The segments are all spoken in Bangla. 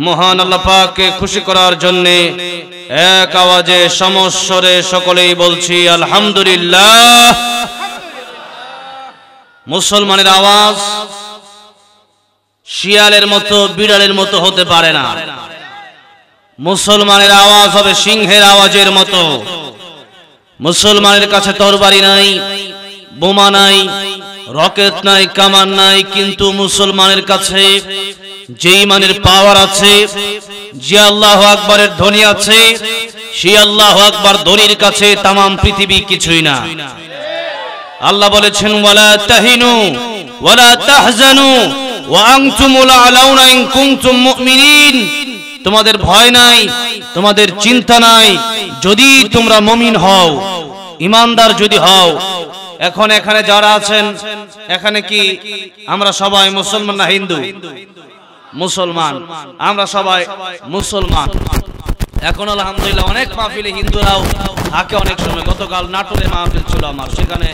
মহান আল্লাহ পাককে খুশি করার জন্য এক আওয়াজে সমস্বরে সকলেই বলছি আলহামদুলিল্লাহ। মুসলমানের আওয়াজ শিয়ালের মতো বিড়ালের মতো হতে পারে না। মুসলমানের আওয়াজ হবে সিংহের আওয়াজের মতো। মুসলমানের কাছে তরবারি নাই, বোমা নাই, রকেট নাই, কামান নাই, কিন্তু মুসলমানের কাছে যে ইমানের পাওয়ার আছে, যে আল্লাহু আকবারের ধ্বনি আছে, সেই আল্লাহু আকবার ধ্বনির কাছে তামাম পৃথিবী কিছুই না। আল্লাহ বলেছেন ওয়ালা তাহিনু ওয়ালা তাহজানু ওয়া আনতুমুল আলাউনা ইন কুনতুম মুমিনিন। তোমাদের ভয় নাই, তোমাদের চিন্তা নাই যদি তোমরা মুমিন হও, ঈমানদার যদি হও। এখন এখানে যারা আছেন, এখানে কি আমরা সবাই মুসলমান না হিন্দু? মুসলমান। আমরা সবাই মুসলমান। এখন আলহামদুলিল্লাহ অনেক মাহফিলে হিন্দুরাও থাকে। অনেক সময় গতকাল নাটোরে মাহফিল ছিল আমার, সেখানে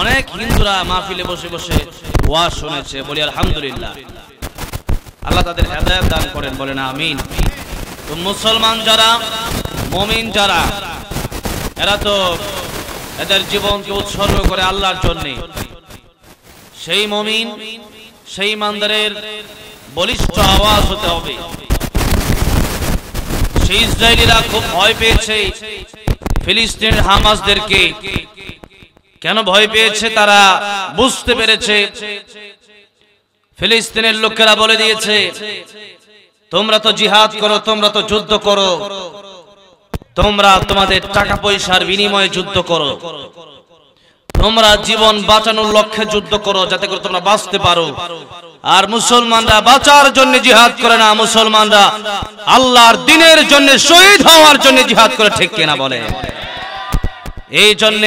অনেক হিন্দুরা মাহফিলে বসে বসে ওয়াজ শুনেছে। বলি আলহামদুলিল্লাহ, আল্লাহ তাদের হেদায়েত দান করেন, বলেন আমিন। তো মুসলমান যারা, মুমিন যারা, এরা তো এদের জীবনকে উৎসর্গ করে আল্লাহর জন্য। সেই মুমিন, সেই ইমানদারের বলিষ্ঠ আওয়াজ হতে হবে। সেই ইসরায়েলিরা খুব ভয় পেয়েছে ফিলিস্তিনের হামাসদেরকে। কেন ভয় পেয়েছে? তারা বুঝতে পেরেছে ফিলিস্তিনের লোকেরা বলে দিয়েছে, তোমরা তো জিহাদ করো, তোমরা তো যুদ্ধ করো, তোমরা তোমাদের টাকা পয়সার বিনিময়ে যুদ্ধ করো, তোমরা জীবন বাঁচানোর লক্ষ্যে যুদ্ধ করো যাতে করে তোমরা বাঁচতে পারো। আর মুসলমানরা বাঁচার জন্য জিহাদ করে না, মুসলমানরা আল্লাহর দ্বীনের জন্য, শহীদ হওয়ার জন্য জিহাদ করে। ঠিক কিনা বলে? এই জন্য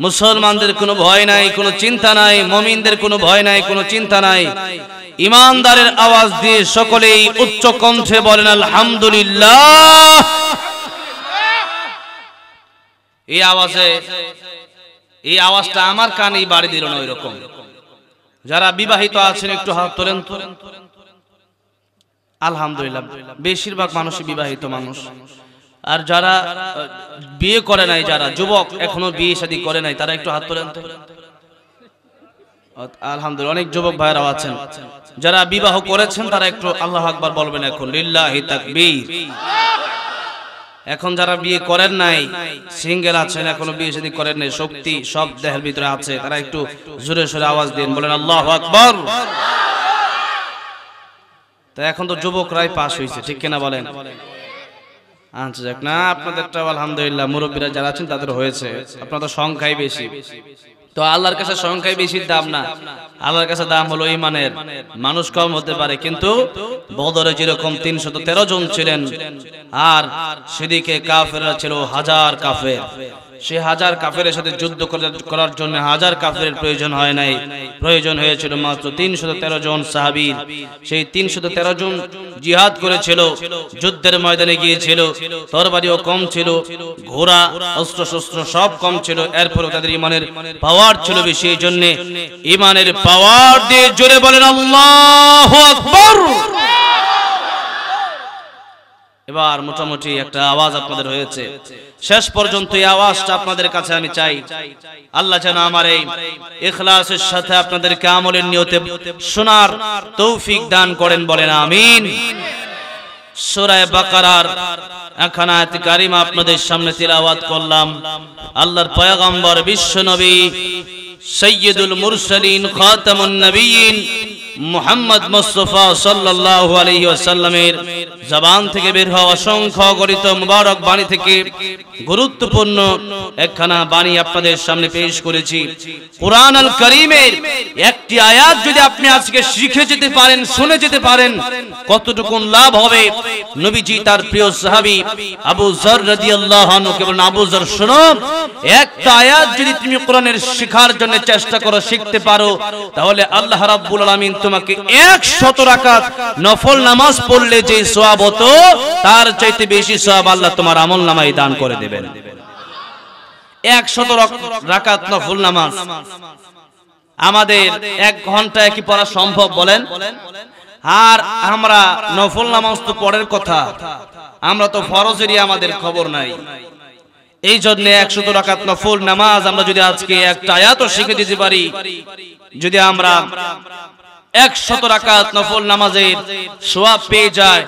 মুসলমানদের কোনো ভয় নাই, কোনো চিন্তা নাই, মুমিনদের কোনো ভয় নাই, কোনো চিন্তা নাই। ইমানদারের আওয়াজ দিয়ে সকলেই উচ্চ কণ্ঠে বলেন আলহামদুলিল্লাহ। এই আওয়াজটা আমার কানেই বাড়ি দিল না ওই রকম। যারা বিবাহিত আছেন একটু হাত তোলেন তো। আলহামদুলিল্লাহ, বেশিরভাগ মানুষই বিবাহিত মানুষ। আর যারা বিয়ে করে নাই, যারা যুবক এখনো বিয়ে শাদী করে নাই, তারা একটু হাত তোলেন তো। আলহামদুলিল্লাহ, অনেক যুবক ভাইরাও আছেন। যারা বিবাহ করেছেন তারা একটু আল্লাহু আকবার বলবেন এখন, লিল্লাহি তাকবীর। এখন যারা বিয়ে করেন নাই, সিঙ্গেল আছেন, এখনো বিয়ে শাদী করেন নাই, শক্তি সব দেহের ভিতরে আছে, তারা একটু জোরে সোরে আওয়াজ দিন, বলেন আল্লাহু আকবার। তো এখন তো যুবকরাই পাস হয়েছে, ঠিক কিনা বলেন? আচ্ছা যাক, না আপনাদেরটা আলহামদুলিল্লাহ মুরব্বীরা যারা আছেন তাদের হয়েছে, আপনাদের সংখ্যাই বেশি। তো আল্লাহর কাছে সংখ্যায় বেশি দাম না, আল্লাহর কাছে দাম হলো ঈমানের। মানুষ কম হতে পারে, কিন্তু বদরে যেরকম 313 জন ছিলেন, আর সেদিকে কাফেররা ছিল 1000 কাফের। সেই 1000 কাফেরের সাথে যুদ্ধ করার জন্য 1000 কাফেরের প্রয়োজন হয় নাই, প্রয়োজন হয়েছিল মাত্র 313 জন সাহাবীর। সেই 313 জন জিহাদ করেছিল, যুদ্ধের ময়দানে গিয়েছিল, তরবারিও কম ছিল, ঘোড়া অস্ত্র শস্ত্র সব কম ছিল, এরপরও তাদের ঈমানের পাওয়ার ছিল বেশি। এই জন্য ঈমানের পাওয়ার দিয়ে জোরে বলেন আল্লাহু আকবার। এবার মোটামুটি একটা আওয়াজ আপনাদের হয়েছে। শেষ পর্যন্ত এই আওয়াজটা আপনাদের কাছে আমি চাই, আল্লাহ যেন আমার এই ইখলাসের সাথে আপনাদেরকে আমলের নিয়তে শোনার তৌফিক দান করেন, বলেন আমিন। সূরা বাকারার একখানা আয়াত কারিমা আপনাদের সামনে তিলাওয়াত করলাম। আল্লাহর পয়গম্বর বিশ্ব নবী সাইয়্যিদুল মুরসালিন খাতামুন নবিয়্যিন মুহাম্মদ মুস্তাফা সাল্লাল্লাহু আলাইহি ওয়াসাল্লামের জবান থেকে বের হওয়া অসংখ্য গরিত মুবারক বাণী থেকে গুরুত্বপূর্ণ একখানা বাণী আপনাদের সামনে পেশ করেছি। কুরআন আল কারীমের একটি আয়াত যদি আপনি আজকে শিখে যেতে পারেন, শুনে যেতে পারেন, কতটুকু লাভ হবে। নবীজি তার প্রিয় সাহাবী আবু যর রাদিয়াল্লাহু আনহু কে বলেন, আবু যর শোনো, একটা আয়াত যদি তুমি কোরআনের শেখার জন্য চেষ্টা করো, শিখতে পারো, তাহলে আল্লাহ রাব্বুল আলামিন তোমাকে 100 রাকাত নফল নামাজ পড়লে যে সওয়াব হতো, তার চাইতে বেশি সওয়াব আল্লাহ তোমার আমলনামায় দান করে দেবেন। 100 রাকাত নফল নামাজ আমাদের 1 ঘন্টায় কি পড়া সম্ভব বলেন? আর আমরা নফল নামাজ তো পরের কথা, আমরা তো ফরজেরই আমাদের খবর নাই। এই জন্য 100 রাকাত নফল নামাজ আমরা যদি আজকে একটা আয়াতও শিখে দিতে পারি, যদি আমরা 100 রাকাত নফল নামাজের সওয়াব পেয়ে যায়,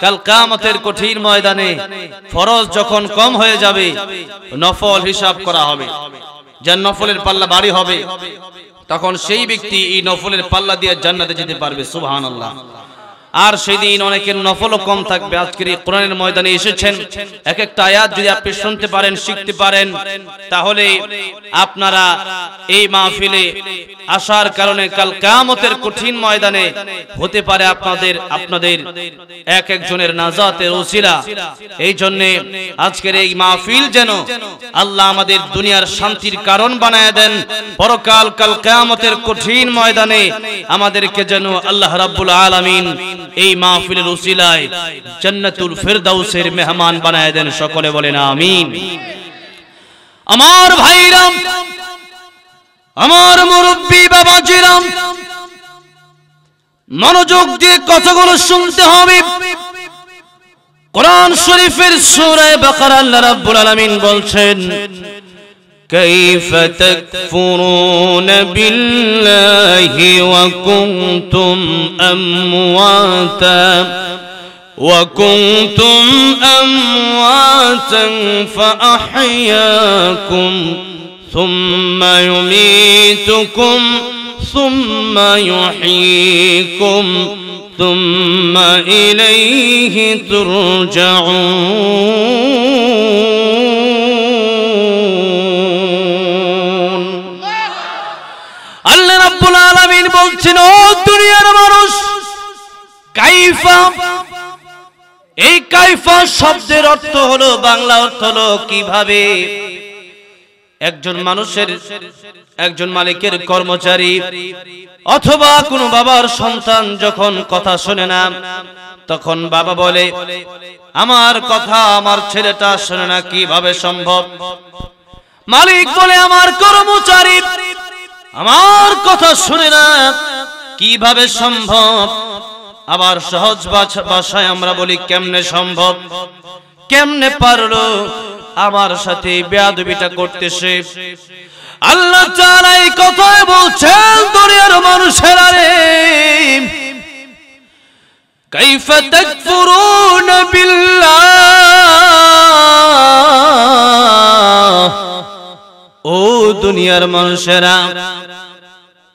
কাল কিয়ামতের কঠিন ময়দানে ফরজ যখন কম হয়ে যাবে নফল হিসাব করা হবে, যার নফলের পাল্লা ভারী হবে, তখন সেই ব্যক্তি এই নফলের পাল্লা দিয়ে জান্নাতে যেতে পারবে। সুবহানাল্লাহ। আর সেদিন অনেকের নফলও কম থাকবে। আজকের এই কোরআনের ময়দানে এসেছেন, এক একটা আয়াত যদি আপনি শুনতে পারেন, শিখতে পারেন, তাহলে আপনারা এই মাহফিলে আসার কারণে কাল কিয়ামতের কঠিন ময়দানে হতে পারে আপনাদের এক একজনের নাজাতের ওসিলা। এই জন্য আজকের এই মাহফিল যেন আল্লাহ আমাদের দুনিয়ার শান্তির কারণ বানায় দেন, পরকাল কাল কিয়ামতের কঠিন ময়দানে আমাদেরকে যেন আল্লাহ রাব্বুল আলামিন এই মাহফিলের উসিলায় জান্নাতুল ফিরদাউসের মেহমান বানায় দেন। সকলে বলেন আমিন। আমার ভাইরা, আমার মুরব্বি বাবাজিরা, মনোযোগ দিয়ে কথাগুলো শুনতে হবে। কোরআন শরীফের সূরা বাকারা আল্লাহ রাব্বুল আলামিন বলছেন, كيف تكفرون بالله وكنتم أمواتا فأحياكم ثم يميتكم ثم يحييكم ثم إليه ترجعون। আল্লাহ রাব্বুল আলামিন বলছেন, ও দুনিয়ার মানুষ, কাইফা, এই কাইফা শব্দের অর্থ হলো, বাংলা অর্থ হলো কিভাবে। একজন মানুষের, একজন মালিকের কর্মচারী অথবা কোনো বাবার সন্তান যখন কথা শোনে না, তখন বাবা বলে, আমার কথা আমার ছেলেটা শোনে না, কিভাবে সম্ভব? মালিক বলে, আমার কর্মচারী আমার কথা শুনে না, কিভাবে সম্ভব? আবার সহজ ভাষায় আমরা বলি, কেমনে সম্ভব, কেমনে পারলো আমার সাথে বেয়াদবিটা করতেছে? আল্লাহ তাআলা এই কথাই বলছেন, দুনিয়ার মানুষেরা রে, কাইফা তাকফুরুনা বিল্লাহ, ও দুনিয়ার মানুষেরা,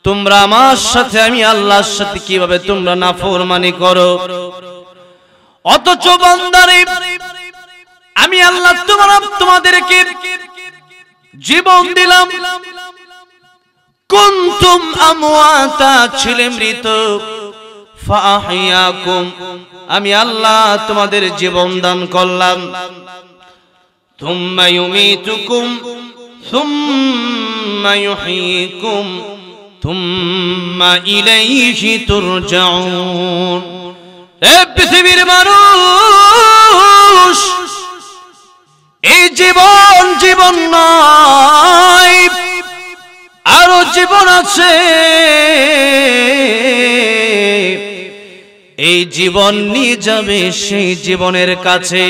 তোমরা আমার সাথে, আমি আল্লাহর সাথে কিভাবে তোমরা নাফরমানি করো? অথচ বান্দারে, আমি আল্লাহ তোমাদেরকে জীবন দিলাম, কুনতুম আমওয়াতা, ছিলে মৃত, ফাআহিয়াকুম, আমি আল্লাহ তোমাদের জীবন দান করলাম, থুম্মা ইউমিতুকুম থুম্মা ইউহয়িকুম থুম্মা ইলাইহি তুরজাউন। এ পৃথিবীর মানুষ, এই জীবন জীবন নয়, আরো জীবন আছে। এই জীবন নিয়ে যাবে সেই জীবনের কাছে।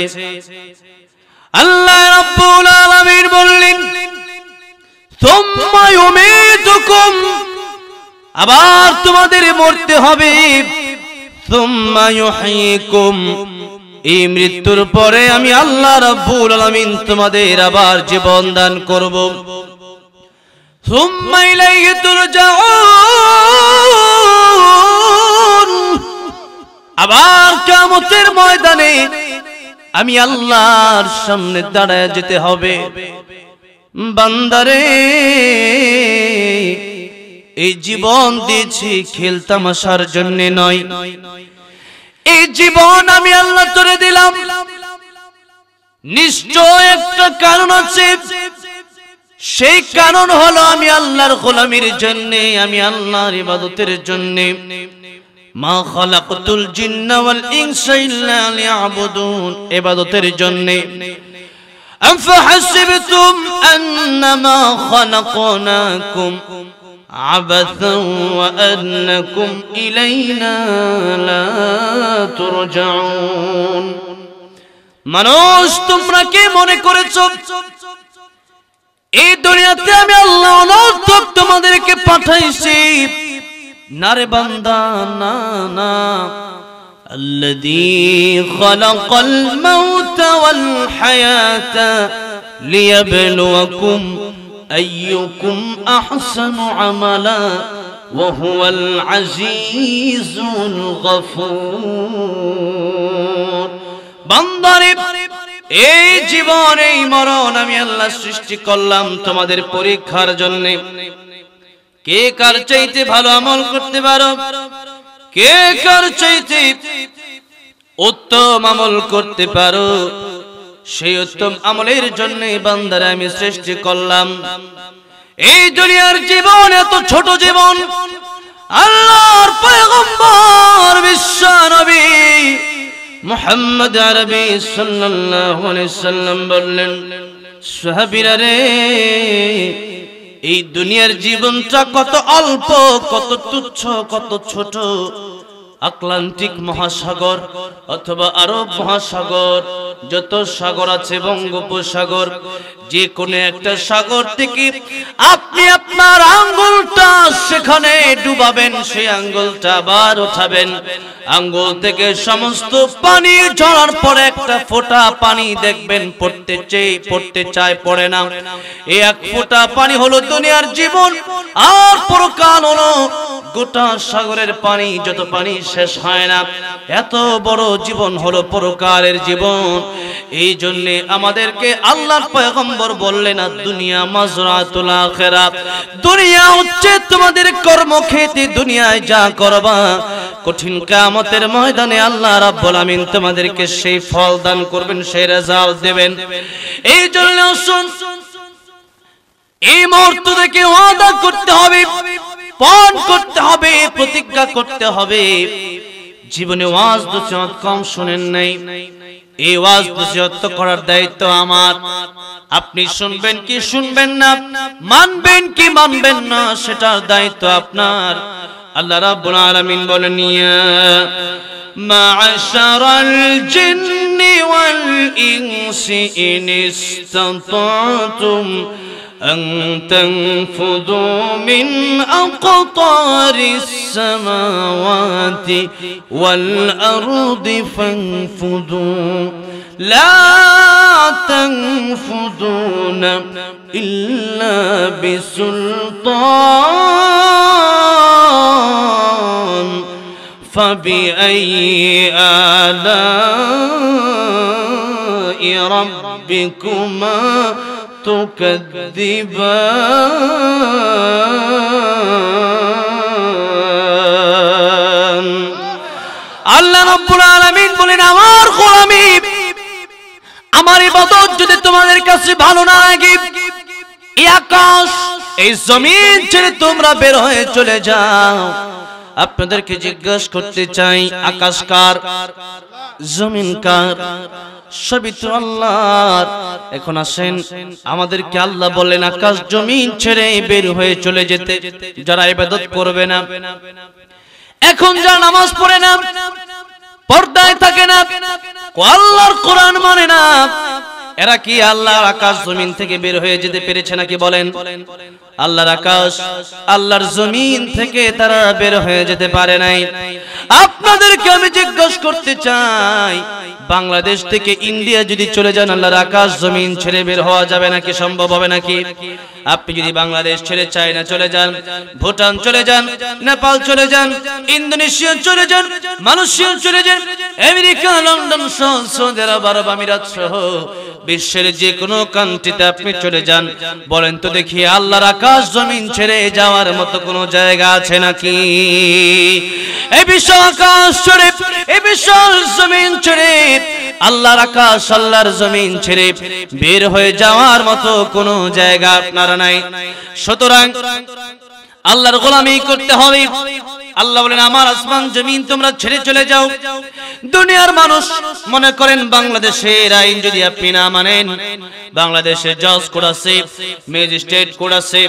আল্লাহ রাব্বুল আলামিন বললেন, সুম্মা ইউমিতুকুম, আবার তোমাদের মরতে হবে, সুম্মা ইউহয়িকুম, এই মৃত্যুর পরে আমি আল্লাহ রাব্বুল আলামিন তোমাদের আবার জীবন দান করব, সুম্মা ইলাইহি তুরজাউন, আবার কিয়ামতের ময়দানে আমি আল্লাহর সামনে দাঁড়ায় যেতে হবে। বান্দারে, এই জীবন দিয়েছি খেলতামাশার জন্য নয়, এই জীবন আমি আল্লাহ তোরে দিলাম, নিশ্চয় একটা কারণ আছে। সেই কারণ হলো আমি আল্লাহর গোলামির জন্য, আমি আল্লাহর ইবাদতের জন্য। মা খালাকতুল জিন্না ওয়াল ইনসা ইল্লা লিয়াবুদুন, ইবাদতের জন্য। আফাহাসিবতুম আন্নামা খালাকনাকুম عبثا وأنكم إلينا لا ترجعون মানুষ তোমরা কি মনে করেছো এই দুনিয়াতে আমি আল্লাহ অনর্থক তোমাদেরকে পাঠাইছি না রে বান্দা না না الذي خلق الموت والحياة ليبلوكم أيكم أحسن عملا وهو العزيز الغفور বান্দারে এই জীবন এই মরণ আমি আল্লাহ সৃষ্টি করলাম তোমাদের পরীক্ষার জন্য কে কার চাইতে ভালো আমল করতে পারো কে কার চাইতে উত্তম আমল করতে পারো সেই উত্তম আমলের জন্য বান্দারে আমি সৃষ্টি করলাম এই দুনিয়ার জীবন এত ছোট জীবন আল্লাহর পয়গম্বর বিশ্ব নবী মুহাম্মদ আরবি সাল্লাল্লাহু আলাইহি সাল্লাম বললেন সাহাবীরা রে এই দুনিয়ার জীবনটা কত অল্প কত তুচ্ছ কত ছোট আটলান্টিক মহাসাগর অথবা আরব মহাসাগর যত সাগর আছে বঙ্গোপসাগর যে কোনো একটা সাগর থেকে আপনি আপনার আঙ্গুলটা সেখানে ডুবাবেন সেই আঙ্গুলটা আবার উঠাবেন আঙ্গুল থেকে সমস্ত পানি ঝরার পরে একটা ফোঁটা পানি দেখবেন পড়তে চায় পড়ে না এই এক ফোঁটা পানি হলো দুনিয়ার জীবন আর পরকাল হলো গোটা সাগরের পানি যত পানি শেষ হয় না এত বড় জীবন হলো পরকালের জীবন এই জন্য আমাদেরকে আল্লাহর পয়গম্বর বললেন দুনিয়া মাজরাতুল আখিরাত দুনিয়া হচ্ছে তোমাদের কর্মক্ষেত্রে দুনিয়ায় যা করবা কঠিন কিয়ামতের ময়দানে আল্লাহ রাব্বুল আমিন তোমাদেরকে সেই ফল দান করবেন সেই রেজাল্ট দেবেন এই জন্য শুন এই মুহূর্ত থেকে ওয়াদা করতে হবে পান করতে হবে প্রতিজ্ঞা করতে হবে জীবনে ওয়াজ নসিহত কম শুনেন নাই এই ওয়াজ নসিহত করার দায়িত্ব আমার আপনি শুনবেন কি শুনবেন না মানবেন কি মানবেন না সেটার দায়িত্ব আপনার আল্লাহ রাব্বুল আলামিন বলেন ইয়া মা'শারাল জিন্নি ওয়াল ইনসি ইন ইসতাতাতুম أن تنفذوا من أقطار السماوات والأرض فانفذوا لا تنفذون إلا بسلطان فبأي آلاء ربكما تكذبان আল্লাহ রাব্বুল আলামিন বলেন আমার গোলামি আমার ইবাদত যদি তোমাদের কাছে ভালো না লাগে এই আকাশ এই জমিন ছেড়ে তোমরা বের হয়ে চলে যাও আপনাদেরকে জিজ্ঞাসা করতে চাই আকাশ কার জমিন কার সবই তো আল্লাহর এখন আসেন আমাদেরকে আল্লাহ বলেন আকাশ জমিন ছেড়ে বের হয়ে চলে যেতে যারা ইবাদত করবে না এখন যারা নামাজ পড়ে না পর্দায় থাকে না আল্লাহর কোরআন মানে না এরা কি আল্লাহর আকাশ জমিন থেকে বের হয়ে যেতে পেরেছে নাকি বলেন আল্লাহর আকাশ আল্লাহর জমিন থেকে তারা বের হয়ে যেতে পারে নাই আপনাদেরকে আমি জিজ্ঞাসা করতে চাই বাংলাদেশ থেকে ইন্ডিয়া যদি চলে যান আল্লাহর আকাশ জমিন ছেড়ে বের হওয়া যাবে নাকি সম্ভব হবে নাকি আপনি যদি বাংলাদেশ ছেড়ে চায়না চলে যান ভুটান চলে যান নেপাল চলে যান ইন্দোনেশিয়া চলে যান মালয়েশিয়া চলে যান আমেরিকা লন্ডন সহ সৌদি আরব আমিরাত সহ বিশ্বের যে কোনো কান্ট্রিতে আপনি চলে যান বলেন তো দেখি আল্লাহর আকাশ জমিন ছেড়ে যাওয়ার মতো কোনো জায়গা আছে নাকি এই বিশাল আকাশ ছেড়ে এই বিশাল জমিন ছেড়ে আল্লাহর আকাশ আল্লাহর জমিন ছেড়ে বের হয়ে যাওয়ার মতো কোনো জায়গা আপনার নাই সুতরাং আল্লাহর গোলামি করতে হবে আল্লাহ বলেন আমার আসমান জমিন তোমরা ছেড়ে চলে যাও। দুনিয়ার মানুষ মনে করেন বাংলাদেশের আইন যদি আপনি না মানেন, বাংলাদেশে জজ কোর্ট আছে, ম্যাজিস্ট্রেট কোর্ট আছে,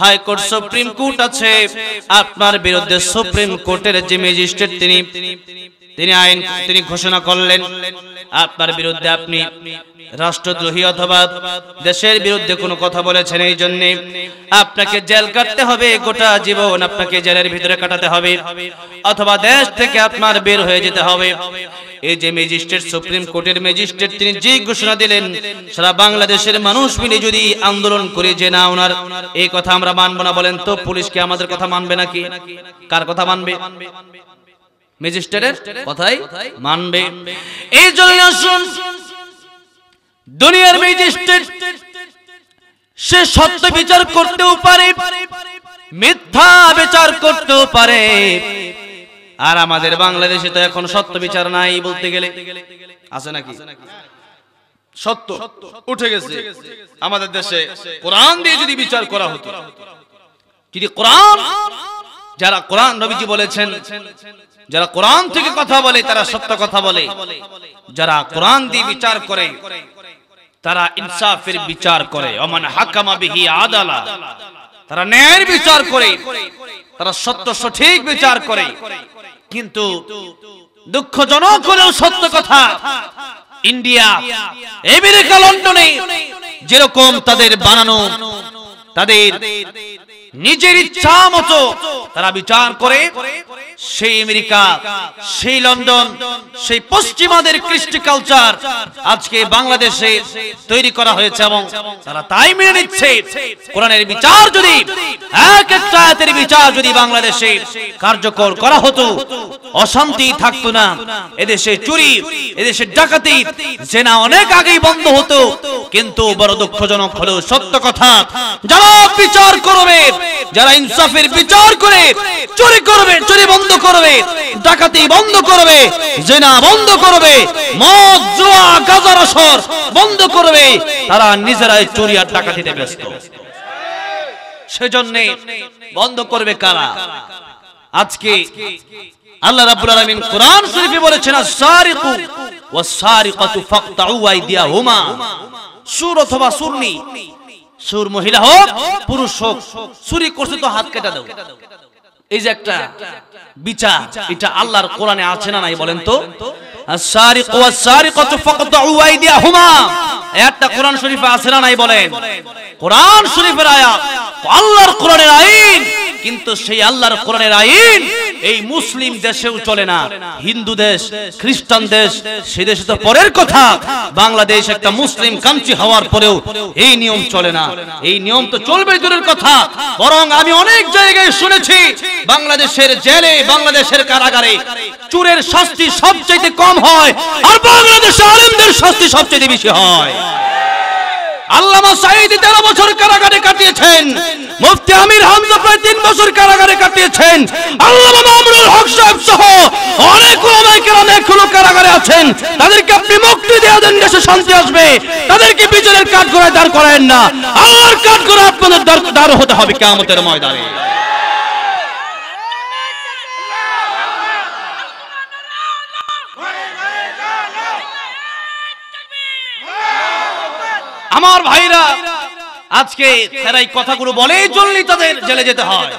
হাইকোর্ট সুপ্রিম কোর্ট আছে, আপনার বিরুদ্ধে সুপ্রিম কোর্টের যে ম্যাজিস্ট্রেট তিনি ঘোষণা করলেন আপনার বিরুদ্ধে আপনি রাষ্ট্রদ্রোহী অথবা দেশের বিরুদ্ধে কোনো কথা বলেছেন, এই জন্য আপনাকে জেল কাটতে হবে, গোটা জীবন আপনাকে জেলের ভিতরে কাটাতে হবে অথবা দেশ থেকে আপনার বের হয়ে যেতে হবে। এই যে ম্যাজিস্ট্রেট, সুপ্রিম কোর্টের ম্যাজিস্ট্রেট তিনি যে ঘোষণা দিলেন, সারা বাংলাদেশের মানুষ মিলে যদি আন্দোলন করে যে না ওনার এই কথা আমরা মানবো না, বলেন তো পুলিশ কি আমাদের কথা মানবে নাকি? কার কথা মানবে? ম্যাজিস্ট্রেটের কথাই মানবে। এই জন্য আসুন, দুনিয়ার ম্যাজিস্ট্রেট সে সত্য বিচার করতেও পারে, মিথ্যা বিচার করতেও পারে, আর আমাদের বাংলাদেশে তো এখন সত্য বিচার নাই বলতে গেলে, আছে নাকি? সত্য উঠে গেছে আমাদের দেশে। কোরআন দিয়ে যদি বিচার করা হতো, যদি কোরআন, যারা কোরআন নবীজি বলেছেন যারা কোরআন থেকে কথা বলে তারা সত্য কথা বলে, যারা কোরআন দিয়ে বিচার করে তারা ইনসাফের বিচার করে, ওমান হাকামা বিহি আদালা, তারা ন্যায়ের বিচার করে, তারা সত্য সঠিক বিচার করে। কিন্তু দুঃখজনক হলেও সত্য কথা, ইন্ডিয়া, আমেরিকা, লন্ডনে যেরকম তাদের বানানো, তাদের নিজের ইচ্ছা মতো তারা বিচার করে, সেই আমেরিকা, সেই লন্ডন, সেই পশ্চিমাদের কৃষ্টি কালচার আজকে বাংলাদেশে তৈরি করা হয়েছে এবং তারা তাই মেনে নিচ্ছে। কোরআনের বিচার যদি, এক একটা আয়াতের বিচার যদি বাংলাদেশে কার্যকর করা হতো, অশান্তি থাকতো না, এদেশে চুরি, এদেশে ডাকাতি, জেনা অনেক আগেই বন্ধ হতো। কিন্তু বড় দুঃখজনক হলেও সত্য কথা, যারা বিচার করবে, যারা ইনসাফের বিচার করে, চুরি করবে, চুরি বন্ধ করবে, ডাকাতি বন্ধ করবে, জেনা বন্ধ করবে, মদ, জুয়া, গাঁজার আসর বন্ধ করবে, তারা নিজেরাই চুরি আর ডাকাতিতে ব্যস্ত। সেজন্য বন্ধ করবে কারা? আজকে আল্লাহ রাব্বুল আলামিন কোরআন শরীফে বলেছেন, আস-সারিকু ওয়াস-সারিকাতু ফাকতাউ আইদিয়াহুমা। সুর অথবা সুরনি, সুর মহিলা হোক পুরুষ হোক, চুরি করছে তো হাত কেটে দাও। এই যে একটা বিচার, এটা আল্লাহর কোরআনে আছে না নাই বলেন তো? আস-সারিকু ওয়াস-সারিকাতু ফাকতাউ আইদিয়াহুমা, একটা কোরআন শরীফে আছে না নাই বলেন? কোরআন শরীফের আয়াত, আল্লাহর কোরআনের আইন, কিন্তু সেই আল্লাহর কোরআনের আইন এই মুসলিম দেশেও চলে না। হিন্দু দেশ, খ্রিস্টান দেশ, সে দেশে তো পরের কথা, বাংলাদেশ একটা মুসলিম কান্ট্রি হওয়ার পরেও এই নিয়ম চলে না। এই নিয়ম তো চলবে দূরের কথা, বরং আমি অনেক জায়গায় শুনেছি বাংলাদেশের জেলে, বাংলাদেশের কারাগারে চোরের শাস্তি সবচেয়ে কম হয়, আর বাংলাদেশে আলেমদের শাস্তি সবচেয়ে বেশি হয়। আল্লামা সাঈদী 13 বছর কারাগারে কাটিয়েছেন, মুফতি আমির হামজা প্রায় 3 বছর কারাগারে কাটিয়েছেন, আল্লামা মামুনুল হক সাহেব সহ অনেক উলামায়ে কেরাম এখনো কারাগারে আছেন। তাদেরকে আপনি মুক্তি দিয়ে দেন, দেশে শান্তি আসবে। তাদেরকে বিচারের কাঠগড়ায় দাঁড় করায়েন না, আল্লাহর কাঠগড়ায় আপনাদের দাঁড় হতে হবে কিয়ামতের ময়দানে। আমার ভাইরা, আজকে তারা এই কথাগুলো বলে, এই জন্যই তাদের জেলে যেতে হয়,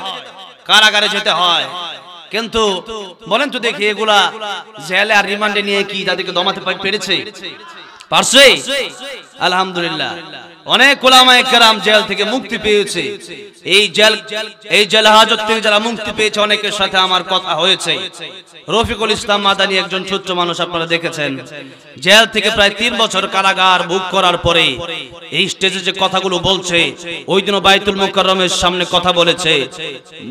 কারাগারে যেতে হয়। কিন্তু বলেন তো দেখি, এগুলা জেলে আর রিমান্ডে নিয়ে কি তাদেরকে দমাতে পেরেছে? পারছে? আলহামদুলিল্লাহ, অনেক উলামায়ে কেরাম জেল থেকে মুক্তি পেয়েছে। এই জেল হাজত থেকে যারা মুক্তি পেয়েছে, অনেকের সাথে আমার কথা হয়েছে। রফিকুল ইসলাম মাদানী একজন ছোট্ট মানুষ, আপনারা দেখেছেন, জেল থেকে প্রায় 3 বছর কারাগার ভোগ করার পরে এই স্টেজে যে কথাগুলো বলছে, ওই দিনও বাইতুল মুকাররমের সামনে কথা বলেছে,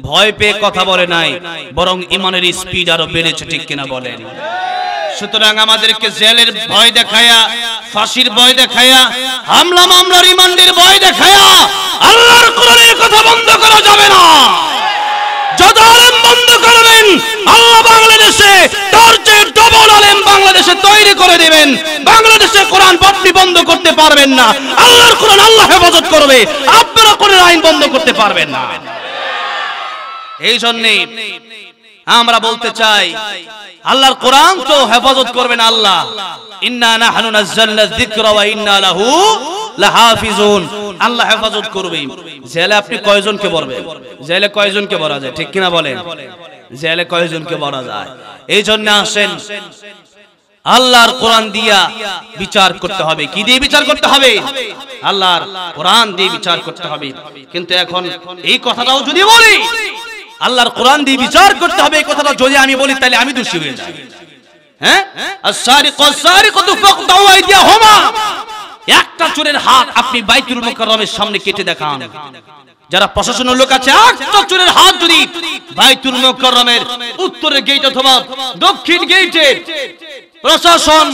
ভয় পেয়ে কথা বলে নাই, বরং ইমানের স্পিড আরো বেড়েছে, ঠিক কিনা বলেন? সুতরাং আমাদেরকে জেলের ভয় দেখায়া, ফাঁসির ভয় দেখায়া, হামলা মামলা রিমান্ডের ভয় দেখায়া আল্লাহর কোরআনের কথা বন্ধ করা যাবে না। যত আলেম বন্ধ করবেন, আল্লাহ বাংলাদেশে তার চেয়ে ডবল আলেম বাংলাদেশে তৈরি করে দিবেন। বাংলাদেশে কোরআন আপনি বন্ধ করতে পারবেন না, আল্লাহর কোরআন আল্লাহ হেফাজত করবে, আপনারা কোরআনের আইন বন্ধ করতে পারবেন না। এই জন্য আমরা বলতে চাই আল্লাহর কোরআন তো হেফাজত করবেন আল্লাহ, ইন্না নাহনু নাযালনা যিকরা ওয়া ইন্না লাহু লাহাফিজুন, আল্লাহ হেফাজত করবে। জেলে আপনি কয়জনকে ভরবেন? জেলে কয়জনকে ভরা যায়? ঠিক কিনা বলেন? জেলে কয়জনকে ভরা যায়? এই জন্য আসেন আল্লাহর কোরআন দিয়া বিচার করতে হবে। কি দিয়ে বিচার করতে হবে? আল্লাহর কোরআন দিয়ে বিচার করতে হবে। কিন্তু এখন এই কথাটাও যদি বলি আল্লাহর কোরআন দিয়ে বিচার করতে হবে, এই কথাটা যদি আমি বলি তাহলে আমি দোষী হয়ে যাই। হ্যাঁ, আস-সারিকু আস-সারিকাতু ফাকতাউ আইদিয়াহুমা, একটা চোরের হাত আপনি বাইতুল মুকাররমের সামনে কেটে দেখান। যারা প্রশাসনের লোক আছে, একটা চোরের হাত যদি বাইতুল মুকাররমের উত্তরের গেট অথবা দক্ষিণ গেটে প্রশাসন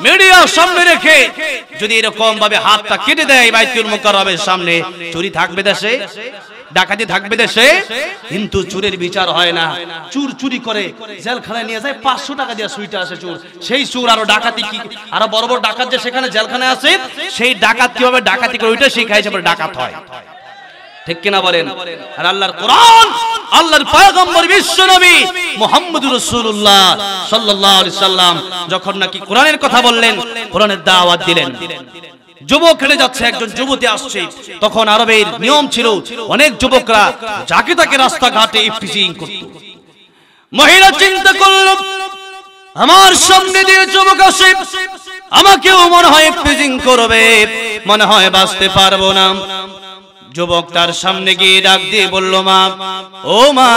মিডিয়ার সামনে রেখে যদি এরকম ভাবে হাতটা কেটে দেয় বাইতুল মুকাররমের সামনে, চুরি থাকবে দেশে? ডাকাতি থাকবে দেশে? কিন্তু চুরের বিচার হয় না। চুর চুরি করে জেলখানায় নিয়ে যায়, 500 টাকা দিয়ে সুইটা আসে চুর। সেই চুর আরো ডাকাতি, কি আরো বড় বড় ডাকাত যে সেখানে জেলখানায় আছে, সেই ডাকাত কিভাবে ডাকাতি করে ওইটা শিখাইছে, পরে ডাকাত হয়। ঠিক কিনা বলেন? আর আল্লাহর কোরআন, আল্লাহর পয়গম্বর বিশ্ব নবী মুহাম্মদুর রাসূলুল্লাহ সাল্লাল্লাহু আলাইহি সাল্লাম যখন নাকি কোরআনের কথা বললেন, কোরআনের দাওয়াত দিলেন, যুবক হেঁটে যাচ্ছে, একজন যুবতী আসছে। তখন আরবের নিয়ম ছিল অনেক যুবকরা যাকে তাকে রাস্তাঘাটে ইফটিজিং করত। মহিলা চিন্তা করল, আমার সামনে দিয়ে যুবক আসে, আমাকেও মনে হয় ইফটিজিং করবে, মনে হয় বাঁচতে পারবো না। যুবক তার সামনে গিয়ে ডাক দিয়ে বলল, মা, ও মা,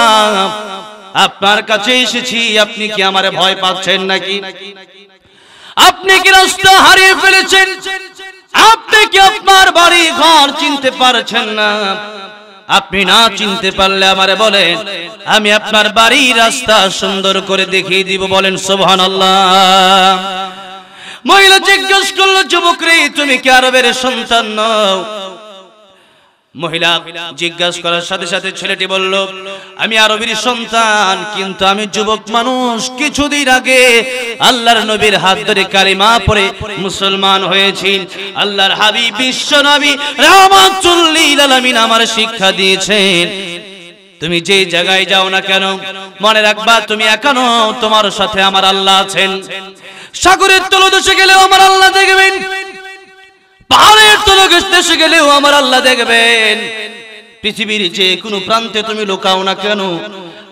আপনার কাছে এসেছি, আপনি কি আমারে ভয় পাচ্ছেন নাকি? আপনি কি রাস্তা হারিয়ে ফেলেছেন? আপনি কি আপনার বাড়ি ঘর চিনতে পারছেন না? আপনি না চিনতে পারলে আমারে বলেন, আমি আপনার বাড়ি রাস্তা সুন্দর করে দেখিয়ে দিব। বলেন সুবহানাল্লাহ। মহিলা জিজ্ঞেস করলো, যুবক রে, তুমি কি আরবের সন্তান নও? মহিলা জিজ্ঞাসা করার সাথে সাথে ছেলেটি বলল, আমি আরবের সন্তান, কিন্তু আমি যুবক মানুষ, কিছুদিন আগে আল্লাহর নবীর হাত ধরে কালিমা পড়ে মুসলমান হয়েছি। আল্লাহর হাবিব বিশ্ব নবী রাহমাতুল লিল আলামিন আমার শিক্ষা দিয়েছেন, তুমি যে জায়গায় যাও না কেন মনে রাখবা তুমি একা নও, তোমার সাথে আমার আল্লাহ আছেন। সাগরের তলদেশে গেলেও আমার আল্লাহ দেখবেন, পাহাড়ের তলদেশে গেলেও আমার আল্লাহ দেখবেন। পৃথিবীর যে কোনো প্রান্তে তুমি লুকাও না কেন,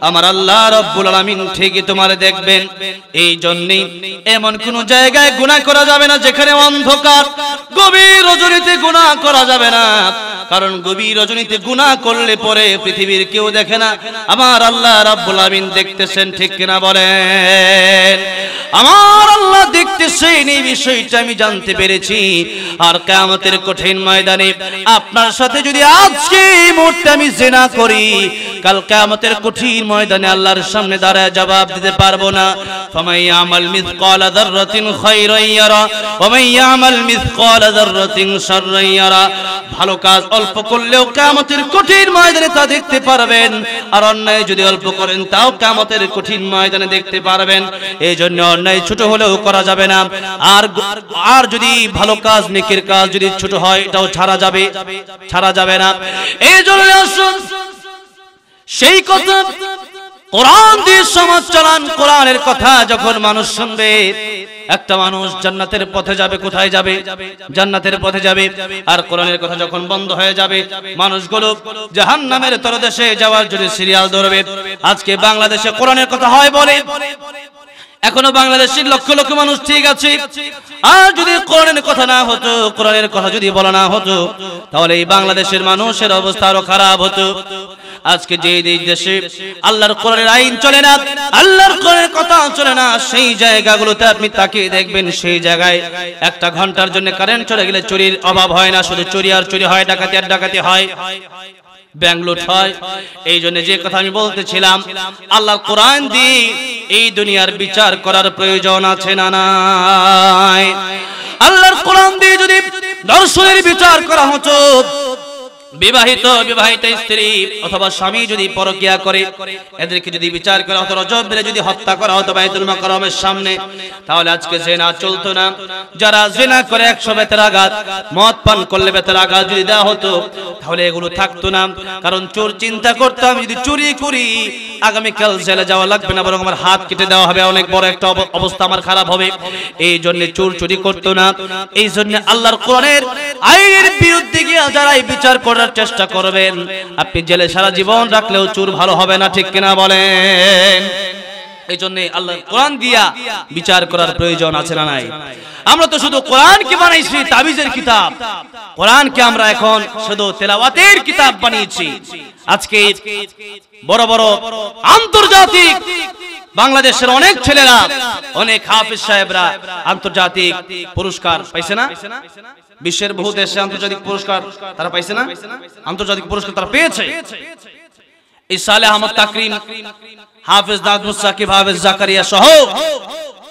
আমার আল্লাহ রাব্বুল আলামিন ঠিকই তোমারে দেখবেন। এই জন্যই এমন কোন জায়গায় গুনাহ করা যাবে না যেখানে অন্ধকার, গভীর রজনীতে গুনাহ করা যাবে না। কারণ গভীর রজনীতে গুনাহ করলে পরে পৃথিবীর কেউ দেখে না, আমার আল্লাহ রাব্বুল আলামিন দেখতেছেন। ঠিক কিনা বলেন? আমার আল্লাহ দেখতেছেন, এই বিষয়টা আমি জানতে পেরেছি। আর কিয়ামতের কঠিন ময়দানে আপনার সাথে যদি আজকে এই মুহূর্তে আমি জিনা করি, কাল কিয়ামতের কঠিন ময়দানে আল্লাহর সামনে দাঁড়ায় জবাব দিতে পারবো না। ফামান ইয়ামাল মিসকালা যাররাতিন খায়রান ইয়ারা ওয়া মান ইয়ামাল মিসকালা যাররাতিন শাররান ইয়ারা। ভালো কাজ অল্প করলেও কিয়ামতের কঠিন ময়দানে তা দেখতে পারবেন, আর অন্যায় যদি অল্প করেন তাও কিয়ামতের কঠিন ময়দানে দেখতে পারবেন। এই জন্য অন্যায় ছোট হলেও করা যাবে না, আর যদি ভালো কাজ, নেকির কাজ যদি ছোট হয় এটাও ছাড়া যাবে না। এই জন্য আসুন সেই কথা কোরআন দিয়ে সমাজ চালান। কোরআনের কথা যখন মানুষ শুনবে, একটা মানুষ জান্নাতের পথে যাবে। কোথায় যাবে? জান্নাতের পথে যাবে। আর কোরআনের কথা যখন বন্ধ হয়ে যাবে, মানুষগুলো জাহান্নামের তলদেশে যাওয়ার জন্য সিরিয়াল ধরবে। আজকে বাংলাদেশে কোরআনের কথা হয় বলে এখনো বাংলাদেশের লক্ষ লক্ষ মানুষ ঠিক আছে। আর যদি কোরআনের কথা না হতো, কোরআনের কথা যদি বলা না হতো, তাহলে এই বাংলাদেশের মানুষের অবস্থা আরো খারাপ হতো। আজকে যে দেশে আল্লাহর কোরআনের আইন চলে না, আল্লাহর কোরআনের কথা চলে না, সেই জায়গাগুলোতে আপনি তাকিয়ে দেখবেন, সেই জায়গায় একটা ঘন্টার জন্য কারেন্ট চলে গেলে চুরির অভাব হয় না, শুধু চুরি আর চুরি হয়, ডাকাতি আর ডাকাতি হয়, ব্যাংলুট হয়। এই জন্য যে কথা আমি বলতেছিলাম, আল্লাহ কোরআন দিয়ে এই দুনিয়ার বিচার করার প্রয়োজন আছে না নাই? আল্লাহর কোরআন দিয়ে যদি দর্শনের বিচার করা হতো, বিবাহিত স্ত্রী অথবা স্বামী যদি পরকিয়া করে, এদেরকে যদি বিচার করা হতো, রজব মেরে যদি হত্যা করা হতো বাইতুল মাকরমের সামনে, তাহলে আজকে জিনা চলতো না। যারা জিনা করে 100 বেতের আঘাত, মদ পান করলে বেতের আঘাত যদি দেওয়া হতো, তাহলে এগুলো থাকতো না। কারণ চোর চিন্তা করতো আমি যদি চুরি করি আগামীকাল জেলে যাওয়া লাগবে না, বরং আমার হাত কেটে দেওয়া হবে, অনেক বড় একটা অবস্থা আমার খারাপ হবে। এই জন্য চোর চুরি করতো না। এই জন্য আল্লাহর কোরআনের আইনের বিরুদ্ধে গিয়ে যারা এই বিচার করার চেষ্টা করবেন, আপনি জেলে সারা জীবন রাখলেও চোর ভালো হবে না, ঠিক কিনা বলেন? এই জন্য আল্লাহর কোরআন দিয়া বিচার করার প্রয়োজন আছে না নাই? আমরা তো শুধু কোরআনকে বানাইছি তাবিজের কিতাব, কোরআনকে আমরা এখন শুধু তেলাওয়াতের কিতাব বানিয়েছি। আজকে বড় বড় আন্তর্জাতিক বাংলাদেশের অনেক ছেলেরা, অনেক হাফেজ সাহেবরা আন্তর্জাতিক পুরস্কার পাইছে না? বিশ্বের বহু দেশে আন্তর্জাতিক পুরস্কার তারা পাইছে না? আন্তর্জাতিক পুরস্কার তারা পেয়েছে। এই সালেহ আহমদ তাকরিম, হাফেজ নাজমুস সাকিব, হাফেজ জাকারিয়া সহ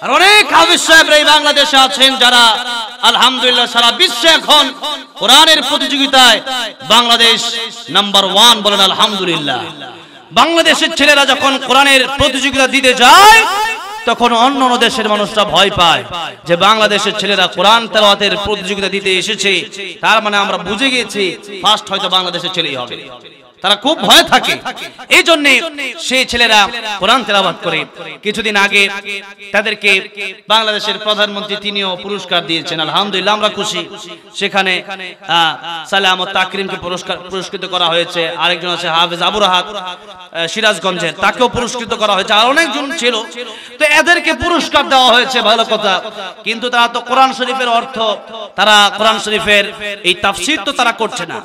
আর অনেক হাফেজ সাহেবরা এই বাংলাদেশে আছেন, যারা আলহামদুলিল্লাহ সারা বিশ্বে এখন কোরআনের প্রতিযোগিতায় বাংলাদেশ নাম্বার 1 বলেন আলহামদুলিল্লাহ। বাংলাদেশের ছেলেরা যখন কোরআনের প্রতিযোগিতা দিতে যায়, তখন অন্য দেশের মানুষরা ভয় পায় যে বাংলাদেশের ছেলেরা কোরআন তেলাওয়াতের প্রতিযোগিতা দিতে এসেছে, তার মানে আমরা বুঝে গেছি ফার্স্ট হয়তো বাংলাদেশের ছেলেই হবে। তারা খুব ভয় থাকে। এই জন্য সেই ছেলেরা কোরআন তেলাওয়াত করে। কিছুদিন আগে তাদেরকে বাংলাদেশের প্রধানমন্ত্রী তিনিও পুরস্কার দিয়েছেন, আলহামদুলিল্লাহ আমরা খুশি। সেখানে সালেহ আহমদ তাকরিমকে পুরস্কৃত করা হয়েছে। আরেকজন আছে হাফেজ আবু রাহাত সিরাজগঞ্জের, তাকেও পুরস্কৃত করা হয়েছে। আর অনেকজন ছিল, তো এদেরকে পুরস্কার দেওয়া হয়েছে, ভালো কথা। কিন্তু তারা তো কোরআন শরীফের অর্থ, তারা কোরআন শরীফের এই তাফসীর তো তারা করছে না।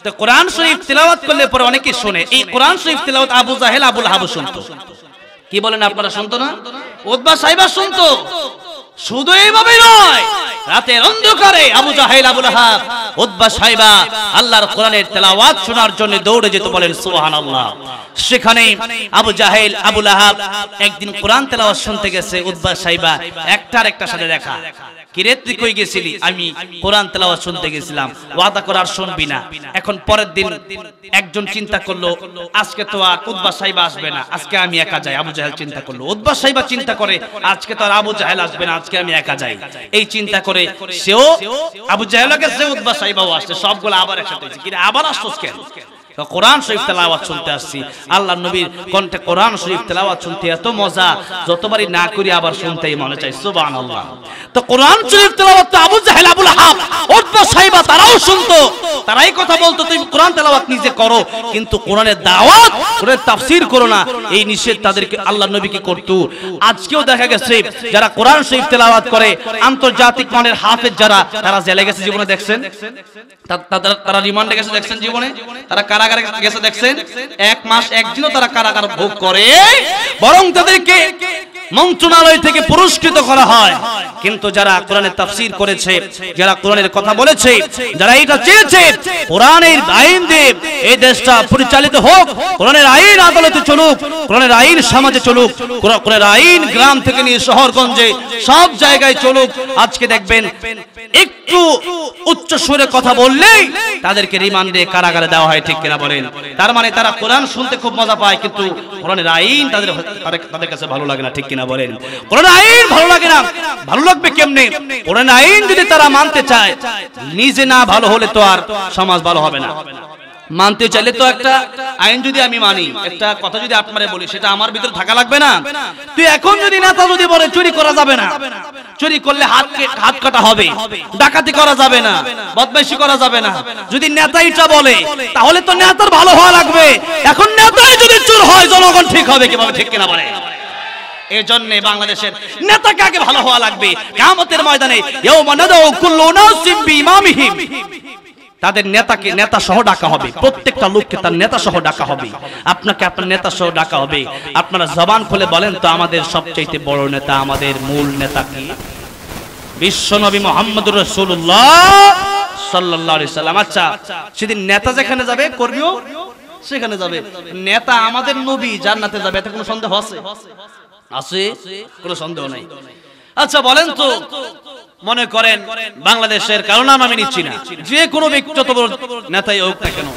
তো কোরআন শরীফ তেলাওয়াত করলে পরে অনেকে শুনে, এই কোরআন শরীফ তেলাওয়াত আবু জাহেল আবুল হাব শুনতো। কি বলেন আপনারা, শুনতো না? উতবা সাইবা শুনতো। শুধু এইভাবে নয়, রাতের অন্ধকারে আবু জাহেল আবুল হাব উতবা সাইবা আল্লাহর কোরআনের তেলাওয়াত শোনার জন্য দৌড়ে যেত, বলেন সুবহানাল্লাহ। সেখানে আবু জাহেল আবুল হাব একদিন কোরআন তেলাওয়াত শুনতে গেছে, উতবা সাইবা একটার সাথে দেখা, কিরে তুই কই গেছিলি? আমি কোরআন তেলাওয়াত শুনতে গেছিলাম। ওয়াদা করে আর শুনবি না। এখন পরের দিন একজন চিন্তা করলো, আজকে তো আর উতবা সাইবা আসবে না, আজকে আমি একা যাই। আবু জাহেল চিন্তা করলো, উতবা সাইবা চিন্তা করে আজকে তো আর আবু জাহেল আসবে না, আজকে আমি একা যাই। এই চিন্তা করে সেও আবু জাহেলও গেছে, উতবা সাইবাও আসছে, সবগুলো আবার একসাথে হয়েছে। কিরে আবার আসছস কেন? কোরআন শরীফ তেলাওয়াত শুনতে আসছি। আল্লাহর নবীর কণ্ঠে কোরআন শরীফ তেলাওয়াত শুনতে এত মজা, যতবারই না করি আবার শুনতেই মনে চাই। সুবহানাল্লাহ। তো কোরআন শরীফ তেলাওয়াত তো আবু জাহেল আবুল হাব উতবা সাইবা তারাও শুনতো, তারাই কথা বলতো তুমি কোরআন তেলাওয়াত নিজে করো, কিন্তু কোরআনের দাওয়াত, কোরআনের তাফসীর করো না, এই নিষেধ তাদেরকে আল্লাহর নবী কি করতো। আজকেও দেখা গেছে যারা কোরআন শরীফ তেলাওয়াত করে আন্তর্জাতিক মানের হাফেজ যারা, তারা জেলে গেছে জীবনে, দেখছেন? তারা রিমান্ডে গেছে, দেখছেন? জীবনে তারা কারাগারে গেছে, দেখছেন? 1 মাস 1 দিনও তারা কারাগার ভোগ করে, বরং তাদেরকে মন্ত্রণালয় থেকে পুরস্কৃত করা হয়। কিন্তু যারা কোরআনের তাফসীর করেছে, যারা কোরআনের কথা বলেছে, যারা এটা চেয়েছে কোরআনের আইন দিয়ে এই দেশটা পরিচালিত হোক, কোরআনের আইন আদালতে চলুক, কোরআনের আইন সমাজে চলুক, কোরআনের আইন গ্রাম থেকে নিয়ে শহরগঞ্জে সব জায়গায় চলুক, আজকে দেখবেন একটু উচ্চ সুরে কথা বললেই তাদেরকে রিমান্ডে কারাগারে দেওয়া হয়, ঠিক কিনা বলেন? তার মানে তারা কোরআন শুনতে খুব মজা পায়, কিন্তু কোরআনের আইন তাদের কাছে ভালো লাগে না, ঠিক কিনা বলেন? কোরআনের আইন ভালো লাগে না, ভালো লাগবে কেমনে? কোরআনের আইন যদি তারা মানতে চায়, নিজে না ভালো হলে তো আর সমাজ ভালো হবে না। মানতে চাইলে তো একটা আইন যদি আমি মানি, একটা কথা যদি আপনারে বলি, সেটা আমার ভিতরে থাকা লাগবে না? তুই এখন যদি নেতা যদি বলে চুরি করা যাবে না, চুরি করলে হাত কাটা হবে, ডাকাতি করা যাবে না, বদমাইশি করা যাবে না, যদি নেতাইটা বলে, তাহলে তো নেতার ভালো হওয়া লাগবে। এখন নেতাই যদি চোর হয়, জনগণ ঠিক হবে কিভাবে, ঠিক কিনা বলে? এই জন্য বাংলাদেশের নেতাকে আগে ভালো হওয়া লাগবে। কিয়ামতের ময়দানে ইয়াউমা নাদউ কুল্লু নাসিম বিইমামিহিম, তাদের নেতাকে নেতা সহ ডাকা হবে, প্রত্যেকটা লোককে তার নেতা সহ ডাকা হবে, আপনাকে আপনার নেতা সহ ডাকা হবে। আপনারা জবান খুলে বলেন তো, আমাদের সবচেয়ে বড় নেতা, আমাদের মূল নেতা কি? বিশ্বনবী মুহাম্মদুর রাসূলুল্লাহ সাল্লাল্লাহু আলাইহি সাল্লাম। আচ্ছা, সেদিন নেতা যেখানে যাবে, কর্মীও সেখানে যাবে। নেতা আমাদের নবী জান্নাতে যাবে, এতে কোনো সন্দেহ আছে? আছে? কোনো সন্দেহ নাই। আচ্ছা বলেন তো, মনে করেন বাংলাদেশের কারো নাম আমি নিচ্ছি না, যে কোনো ব্যক্তিগত নেতাই হোক না কেন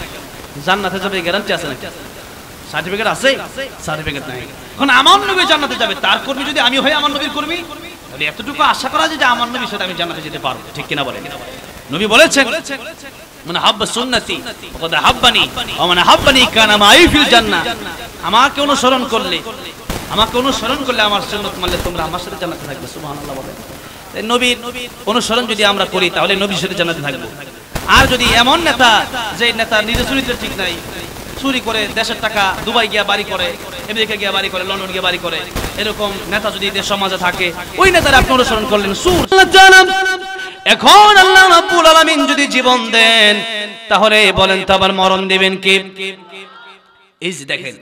জান্নাতে যাবে গ্যারান্টি আছে নাকি? সার্টিফিকেট আছে? সার্টিফিকেট নাই। এখন আমার নবী জান্নাতে যাবে, তার কর্মী যদি আমি হই আমার নবীর কর্মী, তাহলে এতটুকু আশা করা যায় যে আমার নবীর সাথে আমি জান্নাতে যেতে পারবো, ঠিক কিনা বলেন? নবী বলেছেন মান হাব্বা সুন্নতি ফাকাদ হাব্বানি ওয়া মান হাব্বানি কানা মাই ফিল জান্নাহ। আমাকে অনুসরণ করলে আমার সুন্নাত মানলে তোমরা আমার সাথে জান্নাতে থাকবে। সুবহানাল্লাহ বলেন। নবীর অনুসরণ যদি আমরা করি তাহলে নবীর সাথে জান্নাতে থাকবো। আর যদি এমন নেতা, যে নেতা নিজের চরিত্র ঠিক নাই, চুরি করে দেশের টাকা দুবাই গিয়া বাড়ি করে, আমেরিকা গিয়া বাড়ি করে, লন্ডন গিয়া বাড়ি করে, এরকম নেতা যদি দেশ সমাজে থাকে, ওই নেতার আপনি অনুসরণ করলেন সুর। এখন আল্লাহ রাব্বুল আলামিন যদি জীবন দেন তাহলে বলেন তো আবার মরণ দিবেন কে? এই যে দেখেন,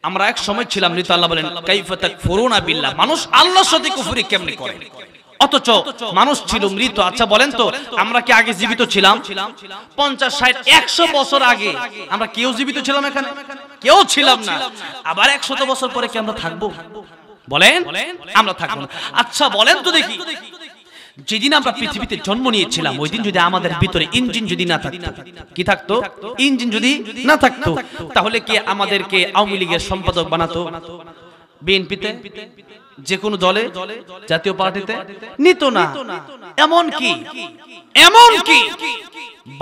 আমরা এক সময় ছিলাম মৃত। আল্লাহ বলেন কাইফা তাকফুরুনা বিল্লাহ, মানুষ আল্লাহর সাথে কুফরি কেমনে করে? অথচ মানুষ ছিল মৃত। আচ্ছা বলেন তো, আমরা কি আগে জীবিত ছিলাম? 50, 60, 100 বছর আগে আমরা কেউ জীবিত ছিলাম? এখানে কেউ ছিলাম না। আবার 100 বছর পরে কি আমরা থাকবো? বলেন, আমরা থাকবো না। আচ্ছা বলেন তো দেখি, যেদিন আমরা পৃথিবীতে জন্ম নিয়েছিলাম ওই দিন যদি আমাদের ভিতরে ইঞ্জিন যদি না থাকতো, কি থাকতো? ইঞ্জিন যদি না থাকতো, তাহলে কি আমাদেরকে আওয়ামী লীগের সম্পাদক বানাতো? বিএনপিতে, যে কোনো দলে, জাতীয় পার্টিতে নিত না। এমন কি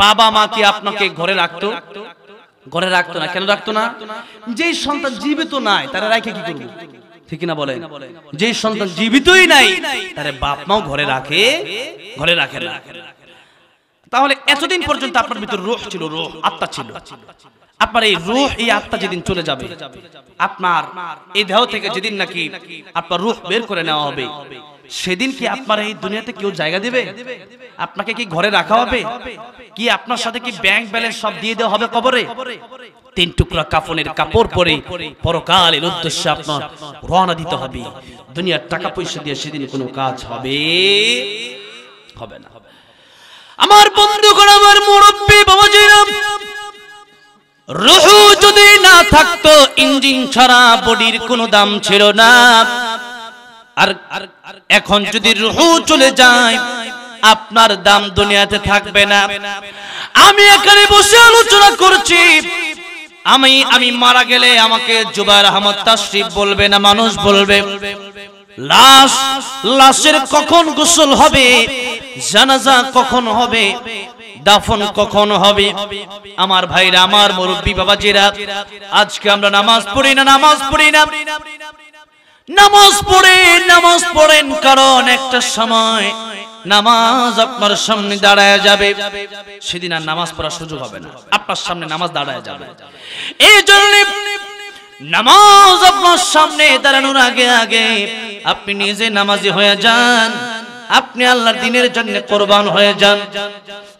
বাবা মা কি আপনাকে ঘরে রাখতো? ঘরে রাখতো না। কেন রাখতো না? যেই সন্তান জীবিত নাই তারা রাখে কি করবে? ঠিক না বলেন? যে সন্তান জীবিতই নাই তারে বাপ মাও ঘরে রাখে না। তাহলে এতদিন পর্যন্ত আপনার ভিতর রূহ ছিল, রূহ আত্মা ছিল। আপনার এই রূহ, এই আত্মা যেদিন চলে যাবে, আপনার এই দেহ থেকে যেদিন নাকি আপনার রূহ বের করে নেওয়া হবে, সেদিন কি আপনার এই দুনিয়াতে কেউ জায়গা দেবে? আপনাকে কি ঘরে রাখা হবে? কি আপনার সাথে কি ব্যাংক ব্যালেন্স সব দিয়ে দেওয়া হবে কবরে? 3 টুকরা কাফনের কাপড় পরে পরকালের উদ্দেশ্যে আপনার রওনা দিতে হবে। দুনিয়ার টাকা পয়সা দিয়ে সেদিন কোনো কাজ হবে না। আমার বন্ধুগণ, আমার মুরব্বি বাবাজিরা, রূহ যদি না থাকতো, ইঞ্জিন ছাড়া বডির কোনো দাম ছিল না। আর এখন যদি রূহ চলে যায়, আপনার দাম দুনিয়াতে থাকবে না। আমি এখানে বসে আলোচনা করছি, আমি মারা গেলে আমাকে জুবায়ের আহমদ তাশরিফ বলবে না, মানুষ বলবে। লাশের কখন গোসল হবে, জানাজা কখন হবে, দাফন কখন হবে? আমার ভাইরা, আমার মুরব্বি বাবাজিরা, আজকে আমরা নামাজ পড়ি না। নামাজ পড়েন, কারণ একটা সময় নামাজ আপনার সামনে দাঁড়ায় যাবে, সেদিন আর নামাজ পড়ার সুযোগ হবে না। আপনার সামনে নামাজ দাঁড়ায় যাবে। এই জন্য নামাজ আপনার সামনে দাঁড়ানোর আগে আপনি নিজে নামাজি হয়ে যান, আপনি আল্লাহর দ্বীনের জন্য কোরবান হয়ে যান।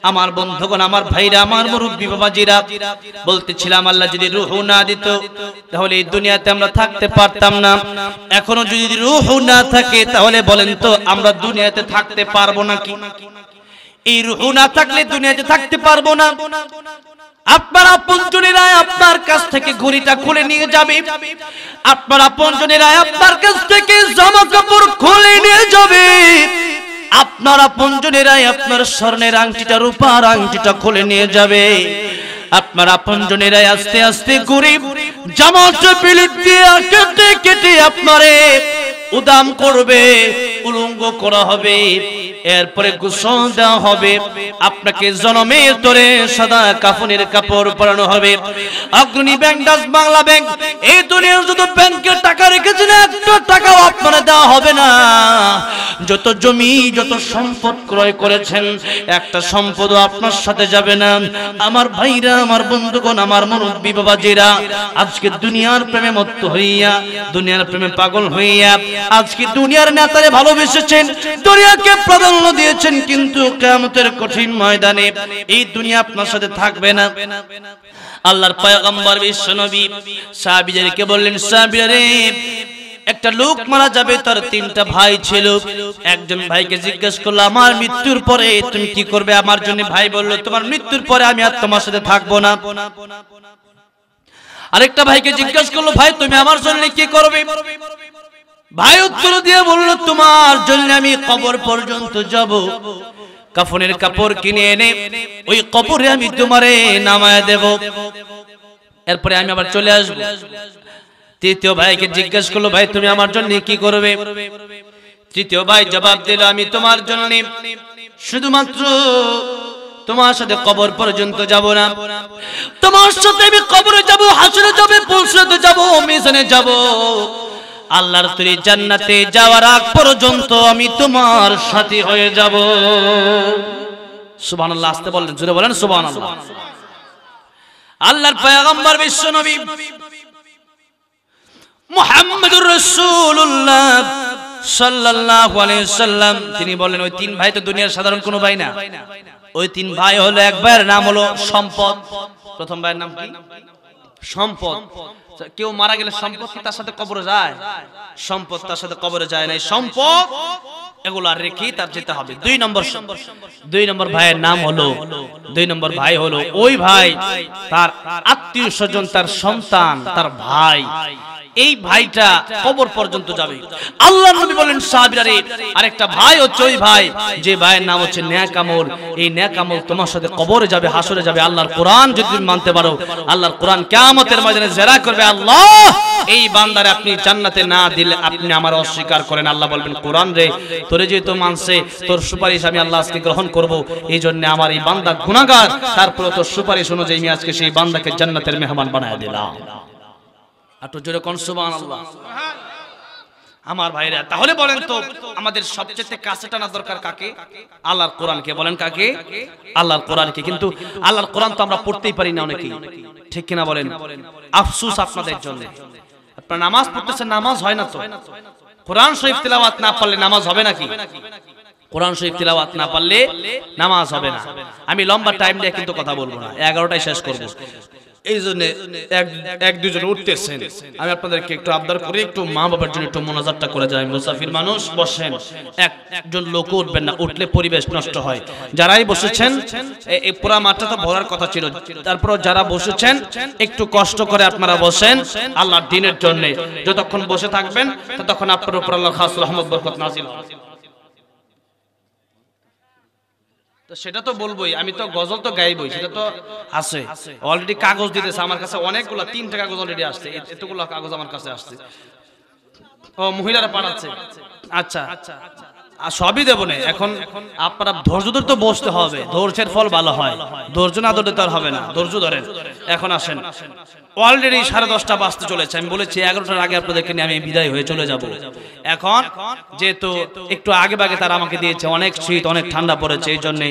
আমার বন্ধুগণ, আমার ভাইরা, আমার মুরব্বি বাবাজিরা, বলতেছিলাম আল্লাহ যদি রূহ না দিত তাহলে এই দুনিয়াতে আমরা থাকতে পারতাম না। এখনো যদি রূহ না থাকে তাহলে বলেন তো আমরা দুনিয়াতে থাকতে পারবো নাকি? এই রূহ না থাকলে দুনিয়াতে থাকতে পারবো না। আপনার আপনজনেরা আপনার কাছ থেকে ঘড়িটা খুলে নিয়ে যাবে, আপনার আপনজনেরা আপনার কাছ থেকে জামা কাপড় খুলে নিয়ে যাবে, আপনার আপনজনেরাই আপনার স্বর্ণের আংটিটা, রূপার আংটিটা খুলে নিয়ে যাবে। আপনার আপনজনেরাই আস্তে আস্তে গরিব জামাতে পিলিট দিয়ে কেটে কেটে আপনারে উদাম করবে, উলঙ্গ করা হবে, এরপরে গোসল দেওয়া হবে, আপনাকে জনমের ধরে সাদা কাফনের কাপড় পরানো হবে। অগ্রণী ব্যাংক, ডাচ বাংলা ব্যাংক, এই দুনিয়ার যত ব্যাংকের টাকা রেখেছেন একটা টাকাও আপনারা দেওয়া হবে না। যত জমি, যত সম্পদ ক্রয় করেছেন একটা সম্পদও আপনার সাথে যাবে না। আমার ভাইরা, আমার বন্ধুগণ, আমার মুরব্বি বাবাজিরা, আজকে দুনিয়ার প্রেমে মত্ত হইয়া, দুনিয়ার প্রেমে পাগল হইয়া আজকে দুনিয়ার নেতারে ভালোবেসেছেন, দুনিয়াকে প্রাধান্য দিয়েছেন, কিন্তু কিয়ামতের কঠিন ময়দানে এই দুনিয়া আপনার সাথে থাকবে না। আল্লাহর পয়গম্বর বিশ্বনবী সাহাবীদেরকে বললেন, সাহাবীরা রে, একটা লোক মারা যাবে, তার 3টা ভাই ছিল। একজন ভাইকে জিজ্ঞেস করলো, আমার মৃত্যুর পরে তুমি কি করবে আমার জন্য? ভাই বলল, তোমার মৃত্যুর পরে আমি আর তোমার সাথে থাকবো না। আরেকটা ভাইকে জিজ্ঞেস করলো, ভাই তুমি আমার জন্য কি করবে? ভাই উত্তর দিয়ে বলল, তোমার জন্য আমি কবর পর্যন্ত যাব, কাফনের কাপড় কিনে এনে ওই কবরে আমি তোমারে নামায় দেব, এরপরে আমি আবার চলে আসব। তৃতীয় ভাইকে জিজ্ঞেস করলো, ভাই তুমি আমার জন্য কি করবে? তৃতীয় ভাই জবাব দিল, আমি তোমার জন্য শুধুমাত্র তোমার সাথে কবর পর্যন্ত যাব না, তোমার সাথে আমি কবরে যাব, হাসরে যাব, পুলসিরাতে যাব, মিজানে যাব, আল্লাহর তৈরি জান্নাতে যাওয়ার আগ পর্যন্ত আমি তোমার সাথী হয়ে যাব। সুবহানাল্লাহ। আসতে বললেন, জোরে বলেন সুবহানাল্লাহ। আল্লাহর পয়গম্বর বিশ্ব নবী মুহাম্মদুর রাসূলুল্লাহ সাল্লাল্লাহু আলাইহি ওয়াসাল্লাম তিনি বলেন, ওই তিন ভাই তো দুনিয়ার সাধারণ কোনো ভাই না। ওই তিন ভাই হলো, এক ভাইয়ের নাম হলো সম্পদ। প্রথম ভাইয়ের নাম কি? সম্পদ। কেউ মারা গেলে সম্পদ কি তার সাথে কবরে যায়? সম্পদ তার সাথে কবরে যায় না। সম্পদ এগুলো আর রেখে তার যেতে হবে। দুই নম্বর ভাইয়ের নাম হলো, দুই নম্বর ভাই হলো ওই ভাই তার আত্মীয় স্বজন, তার সন্তান, তার ভাই, এই ভাইটা কবর পর্যন্ত যাবে। আল্লাহর নবী বলেন, সাহাবীরা রে, আরেকটা ভাই হচ্ছে ওই ভাই যে ভাইয়ের নাম হচ্ছে নেক আমল। এই নেক আমল তোমার সাথে কবরে যাবে, হাসরে যাবে। আল্লাহর কোরআন যদি তুমি মানতে পারো, আল্লাহর কোরআন কিয়ামতের ময়দানে জেরা করবে, আল্লাহ এই বান্দারে আপনি জান্নাতে না দিলে আপনি আমার অস্বীকার করেন। আল্লাহ বলবেন, কোরআন রে, তোরে যেহেতু মানছে, তোর সুপারিশ আমি আল্লাহ আজকে গ্রহণ করব, এই জন্য আমার এই বান্দা গুনাহগার, তারপরে তোর সুপারিশ অনুযায়ী আমি আজকে সেই বান্দাকে জান্নাতের মেহমান বানায় দিলাম। একটু জোরে কোন সুবহানাল্লাহ। আমার ভাইরা, তাহলে বলেন তো আমাদের সবচেয়ে কাছে টানা দরকার কাকে? আল্লাহর কোরআনকে। বলেন কাকে? আল্লাহর কোরআনকে। কিন্তু আল্লাহর কোরআন তো আমরা পড়তেই পারি না অনেকেই, ঠিক কিনা বলেন? আফসোস আপনাদের জন্য। আপনারা নামাজ পড়তেছেন, নামাজ হয় না তো। কোরআন শরীফ তিলাওয়াত না পারলে নামাজ হবে নাকি? কোরআন শরীফ তিলাওয়াত না পারলে নামাজ হবে না। আমি লম্বা টাইম দিয়ে কিন্তু কথা বলবো না, 11টায় শেষ করব। এই জন্য এক দুজন উঠতেছেন, আমি আপনাদেরকে একটু আবদার করে একটু মা বাবার জন্য একটু মোনাজাতটা করে যাই। মুসাফির মানুষ বসেন, একজন লোক উঠবেন না, উঠলে পরিবেশ নষ্ট হয়। যারাই বসেছেন, এই পুরা মাঠটা তো ভরার কথা ছিল, তারপর যারা বসেছেন একটু কষ্ট করে আপনারা বসেন আল্লাহর দ্বীনের জন্য। যতক্ষণ বসে থাকবেন ততক্ষণ আপনার উপর আল্লাহর খাস রহমত বরকত নাযিল হবে। তো সেটা তো বলবোই, আমি তো গজল তো গাইবই, সেটা তো আছে। অলরেডি কাগজ দিতেছে আমার কাছে অনেকগুলো, 3টা কাগজ অলরেডি আসছে, এতগুলো কাগজ আমার কাছে আসছে। ও মহিলারা পাঠাচ্ছে। আচ্ছা, আর সবই দেবো না। এখন আপনারা ধৈর্য ধরে তো বসতে হবে, ধৈর্যের ফল ভালো হয়। ধৈর্য না ধরলে তো আর হবে না, ধৈর্য ধরেন। এখন আসেন, অলরেডি 10:30 বাজতে চলেছে। আমি বলেছি 11টার আগে আপনাদেরকে নিয়ে আমি বিদায় হয়ে চলে যাব। এখন যেহেতু একটু আগে ভাগে তারা আমাকে দিয়েছে, অনেক শীত, অনেক ঠান্ডা পড়েছে, এই জন্য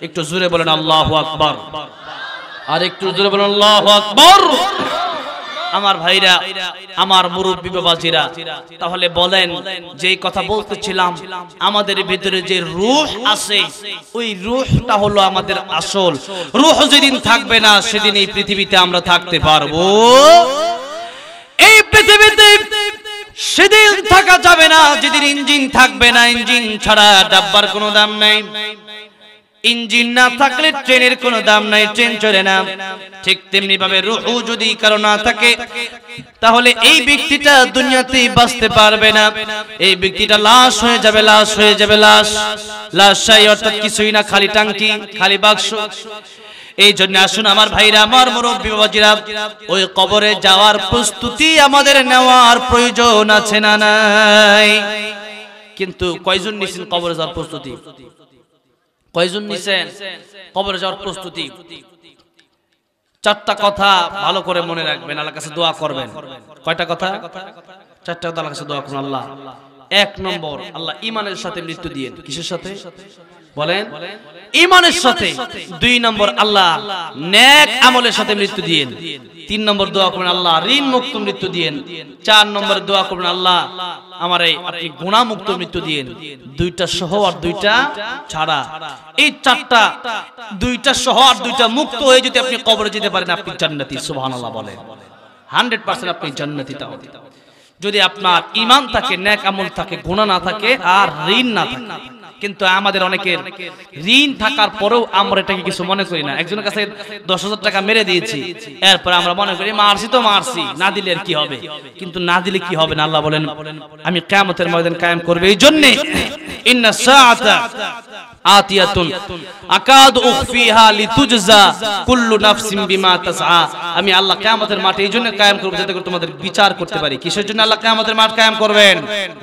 একটু জোরে বলেন আল্লাহু আকবার। আর একটু জোরে বলেন আল্লাহু আকবার। আমার ভাইরা, আমার মুরব্বি বাবাজিরা, তাহলে বলেন যেই কথা বলতেছিলাম, আমাদের ভিতরে যে রূহ আছে, ওই রূহটা হলো আমাদের আসল। রূহ যেদিন থাকবে না সেদিন এই পৃথিবীতে আমরা থাকতে পারবো? এই পৃথিবীতে সেদিন থাকা যাবে না যেদিন ইঞ্জিন থাকবে না। ইঞ্জিন ছাড়া ডাব্বার কোনো দাম নাই। ইঞ্জিন না থাকলে ট্রেনের কোনো দাম নাই, ট্রেন চলে না। ঠিক তেমনি ভাবে রূহ যদি কারো না থাকে, তাহলে এই ব্যক্তিটা দুনিয়াতে বাঁচতে পারবে না। এই ব্যক্তিটা লাশ হয়ে যাবে, লাশ হয়ে যাবে, লাশ। লাশ চাই অর্থাৎ কিছুই না, খালি টাংটি, খালি বাক্স। এই জন্য আসুন আমার ভাইরা, আমার মুরব্বি বাবাজিরা, ওই কবরে যাওয়ার প্রস্তুতি আমাদের নেওয়ার প্রয়োজন আছে না নাই? কিন্তু কয়জন নিছেন কবরে যাওয়ার প্রস্তুতি? কয়জন নিছেন কবরে যাওয়ার প্রস্তুতি? 4টা কথা ভালো করে মনে রাখবেন, আল্লাহর কাছে দোয়া করবেন। কয়টা কথা? 4টা কথা আল্লাহর কাছে দোয়া করুন। আল্লাহ, 1 নম্বর, আল্লাহ ঈমানের সাথে মৃত্যু দিয়েন। কিসের সাথে বলেন? ঈমানের সাথে। 2 নম্বর, আল্লাহ নেক আমলের সাথে মৃত্যু দিয়েন। 3 নম্বর দোয়া করবেন, আল্লাহ ঋণ মুক্ত মৃত্যু দিয়েন। 4 নম্বর দোয়া করবেন, আল্লাহ আমারে আপনি গুনাহ মুক্ত মৃত্যু দিয়েন। 2টা সহ আর 2টা ছাড়া। এই 4টা, 2টা সহ আর 2টা মুক্ত হয়ে যদি আপনি কবরে যেতে পারেন, আপনি জান্নাতি। সুবহানাল্লাহ বলেন। 100% আপনি জান্নাতি। তাহলে যদি আপনার ঈমান থাকে, নেক আমল থাকে, গুনাহ না থাকে, আর ঋণ না থাকে, কিন্তু আমাদের অনেকের ঋণ থাকার পরেও আমরা এটাকে কিছু মনে করি না। একজনের কাছে 10,000 টাকা মেরে দিয়েছি, এরপর আমরা মনে করি মারছি তো মারছি, না দিলে আর কি হবে। কিন্তু না দিলে কি হবে না, আল্লাহ বলেন আমি কিয়ামতের ময়দান কায়েম করব। এই জন্য ইন্না সাআতা আতিয়াতুন আকাদু উখফিহা লিতুজজা কুল্লু নাফসিন বিমা তাসআ। আমি আল্লাহ কিয়ামতের মাঠে এই জন্য কায়েম করব যাতে করে তোমাদের বিচার করতে পারি। কিসের জন্য আল্লাহ কিয়ামতের মাঠ কায়েম করবেন?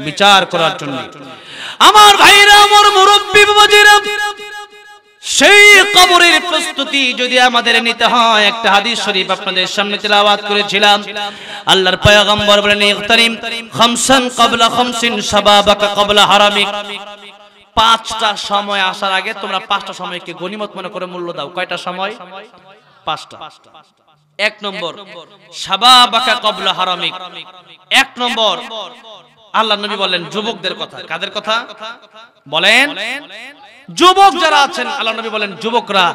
বিচার করার জন্য। আমার ভাইরা, আমার মুরব্বি বাবাজিরা, সেই কবরের প্রস্তুতি যদি আমাদের নিতে হয়, একটা হাদিস শরীফ আপনাদের সামনে তেলাওয়াত করেছিলাম। আল্লাহর পয়গম্বর বলেন ইগতানিম খামসান ক্বাবলা খামসিন শাবাবাকা ক্বাবলা হারামিক। 5টা সময় আসার আগে তোমরা 5টা সময়কে গনিমত মনে করে মূল্য দাও। কয়টা সময়? 5টা। 1 নম্বর শাবাবাকা ক্বাবলা হারামিক। 1 নম্বর আল্লাহ নবী বলেন যুবকদের কথা। কাদের কথা বলেন? যুবক যারা আছেন, আল্লাহ নবী বলেন যুবকরা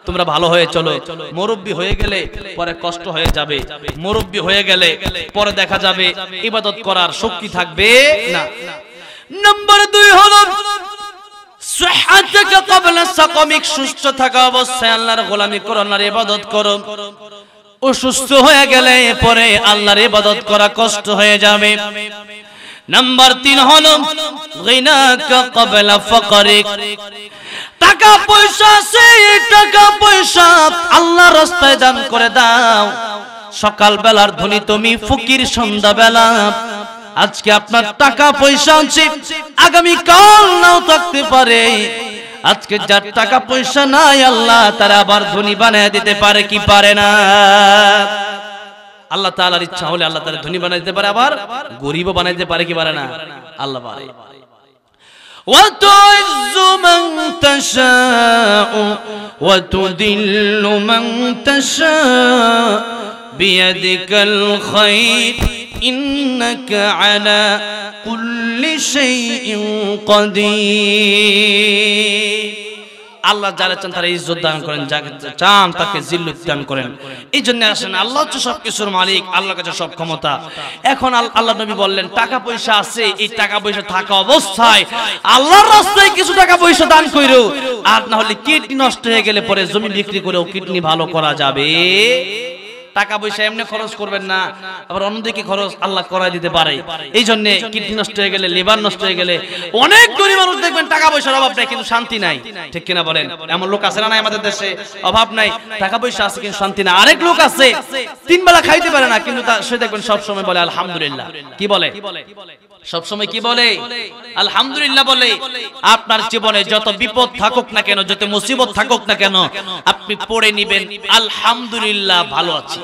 তোমরা ভালো হয়ে চলো। মুরব্বি হয়ে গেলে পরে কষ্ট হয়ে যাবে, মুরব্বি হয়ে গেলে পরে দেখা যাবে ইবাদত করার শক্তি থাকবে না। নাম্বার 2 হলো সিহহাতুকা ক্বাবলা সাকামিক। সুস্থ থাকা অবস্থায় আল্লাহর গোলামি করো, আল্লাহর ইবাদত করো। অসুস্থ হয়ে গেলে পরে আল্লাহর ইবাদত করা কষ্ট হয়ে যাবে। নাম্বার 3 হলো গিনাকা ক্বাবলা ফাকরিক। টাকা পয়সা আছে, টাকা পয়সা আল্লাহর রাস্তায় দান করে দাও। সকাল বেলার ধনী তুমি, ফকির সন্ধ্যা বেলা। আজকে আপনার টাকা পয়সা আছে, আগামী কাল নাও থাকতে পারে। আজকে যার টাকা পয়সা নাই আল্লাহ তারা আবার ধনী বানায় দিতে পারে কি পারে না? আল্লাহ তাআলার ইচ্ছা হলে আল্লাহ তাআলা ধনী বানাই দিতে পারে, আবার গরীবও বানাই দিতে পারে কি পারে না? আল্লাহ পারে। ওয়া তুইজ্জু মান তাশাউ ওয়া তুদিল্লু মান তাশাউ বিয়াদিকাল খায়র ইন্নাকা আলা কুল্লি শাইইন কাদির। আল্লাহ যারা চান তারা ইজ্জত দান করেন, যাকে চান তাকে জিল্লত দান করেন। এই জন্য আসেন আল্লাহ হচ্ছে সবকিছুর মালিক, আল্লাহর কাছে সব ক্ষমতা। এখন আল্লাহ নবী বললেন টাকা পয়সা আছে, এই টাকা পয়সা থাকা অবস্থায় আল্লাহর রাস্তায় কিছু টাকা পয়সা দান কইরো। আর না হলে কিডনি নষ্ট হয়ে গেলে পরে জমি বিক্রি করেও কিডনি ভালো করা যাবে। টাকা পয়সা এমনি খরচ করবেন না, আবার অন্যদিকে খরচ আল্লাহ করাই দিতে পারে। এই জন্য কিডনি নষ্ট হয়ে গেলে, লিভার নষ্ট হয়ে গেলে, অনেক গরিব মানুষ দেখবেন টাকা পয়সার অভাব নাই কিন্তু শান্তি নাই। ঠিক কিনা বলেন? এমন লোক আছে না নাই আমাদের দেশে? অভাব নাই, টাকা পয়সা আছে কিন্তু শান্তি নাই। আরেক লোক আছে 3 বেলা খাইতে পারে না, কিন্তু সে দেখবেন সব সময় বলে আলহামদুলিল্লাহ। কি বলে? সব সময় কি বলে? আলহামদুলিল্লাহ বলে। আপনার জীবনে যত বিপদ থাকুক না কেন, যত মুসিবত থাকুক না কেন, আপনি পড়ে নিবেন আলহামদুলিল্লাহ ভালো আছি।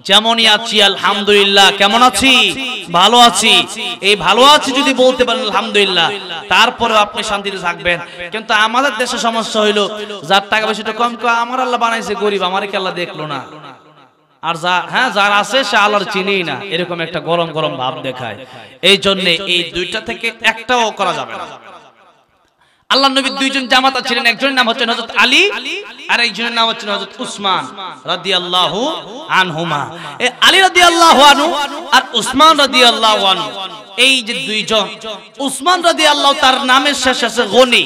যেমনই আছি আলহামদুলিল্লাহ। কেমন আছি? ভালো আছি। এই ভালো আছি যদি বলতে পারেন আলহামদুলিল্লাহ, তারপরে আপনি শান্তিতে থাকবেন। কিন্তু আমাদের দেশে সমস্যা হইলো যার টাকা পয়সাটা কম, আমার আল্লাহ বানাইছে গরিব, আমারে কি আল্লাহ দেখলো না? আর যার আছে সে আল্লাহর চিনেই না, এরকম একটা গরম গরম ভাব দেখায়। এই জন্য এই দুইটা থেকে একটাও করা যাবে না। আল্লাহ নবীর 2 জন জামাতা ছিলেন, একজনের নাম হচ্ছে হযরত আলী আর একজনের নাম হচ্ছে হযরত উসমান রাদিয়াল্লাহু আনহুমা। এই আলী রাদিয়াল্লাহু আনহু আর উসমান রাদিয়াল্লাহু আনহু, এই যে 2 জন, উসমান রাদিয়াল্লাহু তার নামের শেষে আছে গনি।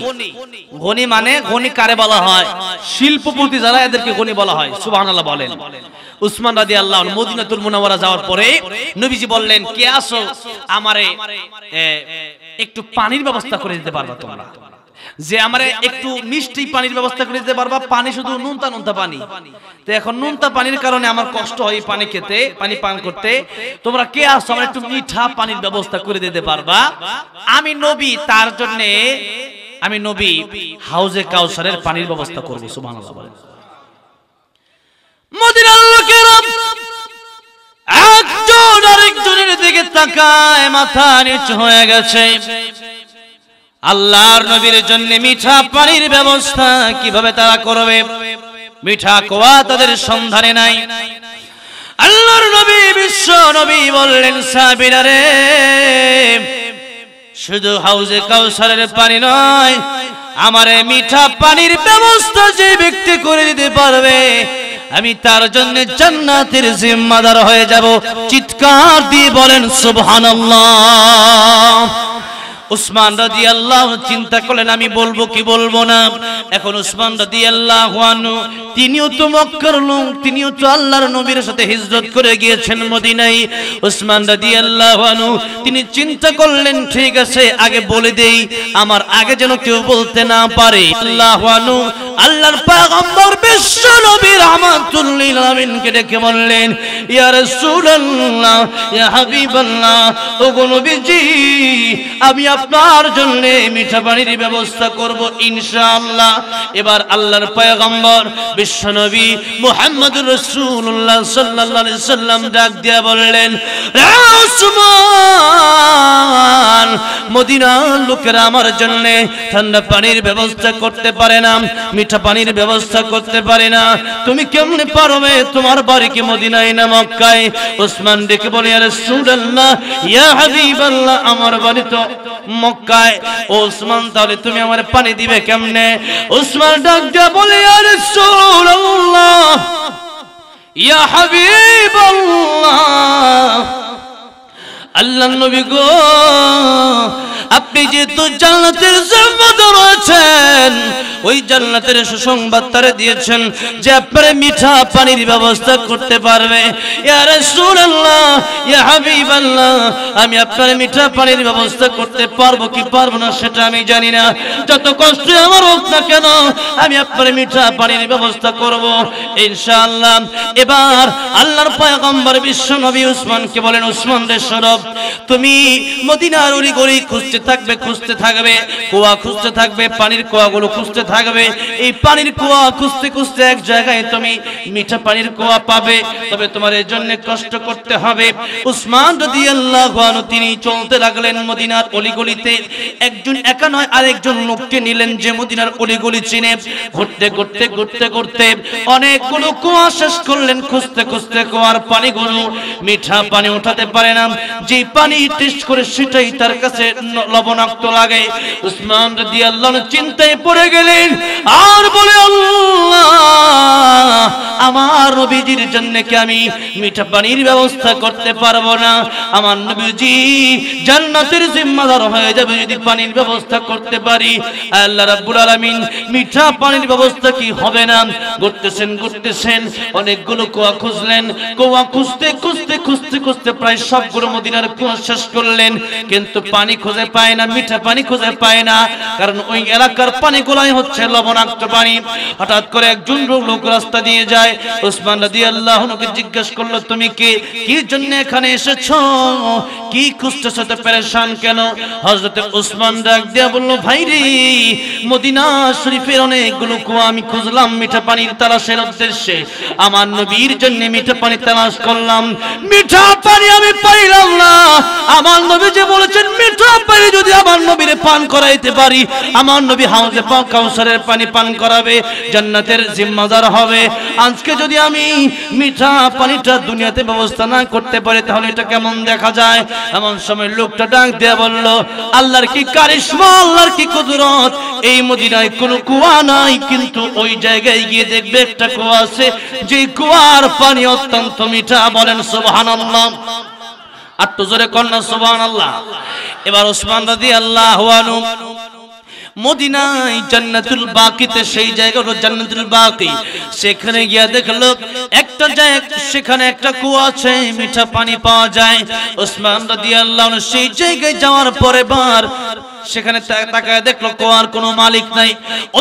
গনি মানে গনি কারে বলা হয়? শিল্পপতি যারা, এদেরকে গনি বলা হয়। সুবহানাল্লাহ বলেন। উসমান রাদিয়াল্লাহু আনহু মদিনাতুল মুনাওয়ারা যাওয়ার পরে নবীজি বললেন কে আসো, আমারে একটু পানির ব্যবস্থা করে দিতে পারবা তোমরা? যে আমারে একটু মিষ্টি পানির ব্যবস্থা করে দিতে পারবা? পানি শুধু নুনতা নুনতা পানি, তো এখন নুনতা পানির কারণে আমার কষ্ট হয় পানি খেতে, পানি পান করতে। তোমরা কে আসো, আমার একটু মিঠা পানির ব্যবস্থা করে দিতে পারবা? আমি নবী, তার জন্য আমি নবী হাউজে কাউসারের পানির ব্যবস্থা করব। সুবহানাল্লাহ বলেন। মদিনার লোকেরা একজন আরেকজনের দিকে তাকায়, মাথা নিচু হয়ে গেছে। আল্লাহর নবীর জন্য মিঠা পানির ব্যবস্থা কিভাবে তারা করবে? মিঠা কুয়া তাদের সন্ধানে নাই। আল্লাহর নবী, বিশ্ব নবী বললেন সাহাবীরা রে, শুধু হাউজে কাউসারের পানি নয়, আমারে মিঠা পানির ব্যবস্থা যে ব্যক্তি করে দিতে পারবে আমি তার জন্য জান্নাতের জিম্মাদার হয়ে যাব। চিৎকার দিয়ে বলেন সুবহানাল্লাহ। উসমান রাদিয়াল্লাহু চিন্তা করলেন আমি বলবো কি বলবো না। এখন উসমান রাদিয়াল্লাহু আনহু তিনিও তো মক্কার লোক, তিনিও তো আল্লাহর নবীর সাথে হিজরত করে গিয়েছেন মদিনায়। উসমান রাদিয়াল্লাহু আনহু তিনি চিন্তা করলেন ঠিক আছে আগে বলে দেই, আমার আগে যেন কেউ বলতে না পারে। আল্লাহু আনহু আল্লাহর পয়গম্বর বিশ্ব নবী রাহমাতুল লিল আলামিনকে ডেকে বললেন ইয়া রাসূলুল্লাহ ইয়া হাবিবাল্লাহ, ওগো নবীজি আমি আপনার জন্য মিঠা পানির ব্যবস্থা করব ইনশাআল্লাহ। এবার আল্লাহর পয়গম্বর বিশ্ব নবী মুহাম্মদুর রাসূলুল্লাহ সাল্লাল্লাহু আলাইহি সাল্লাম ডাক দিয়ে বললেন উসমান, মদিনার লোকেরা আমার জন্য ঠান্ডা পানির ব্যবস্থা করতে পারে না, মিঠা পানির ব্যবস্থা করতে পারে না, তুমি কেমনে পারবে? তোমার বাড়ি কি মদিনায় না মক্কায়? উসমান ডেকে বলে ইয়া রাসূলুল্লাহ ইয়া হাবিবাল্লাহ, আমার বাড়ি তো মক্কায়। উসমান তাহলে তুমি আমার পানি দিবে কেমনে? উসমান ডাক দিয়ে বলে ইয়া রাসূলুল্লাহ ইয়া হাবিবাল্লাহ, আল্লাহর নবী গো আপনি যেহেতু জান্নাতের জিম্মাদার আছেন, ওই জান্নাতের সুসংবাদ তারে দিয়েছেন যে আপনার মিঠা পানির ব্যবস্থা করতে পারবে। ইয়া রাসূলুল্লাহ ইয়া হাবিবাল্লাহ, আমি আপনার মিঠা পানির ব্যবস্থা করতে পারবো কি পারবো না সেটা আমি জানি না, যত কষ্ট আমার হোক না কেন আমি আপনার মিঠা পানির ব্যবস্থা করব ইনশাআল্লাহ। এবার আল্লাহর পয়গম্বর বিশ্ব নবী উসমানকে বলেন উসমান রে শরফ, তুমি মদিনার ওই গলি খুঁজতে থাকবে, খুঁজতে থাকবে, কুয়া খুঁজতে থাকবে, পানির কুয়াগুলো খুঁজতে থাকবে। এই পানির কুয়া খুঁজতে খুঁজতে এক জায়গায় তুমি মিঠা পানির কুয়া পাবে, তবে তোমার এর জন্য কষ্ট করতে হবে। উসমান রাদিয়াল্লাহু আনহু তিনি চলতে লাগলেন মদিনার অলিগলিতে। একজন একা নয় আরেকজন লোককে নিলেন যে মদিনার অলিগলি চিনে। ঘুরতে ঘুরতে ঘুরতে ঘুরতে অনেকগুলো কুয়া শেষ করলেন, খুঁজতে খুঁজতে কুয়ার পানিগুলো মিঠা পানি উঠাতে পারে না, যে পানি টেস্ট করে সেটাই তার কাছে লবণাক্ত লাগে। উসমান রাদিয়াল্লাহু আনহু চিন্তায় পড়ে গেলেন আর বলে আল্লাহ, আমার নবীজির জন্য কি আমি মিঠা পানির ব্যবস্থা করতে পারবো না? আমার নবীজি জান্নাতের জিম্মাদার হয়ে যাবে যদি পানির ব্যবস্থা করতে পারি। আল্লাহ রাব্বুল আলামিন মিঠা পানির ব্যবস্থা কি হবে না? ঘুরতেছেন ঘুরতেছেন অনেকগুলো কুয়া খুঁজলেন, কুয়া খুঁজতে খুঁজতে খুঁজতে খুঁজতে প্রায় সবগুলো মদিনার কুয়া শেষ করলেন, কিন্তু পানি খুঁজে পায় না, মিঠা পানি খুঁজে পায় না, কারণ ওই এলাকার পানিগুলাই হচ্ছে লবণাক্ত পানি। হঠাৎ করে একজন লোক রাস্তা দিয়ে যায়, উসমান রাদিয়াল্লাহু আনহুকে জিজ্ঞেস করলো তুমি কে, কি জন্য এখানে এসেছো, কি খুঁজতেছো, তো পেরেশান কেন? হযরত উসমান ডাক দিয়ে বলল ভাই রে, মদিনা শরীফের অনেকগুলো কুয়া আমি খুঁজলাম মিঠা পানির তালাশের উদ্দেশ্যে, আমার নবীর জন্য মিঠা পানি তালাশ করলাম, মিঠা পানি আমি পাইলাম না। আমার নবী যে বলেছেন মিঠা পানি যদি আমার নবীরে পান করাইতে পারি, আমার নবী হাউজে পাক কাউসারের পানি পান করাবে, জান্নাতের জিম্মাদার হবে। আজকে যদি আমি মিঠা পানিটা দুনিয়াতে ব্যবস্থা না করতে পারি তাহলে এটা কেমন দেখা যায়? এমন সময় লোকটা ডাক দিয়ে বলল আল্লাহর কি কারিশমা, আল্লাহর কি কুদরত, এই মদিনায় কোনো কুয়া নাই, কিন্তু ওই জায়গায় গিয়ে দেখবে একটা কুয়া আছে, যে কুয়ার পানি অত্যন্ত মিঠা। বলেন সুবহানাল্লাহ, আর তো জোরে কন্যা সুবহানাল্লাহ। এবার উসমান রাদিয়াল্লাহু আনহু মদিনায় জান্নাতুল বাকিতে, সেই জায়গা হলো জান্নাতুল বাকি, সেখানে গিয়া দেখলো একটা জায়গা, সেখানে একটা কুয়া আছে, মিঠা পানি পাওয়া যায়। উসমান রাদিয়াল্লাহু আনহু সেই জায়গায় যাওয়ার পরে বার সেখানে তাকায় দেখলো কুয়ার কোনো মালিক নাই।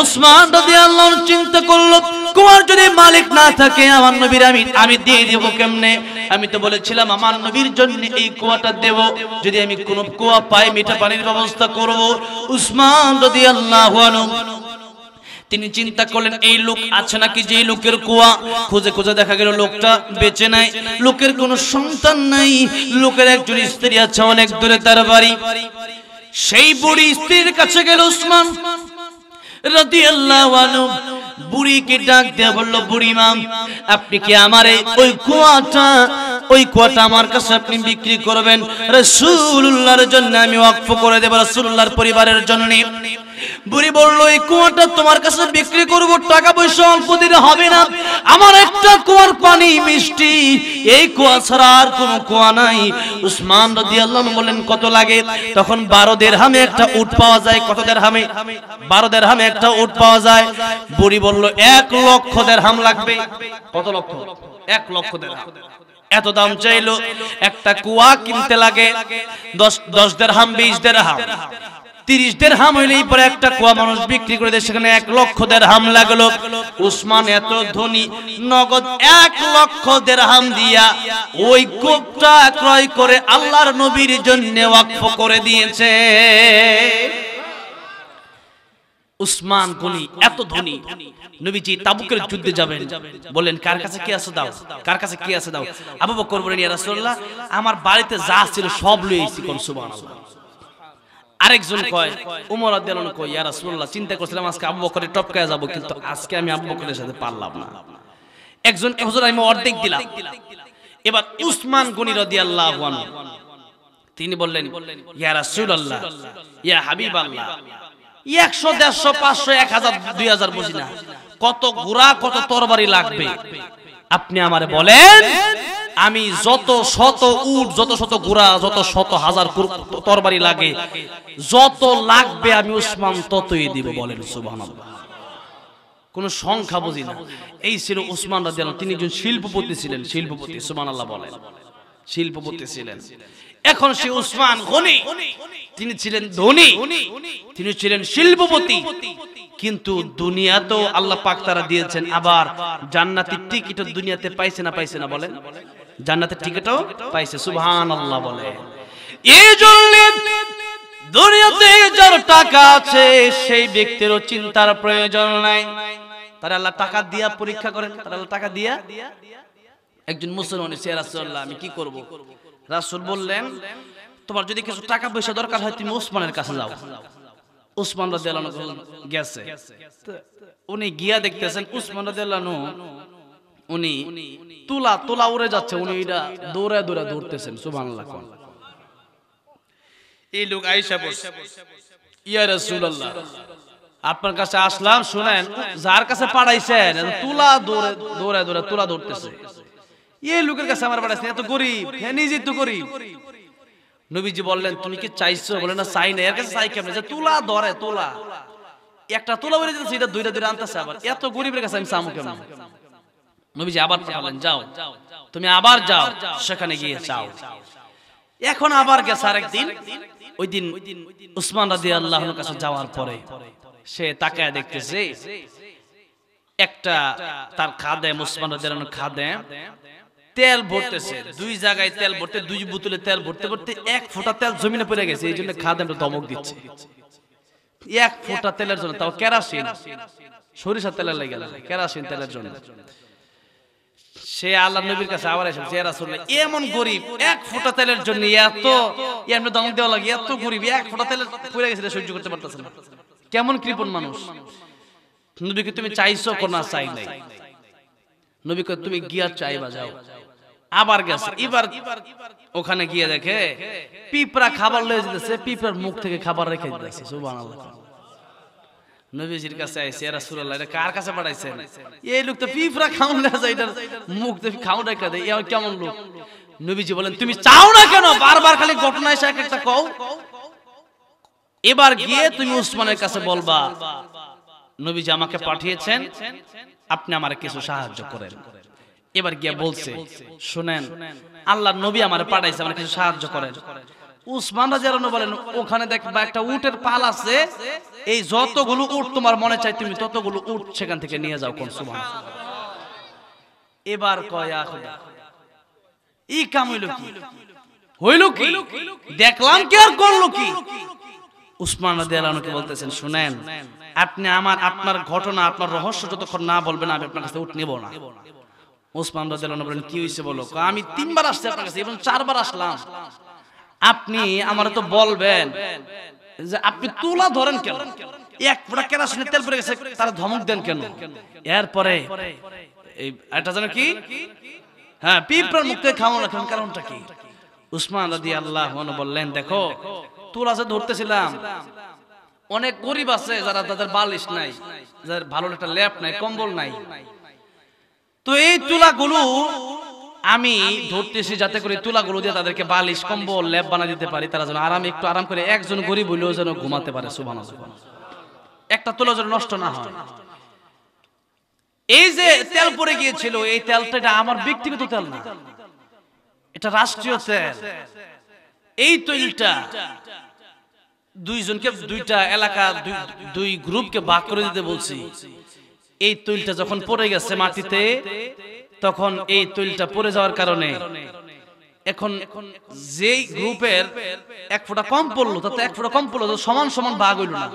উসমান রাদিয়াল্লাহু আনহু চিন্তা করলো কুয়ার যদি মালিক না থাকে আমার নবীর আমি দিয়ে দেব কেমনে? আমি তো বলেছিলাম আমার নবীর জন্য এই কুয়াটা দেব, যদি আমি কোনো কুয়া পাই মিঠা পানির ব্যবস্থা করব। উসমান রাদিয়াল্লাহু আনহু তিনি চিন্তা করলেন এই লোক আছে নাকি, যে লোকের কুয়া খুঁজে খুঁজে দেখা গেল লোকটা বেঁচে নাই, লোকের কোনো সন্তান নাই, লোকের একজন স্ত্রী আছে অনেক দূরে তার বাড়ি। সেই বুড়ি স্ত্রীর কাছে গেল উসমান রাদিয়াল্লাহু আনহু, বুড়িকে ডাক দিয়ে বলল বুড়ি মা, আপনি কি আমারে ওই কুয়াটা আমার কাছে আপনি বিক্রি করবেন? রাসূলুল্লাহর জন্য আমি ওয়াকফ করে দেব, রাসূলুল্লাহর পরিবারের জন্য। বুড়ি বলল এই কুয়াটা তোমার কাছে বিক্রি করব, টাকা পয়সা অল্প দিলে হবে না, আমার একটা কুয়ার পানি মিষ্টি, এই কুয়া ছাড়া আর কোনো কুয়া নাই। উসমান রাদিয়াল্লাহু আনহু বলেন কত লাগে? তখন 12 দিরহামে একটা উট পাওয়া যায়। কত দিরহামে? 12 দিরহামে একটা উট পাওয়া যায়। বুড়ি বলল 1 লক্ষ দিরহাম লাগবে। কত লক্ষ? 1 লক্ষ দিরহাম। এত দাম চাইলো। একটা কুয়া কিনতে লাগে 10 দিরহাম, 20 দিরহাম, 30 দিরহাম হইলেই পরে একটা কুয়া মানুষ বিক্রি করে দেয়, সেখানে 1 লক্ষ দিরহাম লাগলো। উসমান এত ধনী, নগদ 1 লক্ষ দিরহাম দিয়া ওই কূপটা ক্রয় করে আল্লাহর নবীর জন্য ওয়াকফ করে দিয়েছে। উসমান গনি এত ধনী। নবীজি তাবুকের যুদ্ধে যাবেন, বলেন কার কাছে কি আছে দাও, কার কাছে কি আছে দাও। আবু বকর বলেন ইয়া রাসূলুল্লাহ আমার বাড়িতে যা ছিল সব লইছি। কোন সুবহানাল্লাহ। আরেকজন কয়, ওমর রাদিয়াল্লাহু আনহু কয় ইয়া রাসূলুল্লাহ চিন্তা করছিলাম আজকে আবু বকরের টপকায় যাব, কিন্তু আজকে আমি আবু বকরের সাথে পারলাম না। একজন হুজুর আমি অর্ধেক দিলাম। এবার উসমান গনি রাদিয়াল্লাহু আনহু তিনি বললেন ইয়া রাসূলুল্লাহ ইয়া হাবিবাল্লাহ 100 150 500 1000 2000 বুঝি না, কত ঘোড়া কত তরবারি লাগবে আপনি আমারে বলেন, আমি যত শত উট, যত শত ঘোড়া, যত শত হাজার তরবারি লাগে, যত লাগবে আমি উসমান ততই দিব। বলেন সুবহানাল্লাহ। কোন সংখ্যা বুঝি না। এই ছিল উসমান রাদিয়াল্লাহু আনহু। তিনি একজন শিল্পপতি ছিলেন, শিল্পপতি। সুবহানাল্লাহ বলেন, শিল্পপতি ছিলেন। এখন সে উসমান গনি, তিনি ছিলেন ধনী, তিনি ছিলেন শিল্পপতি, কিন্তু দুনিয়াতেও আল্লাহ পাক তারা দিয়েছেন। আবার জান্নাতের টিকিটও দুনিয়াতে পাইছে না, পাইছে না বলেন? জান্নাতের টিকিটও পাইছে। সুবহানাল্লাহ বলে। এই জন্য দুনিয়াতে যার টাকা আছে সেই ব্যক্তিরও চিন্তার প্রয়োজন নাই। তারা আল্লাহ টাকা দিয়া পরীক্ষা করেন, তারা আল্লাহ টাকা দিয়া। একজন মুসলমান এসে ইয়া রাসূলুল্লাহ আমি কি করব? রাসূল বললেন তোমার যদি কিছু টাকা পয়সা দরকার হয় তুমি উসমানের কাছে যাও। উসমান রাদিয়াল্লাহু আনহু গেছে, উনি গিয়া দেখতেছেন উসমান রাদিয়াল্লাহু আনহু উনি তুলা তুলা উড়ে যাচ্ছে, উনি এটা দৌড়ে দৌড়ে ধরতেছেন। সুবহানাল্লাহ। এই লোক আয়েশা বলছে ইয়া রাসূলুল্লাহ আপনার কাছে আসলাম, শুনেন যার কাছে পাঠাইছেন তুলা দৌড়ে দৌড়ে দৌড়ে তুলা ধরতেছে, এই লোকের কাছে আমার পাঠাইছেন, এত গরিব, হ্যাঁ নিজেই তো গরিব। নবীজি বললেন তুমি কি চাইছো? বলে না চাই না। এর কাছে চাই কেমনে? যে তুলা ধরে, তুলা একটা তুলা বলে দিতেছে, এটা দুইটা দুইটা আনতেছে, আবার এত গরিবের কাছে আমি চামু কেমন? নবীজি আবার পাঠালেন যাও, তুমি আবার যাও, সেখানে গিয়ে চাও। এখন আবার গেছে আরেকদিন। ওই দিন উসমান রাদিয়াল্লাহু আনহুর কাছে যাওয়ার পরে সে তাকায় দেখতেছে একটা তার খাদেম, উসমান রাদিয়াল্লাহু আনহু খাদেম তেল ভরতেছে, দুই জায়গায় তেল ভরতে, দুই বোতলে তেল ভরতে ভরতে 1 ফোঁটা তেল জমিনে পড়ে গেছে। এই জন্য খাদেমটা ধমক দিচ্ছে 1 ফোঁটা তেলের জন্য, তাও কেরাসিন, সরিষার তেলের লেগে গেল, কেরাসিন তেলের জন্য। সে আল্লাহর নবীর কাছে আবার এসেছে ইয়া রাসূলুল্লাহ এমন গরিব 1 ফোঁটা তেলের জন্য এত এমনি ধমক দেওয়া লাগে, এত গরিব 1 ফোঁটা তেল পড়ে গেছে, সহ্য করতে পারতেছে না, কেমন কৃপণ মানুষ। নবীকে তুমি চাইছো কোনা চাই নাই, নবীকে তুমি গিয়া চাইবা যাও। আবার গেছে, এবার ওখানে গিয়ে দেখে পিঁপড়া খাবার লয়ে যেতেছে, পিঁপড়ার মুখ থেকে খাবার রেখে দিতেছে। সুবহানাল্লাহ। নবীজির কাছে আইছে ইয়া রাসূলুল্লাহ এটা কার কাছে পাঠাইছেন? এই লোক তো পিঁপড়া খাউন না যায়, এটার মুখ থেকে খাউন রেখে দেয়, এ কেমন লোক? নবীজি বলেন তুমি চাও না কেন? বারবার খালি ঘটনা এসে একটা কও। এবার গিয়ে তুমি উসমানের কাছে বলবা নবীজি আমাকে পাঠিয়েছেন, আপনি আমারে কিছু সাহায্য করেন। এবার গিয়ে বলছে শুনেন আল্লাহর নবী আমারে পাঠাইছে, আমারে কিছু সাহায্য করেন। উসমান রাদিয়াল্লাহু আনহু বলেন ওখানে দেখবা একটা উটের পাল আছে, এই যতগুলো উট তোমার মনে চাই তুমি ততগুলো উট সেখান থেকে নিয়ে যাও। কোন সুবহানাল্লাহ। এবার কয় খোদা এই কাম হইল কি? হইল কি? দেখলাম কি আর করলো কি? উসমান রাদিয়াল্লাহু আনহু বলতেছেন শুনেন আপনি আপনার ঘটনা, আপনার রহস্য যতক্ষণ না বলবেন আমি আপনার কাছে উট নেব না। উসমান রাদিয়াল্লাহু আনহু বলেন কি হইছে বলো? আমি 3 বার আসছি আপনার কাছে এবং 4 বার আসলাম, আপনি আমারে তো বলবেন যে আপনি তুলা ধরেন কেন? 1 ফোঁটা কেরাসিনের তেল পড়ে গেছে তার ধমক দেন কেন? এরপরে এই এটা জানো কি? হ্যাঁ পিঁপড়ার মুখ থেকে খাওয়ানো রাখেন, কারণটা কি? উসমান রাদিয়াল্লাহু আনহু বললেন দেখো তুলা যে ধরতেছিলাম অনেক গরিব আছে যারা তাদের বালিশ নাই, যাদের ভালো একটা ল্যাপ নাই, কম্বল নাই। তো এই তুলাগুলো আমি ধরতেছি যাতে করে তুলাগুলো দিয়ে তাদেরকে বালিশ কম্বল ল্যাপ বানিয়ে দিতে পারি, তারা যেন একটু আরাম করে একজন গরিব হইলেও যেন ঘুমাতে পারে। সুবহানাল্লাহ। একটা তুলা যেন নষ্ট না হয়। এই যে তেল পড়ে গিয়েছিল, এই তেলটা আমার ব্যক্তিগত তেল না, এটা রাষ্ট্রীয় তেল। এই তেলটা দুইজনকে, দুইটা এলাকা, দুই গ্রুপকে ভাগ করে দিতে বলছি। এই তেলটা যখন পড়ে গেছে মাটিতে, তখন এই তেলটা পড়ে যাওয়ার কারণে এখন যেই গ্রুপের এক ফোঁটা কম পড়লো, তাতে এক ফোঁটা কম পড়লো, সমান সমান ভাগ হইল না।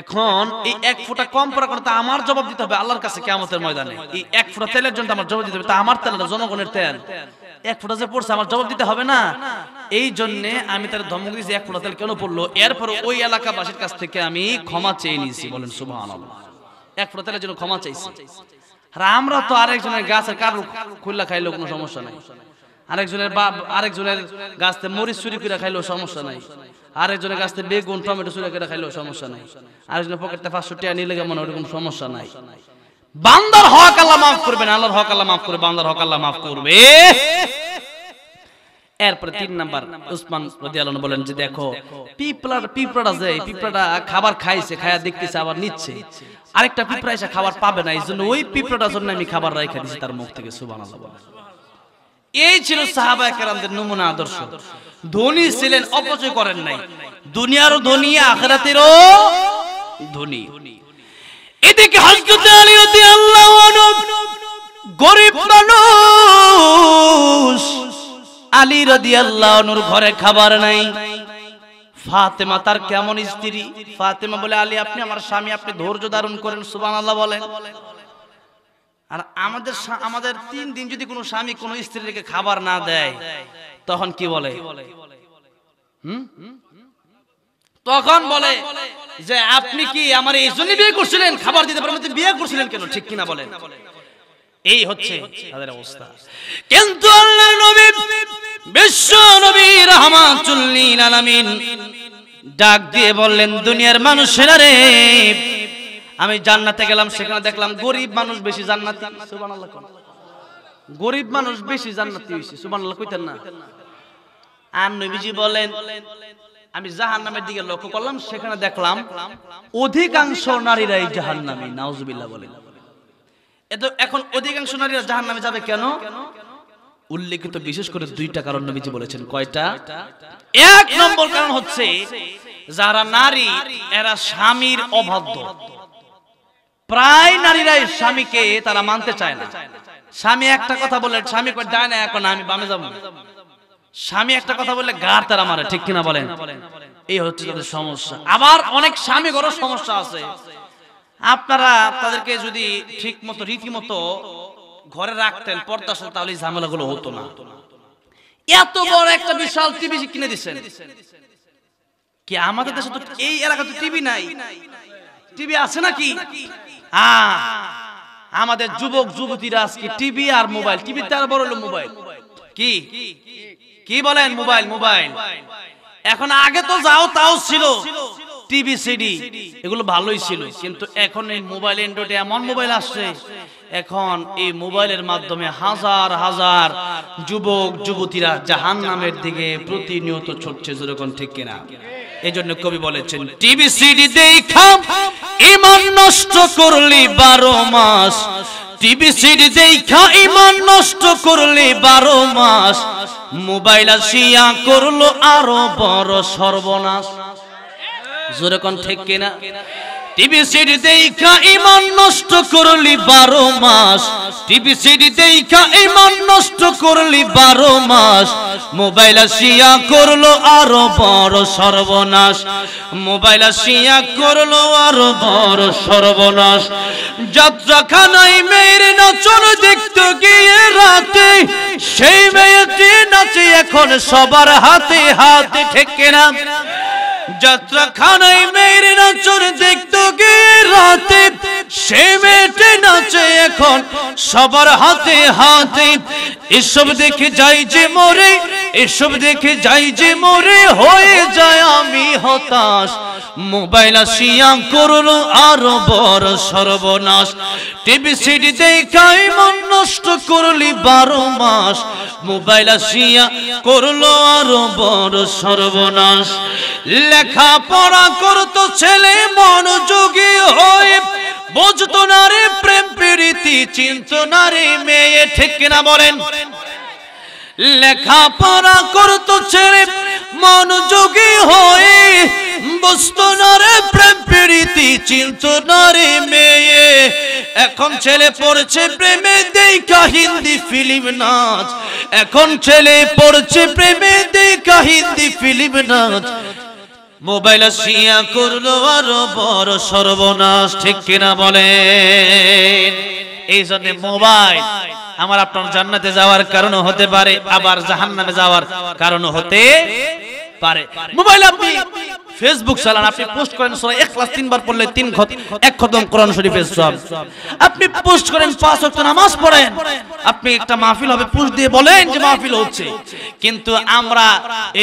এখন এই এক ফোঁটা কম পড়ার কারণে আমার জবাব দিতে হবে আল্লাহর কাছে কিয়ামতের ময়দানে। এই এক ফোঁটা তেলের জন্য আমার জবাব দিতে হবে, তা আমার তেল না, জনগণের তেল। এক ফোঁটা যে পড়ছে আমার জবাব দিতে হবে না? এই জন্য আমি তার ধমক দিয়েছি এক ফোঁটা তেল কেন পড়লো। এরপর ওই এলাকাবাসীর কাছ থেকে আমি ক্ষমা চেয়ে নিয়েছি। বলেন সুবহানাল্লাহ। এক ফোঁটা তেলের জন্য ক্ষমা চাইছি। আর আমরা তো আরেকজনের গাছের কারু খুল্লা খাইলেও কোনো সমস্যা নাই, আরেকজনের গাছ থেকে মরিচ চুরি করে খাইলেও সমস্যা নাই, আরেকজনের গাছ থেকে বেগুন টমেটো চুরি করে খাইলেও সমস্যা নাই, আরেকজনের পকেটে 500 টাকা নিলে মনে ওরকম সমস্যা নাই। বান্দার হক আল্লাহ মাফ করবেন, আল্লাহর হক আল্লাহ মাফ করবে, বান্দার হক আল্লাহ মাফ করবে। এরপরে 3 নাম্বার উসমান রাদিয়াল্লাহু আনহু বলেন যে দেখো পিঁপড়াটা যে পিঁপড়াটা খাবার খাইছে, খায়া দেখতেছে আবার নিচ্ছে, আরেকটা পিঁপড়া এসে খাবার পাবে না, এই জন্য ওই পিঁপড়াটার জন্য আমি খাবার রাইখা দিয়েছি তার মুখ থেকে। সুবহানাল্লাহ। এই ছিল সাহাবায়ে কেরামদের নমুনা আদর্শ। ধনী ছিলেন, অপচয় করেন নাই, দুনিয়ারও ধনী আখিরাতেরও ধনী। এদিকে হযরত আলী রাদিয়াল্লাহু আনহু গরিব মানুষ, আলী রাদিয়াল্লাহু আনহুর ঘরে খাবার নাই। ফাতেমা তার কেমন স্ত্রী, ফাতেমা বলে আলী আপনি আমার স্বামী, আপনি ধৈর্য ধারণ করেন। সুবহানাল্লাহ বলেন। আর আমাদের 3 দিন যদি কোনো স্বামী কোনো স্ত্রীকে খাবার না দেয় তখন কি বলে? তখন বলে যে আপনি কি আমার এই জন্য বিয়ে করছিলেন, খাবার দিতে পারেন, বিয়ে করছিলেন কেন? ঠিক কিনা বলেন? এই হচ্ছে তাদের অবস্থা। কিন্তু আল্লাহর নবী বিশ্ব নবী রাহমাতুল লিল আলামিন ডাক দিয়ে বললেন দুনিয়ার মানুষেরা রে, আমি জান্নাতে গেলাম, সেখানে দেখলাম গরিব মানুষ বেশি জান্নাতি। সুবহানাল্লাহ। গরিব মানুষ বেশি জান্নাতি হইছে। সুবহানাল্লাহ কইতেন না? আর নবীজি বলেন আমি জাহান্নামের দিকে লক্ষ্য করলাম, সেখানে দেখলাম অধিকাংশ নারীরাই জাহান্নামী। নাউজুবিল্লাহ বলেন। এখন অধিকাংশ নারীরা জাহান্নামে যাবে কেন? উল্লেখিত বিশেষ করে 2টা কারণ নবীজি বলেছেন। কয়টা? 1 নম্বর কারণ হচ্ছে যারা নারী এরা স্বামীর অবাধ্য। প্রায় নারীরাই স্বামীকে তারা মানতে চায় না। স্বামী একটা কথা বলে স্বামী কয় ডায় না, এখন আমি বামে যাব। স্বামী একটা কথা বললে গার তারা মারে। ঠিক কিনা বলেন? এই হচ্ছে তাদের সমস্যা। আবার অনেক স্বামী ঘরে সমস্যা আছে, আপনারা তাদেরকে যদি ঠিক মতো রীতিমতো ঘরে রাখতেন পর্দার সাথে, তাহলে ঝামেলাগুলো হতো না। এত বড় একটা বিশাল টিভি কিনে দিচ্ছেন। কি আমাদের দেশে তো এই এলাকাতে টিভি নাই? টিভি আছে নাকি? আমাদের যুবক যুবতীরা আজকে টিভি আর মোবাইল, টিভির দ্বারা বড় হলো মোবাইল। কি কি বলেন? মোবাইল। এখন আগে তো যাও তাও ছিল টিভি সিডি, এগুলো ভালোই ছিল, কিন্তু এখন এই মোবাইল এন্ড্রয়েড এমন মোবাইল আসছে, এখন এই মোবাইলের মাধ্যমে হাজার হাজার যুবক যুবতীরা জাহান্নামের দিকে প্রতিনিয়ত ছুটছে। যেরকম ঠিক কিনা? এই জন্য কবি বলেছেন টিভি সিডি দেখা ঈমান নষ্ট করলি 12 মাস, টিভি সিডি দেখা ঈমান নষ্ট করলি 12 মাস, মোবাইল আসিয়া করলো আরো বড় সর্বনাশ। যেরকম ঠিক কিনা? টিভি সিডি দেখা ঈমান নষ্ট করলি 12 মাস, টিভি সিডি দেখা ঈমান নষ্ট করলি 12 মাস, মোবাইল আসিয়া করলো আরো বড় সর্বনাশ, মোবাইল আসিয়া করলো আরো বড় সর্বনাশ। যাত্রাখানায় মেয়ের নাচন দেখতে গিয়ে রাতে, সেই মেয়েটি নাচে এখন সবার হাতে হাতে। ঠিক কিনা? যাত্রাখানায় মেয়ের নাচন দেখতে গিয়ে রাতে, সে মেয়েটি নাচে এখন সবার হাতে হাতে। এসব দেখে যাই যে মরে এসব দেখে যাই যে মরে, হয়ে যায় আমি হতাশ। মোবাইল আসিয়া করলো আরো বড় সর্বনাশ। টিভি সিডি দেখাই মন নষ্ট করলি 12 মাস। মোবাইল আসিয়া করলো আরো বড় সর্বনাশ। লেখাপড়া করতো ছেলে মনোযোগী হয়ে, বুঝতো না রে প্রেম প্রীতি, চিনতো না রে মেয়ে, ঠিক কিনা বলেন? লেখাপড়া করতো ছেলে মনোযোগী হয়ে, বুঝতো না রে প্রেম প্রীতি, চিনতো না রে মেয়ে। এখন ছেলে পড়ছে প্রেমে দেখা হিন্দি ফিল্ম নাচ। এখন ছেলে পড়ছে প্রেমে দেখা হিন্দি ফিল্ম নাচ। মোবাইল আসিয়া করলো আরো বড় সর্বনাশ, ঠিক কিনা বলেন? এই জন্য মোবাইল আমার আপনার জান্নাতে যাওয়ার কারণ হতে পারে, আবার জাহান্নামে যাওয়ার কারণ হতে পারে। মোবাইল আপনি ফেসবুক চালান, আপনি পোস্ট করেন সূরা ইখলাস 3 বার পড়লে 1 খতম কোরআন শরীফের সওয়াব। আপনি পোস্ট করেন 5 ওয়াক্ত নামাজ পড়েন, আপনি একটা মাহফিল হবে পোস্ট দিয়ে বলেন যে মাহফিল হচ্ছে, কিন্তু আমরা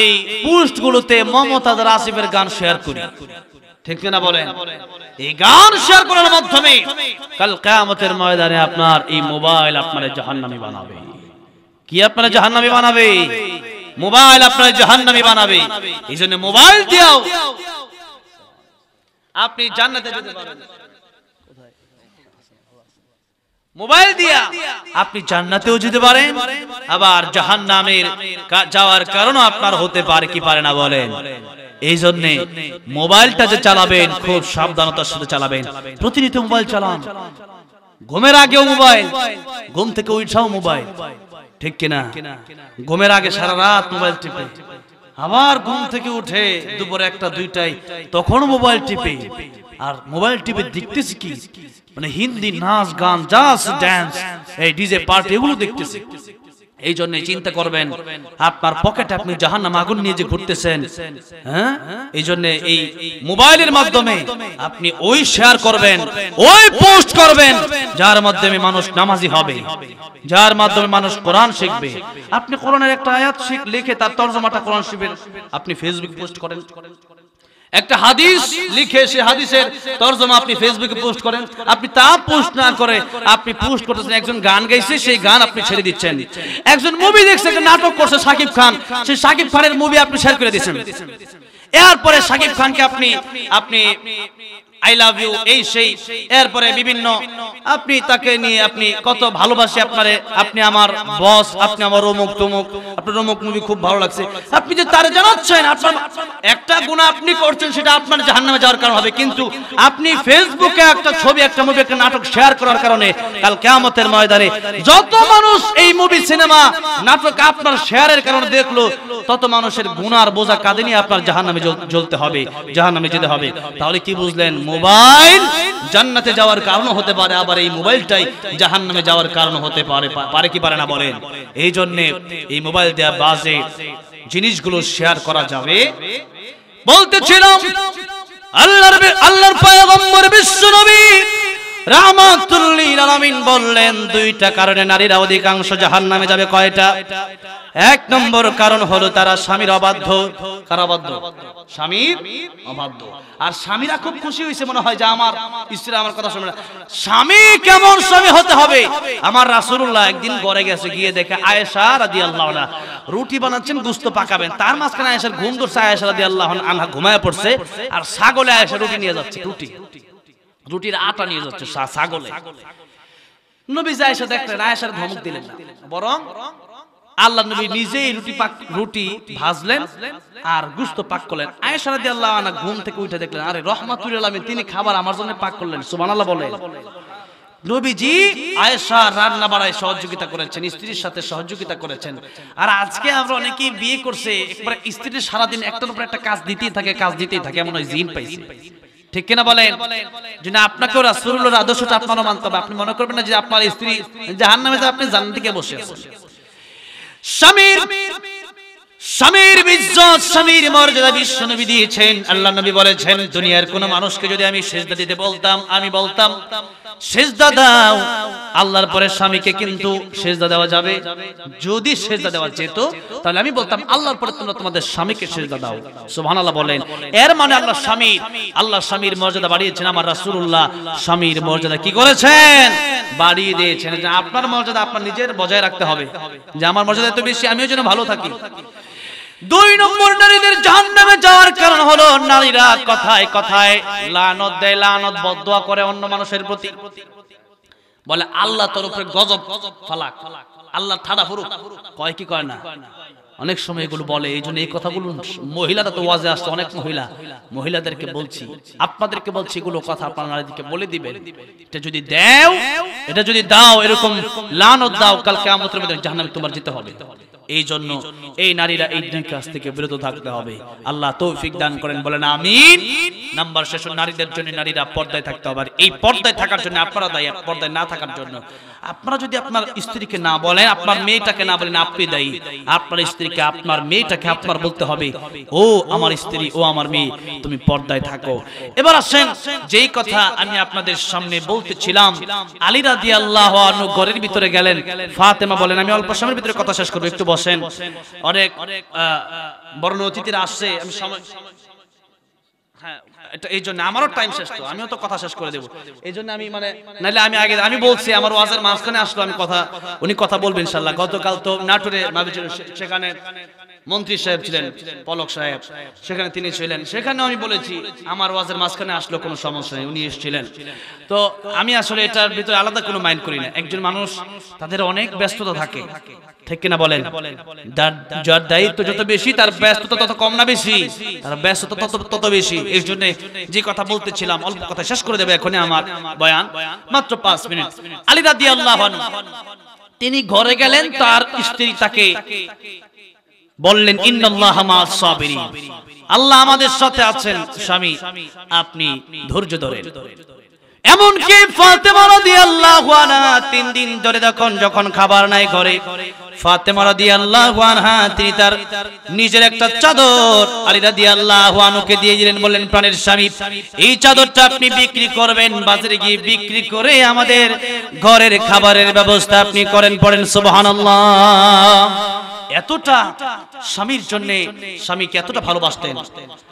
এই পোস্টগুলোতে মমতাজ আসিফের গান শেয়ার করি, ঠিক না বলেন? এই গান শেয়ার করার মাধ্যমে কাল কিয়ামতের ময়দানে আপনার এই মোবাইল আপনার জাহান্নামী বানাবে। কি আপনার জাহান্নামী বানাবে? মোবাইল আপনার জাহান্নামী বানাবে। এইজন্য মোবাইল দিও আপনি জান্নাতে যেতে পারেন। মোবাইল দিয়া আপনি জান্নাতেও যেতে পারেন, আবার জাহান্নামের যাওয়ার কারণও আপনার হতে পারে, কি পারে না বলেন? এই জন্য মোবাইলটা যে চালাবেন খুব সাবধানতার সাথে চালাবেন। প্রতিনিয়ত মোবাইল চালান, ঘুমের আগেও মোবাইল, ঘুম থেকে উঠাও মোবাইল, ঠিক কিনা? ঘুমের আগে সারা রাত মোবাইল টিপে, আবার ঘুম থেকে উঠে দুপুরে 1টা 2টায় তখন মোবাইল টিপে। আর মোবাইল টিপে দেখতেছি কি, মানে হিন্দি নাচ গান, জাস্ট ডান্স, এই ডিজে পার্টি, এগুলো দেখতেছি। এই জন্য চিন্তা করবেন আপনার পকেটে আপনি জাহান্নাম আগুন নিয়ে যে ঘুরতেছেন। হ্যাঁ, এই জন্য এই মোবাইলের মাধ্যমে আপনি ওই শেয়ার করবেন, ওই পোস্ট করবেন যার মাধ্যমে মানুষ নামাজি হবে, যার মাধ্যমে মানুষ কোরআন শিখবে। আপনি কোরআনের একটা আয়াত লিখে তার তরজমাটা কোরআন শিখবেন, আপনি ফেসবুক পোস্ট করেন। একটা হাদিস লিখে সে হাদিসের তরজমা আপনি ফেসবুকে পোস্ট করেন। আপনি তা পোস্ট না করে আপনি পোস্ট করতেছেন একজন গান গাইছে, সেই গান আপনি ছেড়ে দিচ্ছেন। একজন মুভি দেখছে, একটা নাটক করছে শাকিব খান, সেই শাকিব খানের মুভি আপনি শেয়ার করে দিচ্ছেন। এরপরে শাকিব খানকে আপনি আই লাভ ইউ এই সেই, এরপরে বিভিন্ন আপনি তাকে নিয়ে আপনি কত ভালোবাসি আপনারে, আপনি আমার বস, আপনি আমার অমুক তমুক, আপনার অমুক মুভি খুব ভালো লাগছে, আপনি যে তারে জানাচ্ছেন, আপনার একটা গুনাহ আপনি করছেন, সেটা আপনার জাহান্নামে যাওয়ার কারণ হবে। কিন্তু আপনি ফেসবুকে একটা ছবি, একটা মুভি, একটা নাটক শেয়ার করার কারণে কাল কিয়ামতের ময়দানে যত মানুষ এই মুভি, সিনেমা, নাটক আপনার শেয়ারের কারণে দেখলো, তত মানুষের গুনার বোঝা কাঁধে নিয়ে আপনার জাহান্নামে জ্বলতে হবে, জাহান্নামে যেতে হবে। তাহলে কি বুঝলেন? মোবাইল জান্নাতে যাওয়ার কারণ হতে পারে, আবার এই মোবাইলটাই জাহান্নামে যাওয়ার কারণ হতে পারে কি পারে না বলেন? এই জন্য এই মোবাইল দেয়া বাজে জিনিসগুলো শেয়ার করা যাবে। বলতেছিলাম আল্লাহর পয়গম্বর বিশ্ব নবী রাহমাতুল লিল আলামিন বললেন 2টা কারণে নারীরা অধিকাংশ জাহান্নামে যাবে। কয়টা? 1 নম্বর কারণ হলো তারা স্বামীর অবাধ্য। কার অবাধ্য? স্বামীর অবাধ্য। আর স্বামীরা খুব খুশি হয়েছে মনে হয় যে আমার স্ত্রী আমার কথা শুনে না। স্বামী কেমন স্বামী হতে হবে? আমার রাসূলুল্লাহ একদিন ঘরে গেছে, গিয়ে দেখে আয়েশা রাদিয়াল্লাহু আনহা রুটি বানাচ্ছেন, গোশত পাকাবেন, তার মাঝখানে আয়েশার ঘুম ধরছে, আয়েশা রাদিয়াল্লাহু আনহা ঘুমায় পড়ছে, আর ছাগলে আয়েশা রুটি নিয়ে যাচ্ছে, রুটির আটা নিয়ে যাচ্ছে ছাগলে। নবী আয়েশা দেখলেন, আয়েশার ধমক দিলেন না, বরং আল্লাহ নবী নিজেই রুটি ভাজলেন আর গোশত পাক করলেন। আয়েশা রাদিয়াল্লাহু আনহা ঘুম থেকে উঠে দেখলেন, আরে রাহমাতুল লিল আলামিন তিনি খাবার আমার জন্য পাক করলেন। সুবহানাল্লাহ বলেন। নবীজি আয়েশা রান্না বাড়ায় সহযোগিতা করেছেন, স্ত্রীর সাথে সহযোগিতা করেছেন। আর আজকে আমরা অনেকেই বিয়ে করছে, একবার স্ত্রীর সারাদিন একটার উপর একটা কাজ দিতেই থাকে, এমন হয় জিন পাইছে, ঠিক কিনা বলেন? যদি আপনাকেও রাসূলুল্লাহর আদর্শটা আপনারও মানতে হবে। আপনি মনে করবেন না যে আপনার স্ত্রী জাহান্নামে যাবে, আপনি জান্নাতে গিয়ে বসে আছেন। স্বামীর স্বামীর ইজ্জত, স্বামীর মর্যাদা বিশ্ব নবী দিয়েছেন। আল্লাহ নবী বলেছেন, দুনিয়ার কোন মানুষকে যদি আমি সিজদা দিতে বলতাম, আমি বলতাম সিজদা দাও, আল্লাহর পরে স্বামীকে কিন্তু সিজদা দেওয়া যাবে। যদি সিজদা দেওয়া যেত তাহলে আমি বলতাম আল্লাহর পরে তোমরা তোমাদের স্বামীকে সিজদা দাও। সুবহানাল্লাহ বলেন। এর মানে আল্লাহ স্বামীর মর্যাদা বাড়িয়েছেন। আমার রাসূলুল্লাহ স্বামীর মর্যাদা কি করেছেন? বাড়িয়ে দিয়েছেন। যে আপনার মর্যাদা আপনার নিজের বজায় রাখতে হবে, যে আমার মর্যাদা এত বেশি, আমিও যেন ভালো থাকি। 2 নম্বর, নারীদের জাহান্নামে যাওয়ার কারণ হলো নারীরা কথায় কথায় লানত দেয়, লানত বদদুয়া করে অন্য মানুষের প্রতি। বলে আল্লাহ তোর উপরে গজব ফালাক, আল্লাহ ঠাডা ফুরুক, কয় কি কয় না? অনেক সময় এগুলো বলে। এই জন্য এই কথাগুলো মহিলারা তো ওয়াজে আসছে, অনেক মহিলাদেরকে বলছি, আপনাদেরকে বলছি, এগুলো কথা আপনারা নারীদেরকে বলে দিবেন। এটা যদি দাও এরকম লানত দাও, কাল কিয়ামতের মধ্যে জাহান্নামে তোমার যেতে হবে। এই জন্য এই নারীরা এই দুই কাজ থেকে বিরত থাকতে হবে। আল্লাহ তৌফিক দান করেন, বলেন আমিন। নাম্বার শেষ, নারীদের জন্য নারীরা পর্দায় থাকতে হবে। আর এই পর্দায় থাকার জন্য আপনারা দায়ী, পর্দায় না থাকার জন্য আপনারা যদি আপনার স্ত্রীকে না বলেন, আপনার মেয়েটাকে না বলেন, আপনি দায়ী। আপনার স্ত্রীকে, আপনার মেয়েটাকে আপনার বলতে হবে, ও আমার স্ত্রী, ও আমার মেয়ে, তুমি পর্দায় থাকো। এবার আসেন, যেই কথা আমি আপনাদের সামনে বলতেছিলাম, আলী রাদিয়াল্লাহু আনহু ঘরের ভিতরে গেলেন, ফাতেমা বলেন, আমি অল্প সময়ের ভিতরে কথা শেষ করব, একটু বসেন। অনেক বড় অতিথিরা আসছে, আমি সময়, হ্যাঁ এই জন্য আমারও টাইম শেষ, তো আমিও তো কথা শেষ করে দেবো। এই জন্য আমি নাইলে আমি বলছি আমার ওয়াজের মাঝখানে আসলো, উনি কথা বলবেন ইনশাআল্লাহ। গতকাল তো নাটোরে সেখানে মন্ত্রী সাহেব ছিলেন, পলক সাহেব, সেখানে তিনি ছিলেন। সেখানেও আমি বলেছি আমার ওয়াজের মাঝখানে আসলো কোনো সমস্যা নেই, উনি এসেছিলেন। তো আমি আসলে এটার ভিতরে আলাদা কোনো মাইন্ড করি না। একজন মানুষ, তাদের অনেক ব্যস্ততা থাকে, ঠিক কিনা বলেন? যার দায়িত্ব যত বেশি তার ব্যস্ততা তত কম না বেশি? তার ব্যস্ততা তত বেশি। এই জন্য যে কথা বলতেছিলাম, অল্প কথা শেষ করে দেবে এখনই আমার বয়ান, মাত্র 5 মিনিট। আলী রাদিয়াল্লাহু আনহু তিনি ঘরে গেলেন, তার স্ত্রী তাকে বললেন, ইন্নাল্লাহা মা'আস সাবিরিন, আল্লাহ আমাদের সাথে আছেন, স্বামী আপনি ধৈর্য ধরেন। এমনকি ফাতেমা রাদিয়াল্লাহু আনহা 3 দিন ধরে যখন খাবার নাই ঘরে, ফাতেমা রাদিয়াল্লাহু আনহা তিনি তার নিজের একটা চাদর আলী রাদিয়াল্লাহু আনহুকে দিয়ে দিলেন, বললেন, প্রাণের স্বামী, এই চাদরটা আপনি বিক্রি করবেন, বাজারে গিয়ে বিক্রি করে আমাদের ঘরের খাবারের ব্যবস্থা আপনি করেন। পড়েন সুবহানাল্লাহ। এতটা স্বামীর জন্য, স্বামীকে এতটা ভালোবাসতেন।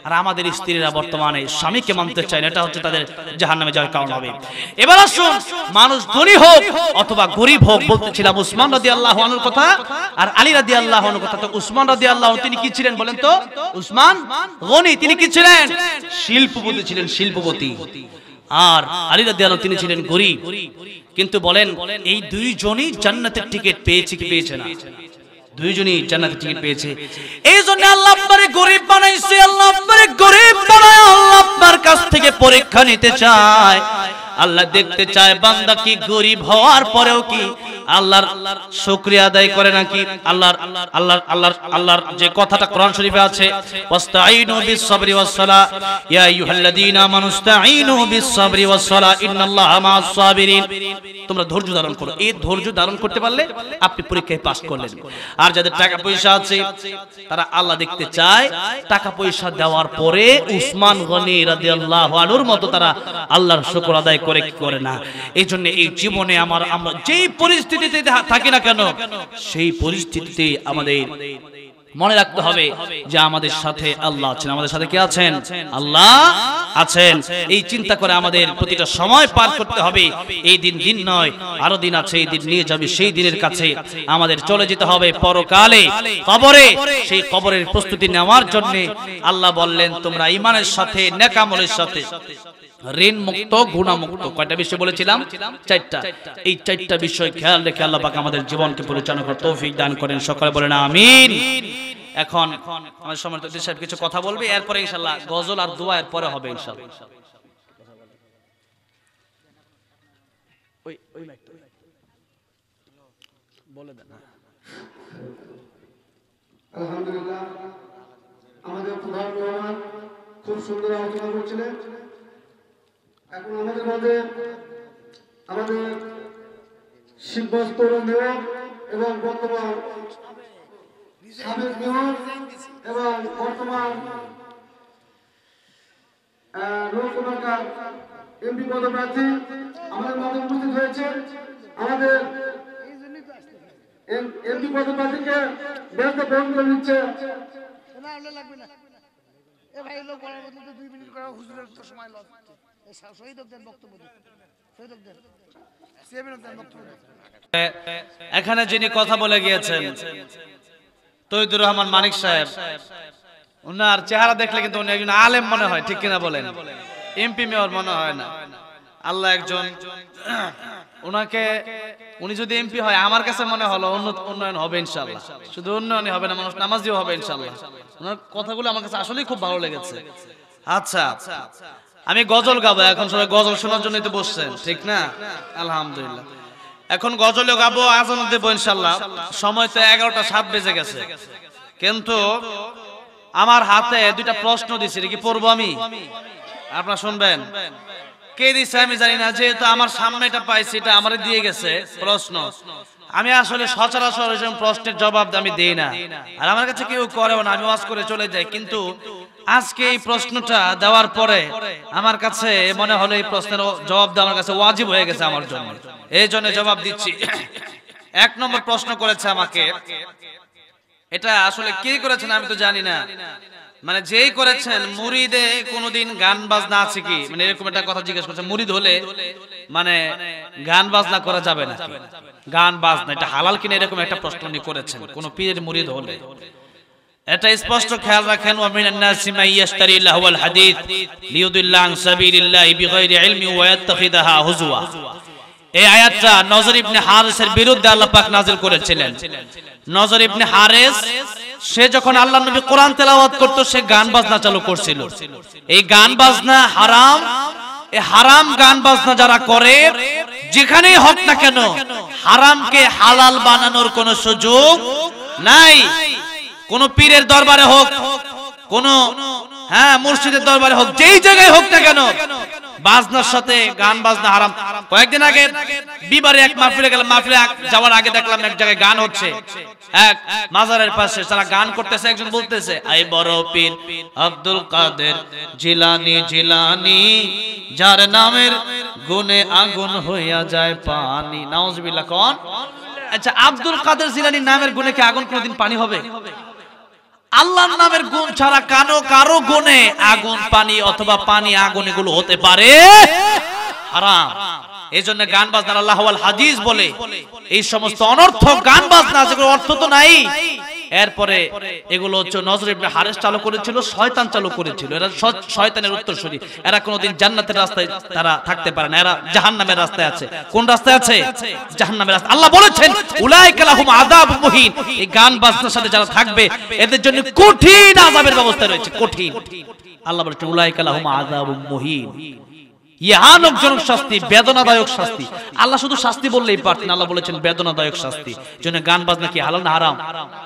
আর আমাদের স্ত্রীরা বর্তমানে স্বামীকে মানতে চায় না, এটা হচ্ছে তাদের জাহান্নামে যাওয়ার কারণ হবে। এবার আসুন, মানুষ ধনী হোক অথবা গরিব হোক, বলতেছিলাম উসমান রাদিয়াল্লাহু আনহুর কথা আর আলী রাদিয়াল্লাহু আনহুর কথা। তো উসমান রাদিয়াল্লাহু তিনি কি ছিলেন বলেন তো? উসমান গনি, তিনি কি ছিলেন? শিল্পপতি ছিলেন, শিল্পপতি। আর আলী রাদিয়াল্লাহু তিনি ছিলেন গরিব। কিন্তু বলেন, এই দুইজনই জান্নাতের টিকিট পেয়েছে কি পেয়েছে না? দুইজনই জান্নাতের টিকিট পেয়েছে। এই জন্য আল্লাহ আপনারে গরিব বানাইছে, আল্লাহ আপনারে গরিব বানায় আল্লাহ আপনার কাছ থেকে পরীক্ষা নিতে চায়। আল্লাহ দেখতে চায় বান্দা কি গরিব হওয়ার পরেও কি আল্লাহর শুকরিয়া আদায় করে নাকি। আল্লাহর যে কথাটা কোরআন শরীফে আছে, ওয়াস্তাঈনু বিস-সাবরি ওয়াস-সালাহ, ইয়া আইয়ুহাল্লাযীনা আমানু ইসতাঈনু বিস-সাবরি ওয়াস-সালাহ ইন্নাল্লাহা মা'আস-সাবিরিন, তোমরা ধৈর্য ধারণ করো। এই ধৈর্য ধারণ করতে পারলে আপনি পরীক্ষায় পাস করলেন। আর যাদের টাকা পয়সা আছে তারা আল্লাহ দেখতে চায় টাকা পয়সা দেওয়ার পরে উসমান গনি রাদিয়াল্লাহু আনহুর মতো তারা আল্লাহর শুকর আদায় করে কি করে না। এই জন্য এই জীবনে আমরা যেই পরিস্থিতিতে থাকি না কেন, সেই পরিস্থিতিতে আমাদের মনে রাখতে হবে যে আমাদের সাথে আল্লাহ আছেন। আমাদের সাথে কে আছেন? আল্লাহ আছেন। এই চিন্তা করে আমাদের প্রতিটা সময় পার করতে হবে। এই দিন নয়, আরো দিন আছে, এই দিন নিয়ে যাবে। সেই দিনের কাছে আমাদের চলে যেতে হবে পরকালে, কবরে। সেই কবরের প্রস্তুতি নেওয়ার জন্য আল্লাহ বললেন, তোমরা ঈমানের সাথে, নেক আমলের সাথে, ঋণ মুক্ত, গুনাহ মুক্ত, কয়টা বিষয় বলেছিলাম? 4টা। এই 4টা বিষয় খেয়াল রেখে আল্লাহ পাক আমাদের জীবনকে পরিচালনা করার তৌফিক দান করেন। সকলে বলেন আমিন। এখন আমাদের সম্মানিত অতিথি সাহেব কিছু কথা বলবে, এরপরে ইনশাআল্লাহ গজল আর দোয়া এর পরে হবে ইনশাআল্লাহ। ওই মাইকটা বলে দেন। আলহামদুলিল্লাহ, আমাদের প্রধান মেহমান খুব সুন্দর আলোচনা করছিলেন। এখন আমাদের মাঝে শিবগঞ্জ তরুণ এবং বর্তমান সাবেক মেয়র এবং বর্তমান লোকসভার এমপি পদপ্রার্থী আমাদের মাঝে উপস্থিত হয়েছে। আমাদের এমপি পদপ্রার্থীকে ব্যস্ত গ্রহণ করে নিচ্ছে। এখানে যিনি কথা বলে গিয়েছেন তৈদুর রহমান মানিক সাহেব, ওনার চেহারা দেখলে কিন্তু উনি একজন আলেম মনে হয়, ঠিক কিনা বলেন? এমপি মেয়র মনে হয় না। আল্লাহ একজন ওনাকে, উনি যদি এমপি হয় আমার কাছে মনে হলো উন্নয়ন হবে ইনশাআল্লাহ। শুধু উন্নয়নই হবে না, মানুষ নামাজিও হবে ইনশাআল্লাহ। ওনার কথাগুলো আমার কাছে আসলেই খুব ভালো লেগেছে। আচ্ছা, আমি গজল গাবো এখন, সবাই গজল শোনার জন্যই তো বসছেন, ঠিক না? আলহামদুলিল্লাহ। এখন গজলও গাবো, আজানও দেবো ইনশাআল্লাহ। সময় তো 11:07 বেজে গেছে, কিন্তু আমার হাতে দুইটা প্রশ্ন দিছি, কি পড়বো আমি? আপনারা শুনবেন। কে দিছে আমি জানি না, যেহেতু আমার সামনে এটা পাইছি, এটা আমারে দিয়ে গেছে প্রশ্ন। আমি আসলে সচরাচর এরকম প্রশ্নের জবাব আমি দেই না, আর আমার কাছে কেউ করেও না, আমি ওয়াজ করে চলে যাই। কিন্তু আজকে এই প্রশ্নটা দেওয়ার পরে আমার কাছে মনে হলো এই প্রশ্নের জবাব দেওয়া আমার কাছে ওয়াজিব হয়ে গেছে আমার জন্য, এই জন্য জবাব দিচ্ছি। 1 নম্বর প্রশ্ন করেছে আমাকে, এটা আসলে কে করেছেন আমি তো জানি না, মানে যেই করেছেন মুরিদে কোনোদিন গান বাজনা আছে কি, মানে এরকম একটা কথা জিজ্ঞেস করছে। মুরিদ হলে মানে গান বাজনা করা যাবে না, গান বাজনা এটা হালাল কিনা, এরকম একটা প্রশ্ন উনি করেছেন কোন পীরের মুরিদ হলে। এটা স্পষ্ট খেয়াল রাখেন, ওয়া মিনান নাসি মান ইয়াশতারি লাহওয়াল হাদিস লিয়ুদিল্লা আন সাবিলিল্লাহি বিগাইরি ইলমি ওয়া ইয়াত্তাখিদাহা হুজওয়া। এই আয়াতটা নজর ইবনে হারিসের বিরুদ্ধে আল্লাহ পাক নাযিল করেছিলেন। নজর ইবনে হারিস সে যখন আল্লাহর নবী কোরআন তেলাওয়াত করত, সে গান বাজনা চালু করছিল। এই গান বাজনা হারাম। এই হারাম গান বাজনা যারা করে, যেখানেই হোক না কেন, হারামকে হালাল বানানোর কোনো সুযোগ নাই। কোন পীরের দরবারে হোক, কোন মুর্শিদের দরবারে হোক, যেই জায়গায় হোক না কেন, বাজনার সাথে গান বাজনা হারাম। কয়েকদিন আগে বিবারে এক মাহফিলে গেলাম, মাহফিলে যাওয়ার আগে দেখলাম এক জায়গায় গান হচ্ছে, এক মাজারের পাশে তারা গান করতেছে। একজন বলতেছে, আই বড় পীর আব্দুল কাদের জিলানি জিলানি, যার নামের গুণে আগুন হইয়া যায় পানি। নাউজুবিল্লাহ। কোন? আচ্ছা, আব্দুল কাদের জিলানির নামের গুণে কি আগুন কোনদিন পানি হবে? আল্লাহর নামের গুণ ছাড়া কারো গুণে আগুন পানি অথবা পানি আগুন এগুলো হতে পারে হারাম। এই জন্য গান বাজনা আল্লাহ ওয়াল হাদিস বলে এই সমস্ত অনর্থক গান বাজনা, যেগুলো অর্থ তো নাই। এরপরে এগুলো হচ্ছে নজর ইবনে হারিস চালু করেছিল, শয়তান চালু করেছিল। এরা শয়তানের উত্তরসূরি। এরা কোনোদিন জান্নাতের রাস্তায় তারা থাকতে পারে না, এরা জাহান্নামের রাস্তায় আছে। কোন রাস্তায় আছে? জাহান্নামের রাস্তায়। আল্লাহ বলেছেন উলাইকা লাহুম আযাবুম মুহিন। এই গান বাজনার সাথে যারা থাকবে এদের জন্য কঠিন আযাবের ব্যবস্থা রয়েছে, কঠিন। আল্লাহ বলেছেন উলাইকা লাহুম আযাবুম মুহিন, ইহানকজনক শাস্তি, বেদনাদায়ক শাস্তি। আল্লাহ শুধু শাস্তি বললেই পারতেন, আল্লাহ বলেছেন বেদনাদায়ক শাস্তি। জন্য গান বাজনা কি হালাল না হারাম?